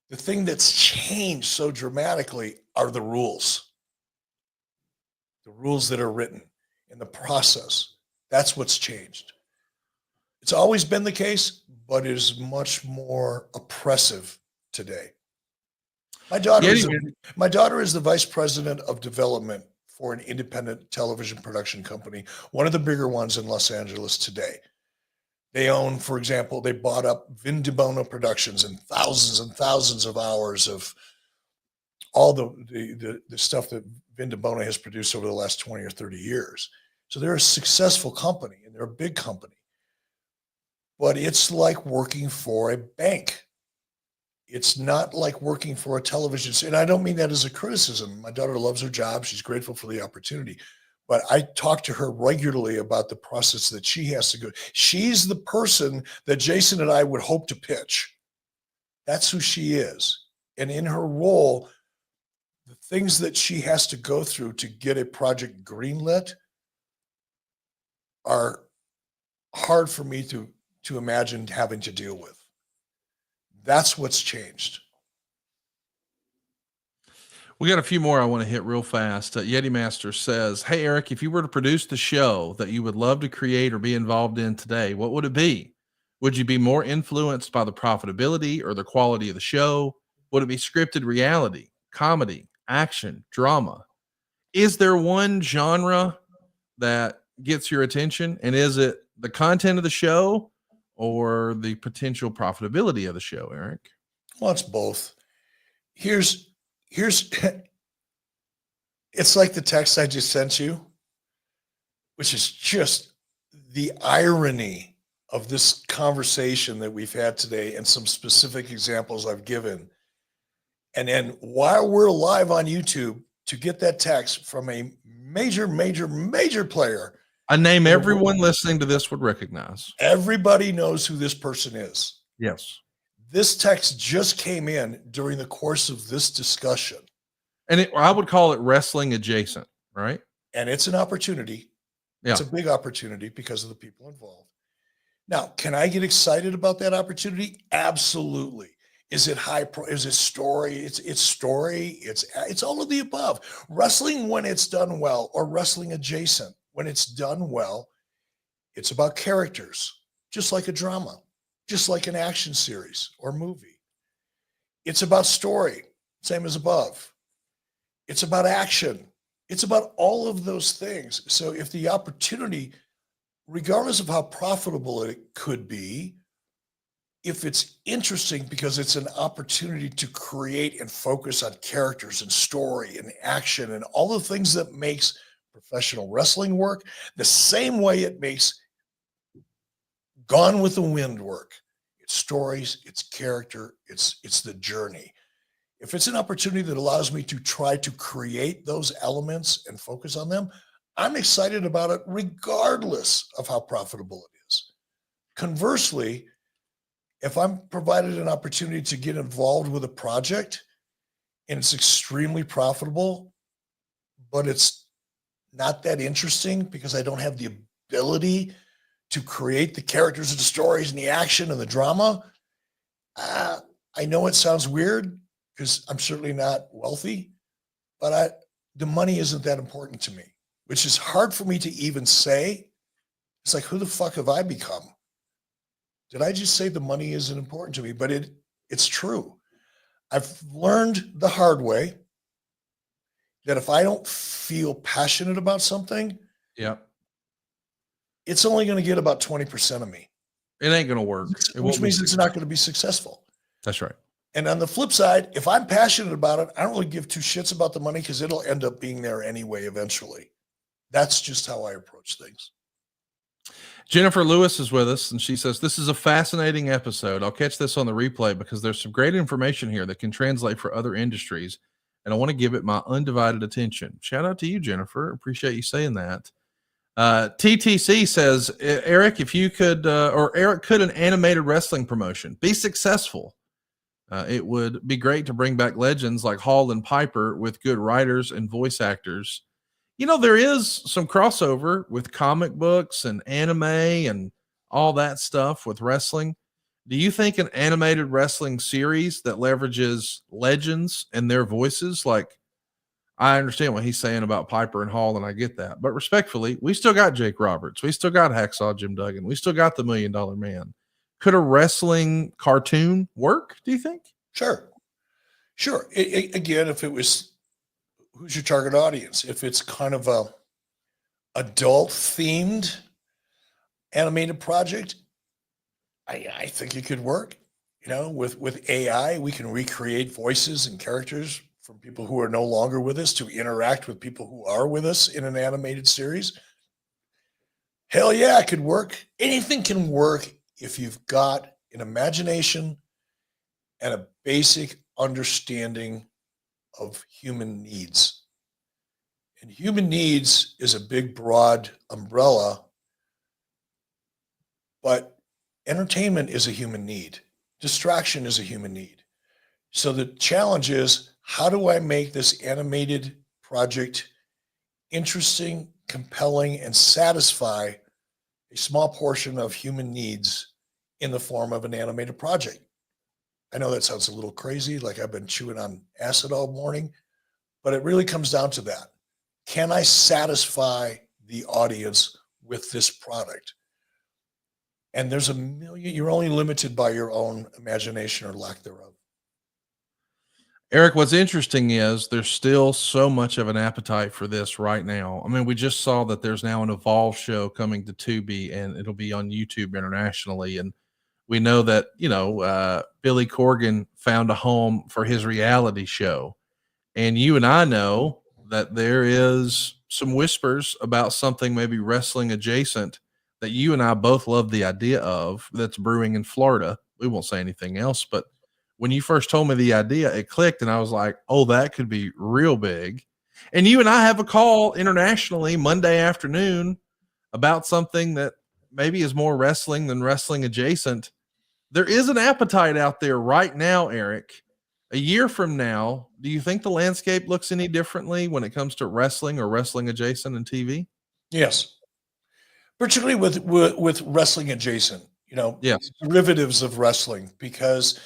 The thing that's changed so dramatically are the rules that are written in the process. That's what's changed. It's always been the case, but it is much more oppressive today. My daughter is the vice president of development for an independent television production company, one of the bigger ones in Los Angeles today. They own, for example, they bought up Vin DiBono Productions and thousands of hours of all the stuff that Vin DiBono has produced over the last 20 or 30 years. So they're a successful company and they're a big company. But it's like working for a bank. It's not like working for a television. And I don't mean that as a criticism. My daughter loves her job. She's grateful for the opportunity. But I talk to her regularly about the process that she has to go. She's the person that Jason and I would hope to pitch. That's who she is. And in her role, the things that she has to go through to get a project greenlit are hard for me to imagine having to deal with. That's what's changed. We got a few more I want to hit real fast. Yeti Master says, hey, Eric, if you were to produce the show that you would love to create or be involved in today, what would it be? Would you be more influenced by the profitability or the quality of the show? Would it be scripted reality, comedy, action, drama? Is there one genre that gets your attention? And is it the content of the show or the potential profitability of the show, Eric? Well, it's both. Here's it's like the text I just sent you, which is just the irony of this conversation that we've had today and some specific examples I've given. And then while we're live on YouTube, to get that text from a major player. A name everyone listening to this would recognize. Everybody knows who this person is. Yes. This text just came in during the course of this discussion. And I would call it wrestling adjacent, right? And it's an opportunity. Yeah. It's a big opportunity because of the people involved. Now, can I get excited about that opportunity? Absolutely. Is it is it story? It's story. It's all of the above. Wrestling, when it's done well, or wrestling adjacent, when it's done well, it's about characters, just like a drama, just like an action series or movie. It's about story, same as above. It's about action. It's about all of those things. So if the opportunity, regardless of how profitable it could be, if it's interesting because it's an opportunity to create and focus on characters and story and action and all the things that makes professional wrestling work, the same way it makes Gone with the Wind work. It's stories, it's character, it's the journey. If it's an opportunity that allows me to try to create those elements and focus on them, I'm excited about it regardless of how profitable it is. Conversely, if I'm provided an opportunity to get involved with a project and it's extremely profitable, but it's not that interesting because I don't have the ability to create the characters and the stories and the action and the drama, I know it sounds weird because I'm certainly not wealthy, but the money isn't that important to me, which is hard for me to even say. It's like, who the fuck have I become? Did I just say the money isn't important to me? But it's true. I've learned the hard way that if I don't feel passionate about something, it's only going to get about 20% of me. It ain't going to work. Which means it's not going to be successful. That's right. And on the flip side, if I'm passionate about it, I don't really give two shits about the money because it'll end up being there anyway eventually. That's just how I approach things. Jennifer Lewis is with us, and she says, this is a fascinating episode. I'll catch this on the replay because there's some great information here that can translate for other industries, and I want to give it my undivided attention. Shout out to you, Jennifer. Appreciate you saying that. TTC says, Eric, if you could, or Eric, could an animated wrestling promotion be successful? It would be great to bring back legends like Hall and Piper with good writers and voice actors. You know, there is some crossover with comic books and anime and all that stuff with wrestling. Do you think an animated wrestling series that leverages legends and their voices, like, I understand what he's saying about Piper and Hall, and I get that, but respectfully, we still got Jake Roberts. We still got Hacksaw Jim Duggan. We still got the $1 Million Man. Could a wrestling cartoon work, do you think? Sure. Again, if it was, who's your target audience? If it's kind of a adult themed animated project, I think it could work. You know, with AI, we can recreate voices and characters from people who are no longer with us to interact with people who are with us in an animated series. Hell yeah, it could work. Anything can work if you've got an imagination and a basic understanding of human needs. And human needs is a big, broad umbrella, but entertainment is a human need. Distraction is a human need. So the challenge is, how do I make this animated project interesting, compelling, and satisfy a small portion of human needs in the form of an animated project? I know that sounds a little crazy, like I've been chewing on acid all morning, but it really comes down to that. Can I satisfy the audience with this product? And there's a million, you're only limited by your own imagination or lack thereof. Eric, what's interesting is there's still so much of an appetite for this right now. I mean, we just saw that there's now an Evolve show coming to Tubi, and it'll be on YouTube internationally. And we know that, Billy Corgan found a home for his reality show. And you and I know that there is some whispers about something maybe wrestling adjacent that you and I both love the idea of, that's brewing in Florida. We won't say anything else, but when you first told me the idea, it clicked, and I was like, oh, that could be real big. And you and I have a call internationally Monday afternoon about something that maybe is more wrestling than wrestling adjacent. There is an appetite out there right now, Eric. A year from now, do you think the landscape looks any differently when it comes to wrestling or wrestling adjacent and TV? Yes. Particularly with wrestling adjacent, Yes. derivatives of wrestling, because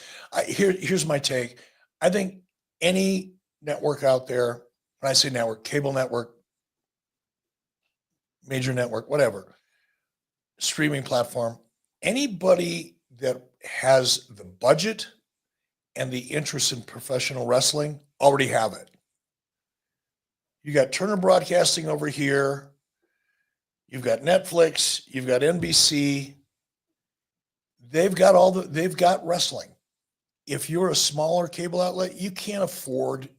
here's my take. I think any network out there, when I say network, cable network, major network, whatever, streaming platform, anybody that has the budget and the interest in professional wrestling already have it. You got Turner Broadcasting over here. You've got Netflix. You've got NBC. They've got wrestling. If you're a smaller cable outlet, you can't afford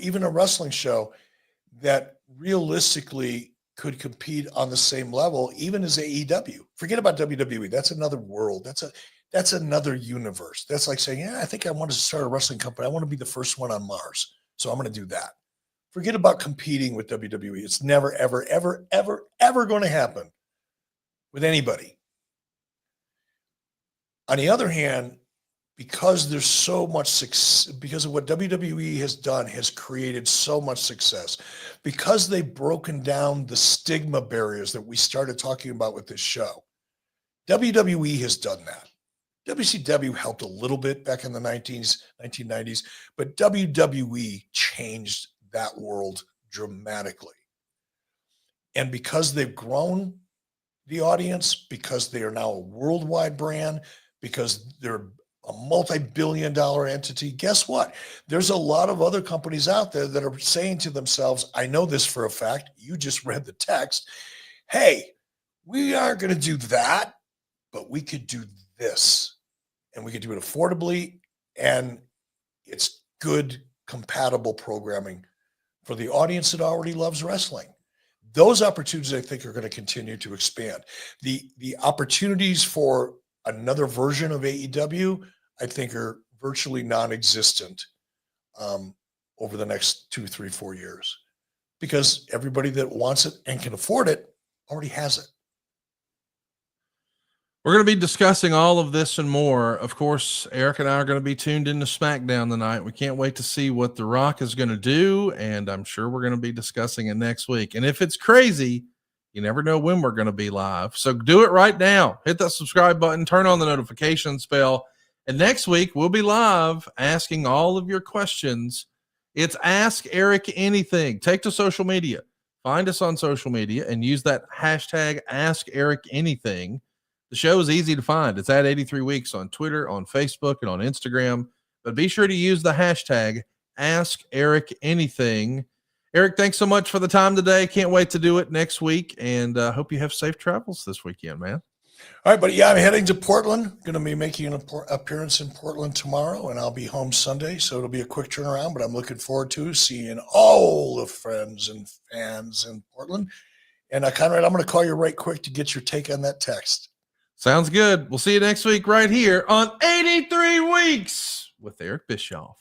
even a wrestling show that realistically could compete on the same level, even as AEW. Forget about WWE. That's another world. That's another universe. That's like saying, I think I want to start a wrestling company. I want to be the first one on Mars. So I'm going to do that. Forget about competing with WWE. It's never, ever, ever, ever, ever going to happen with anybody. On the other hand, because there's so much success, because of what WWE has done, has created so much success, because they've broken down the stigma barriers that we started talking about with this show. WWE has done that. WCW helped a little bit back in the 1990s, but WWE changed that world dramatically. And because they've grown the audience, because they are now a worldwide brand, because they're a multi-billion-dollar entity, guess what? There's a lot of other companies out there that are saying to themselves, I know this for a fact, you just read the text, hey, we aren't going to do that, but we could do this. And we could do it affordably, and it's good, compatible programming for the audience that already loves wrestling. Those opportunities, I think, are going to continue to expand. The opportunities for another version of AEW, I think, are virtually non-existent over the next 2, 3, 4 years, because everybody that wants it and can afford it already has it. We're going to be discussing all of this and more. Of course, Eric and I are going to be tuned into SmackDown tonight. We can't wait to see what The Rock is going to do, and I'm sure we're going to be discussing it next week. And if it's crazy, you never know when we're going to be live. So do it right now. Hit that subscribe button, turn on the notifications bell, and next week we'll be live asking all of your questions. It's Ask Eric Anything. Take to social media. Find us on social media and use that hashtag Ask Eric Anything. The show is easy to find. It's at 83 Weeks on Twitter, on Facebook, and on Instagram. But be sure to use the hashtag Ask Eric Anything. Eric, thanks so much for the time today. Can't wait to do it next week, and hope you have safe travels this weekend, man. All right, buddy. Yeah, I'm heading to Portland. Going to be making an appearance in Portland tomorrow, and I'll be home Sunday, so it'll be a quick turnaround, but I'm looking forward to seeing all the friends and fans in Portland. And Conrad, I'm going to call you right quick to get your take on that text. Sounds good. We'll see you next week right here on 83 Weeks with Eric Bischoff.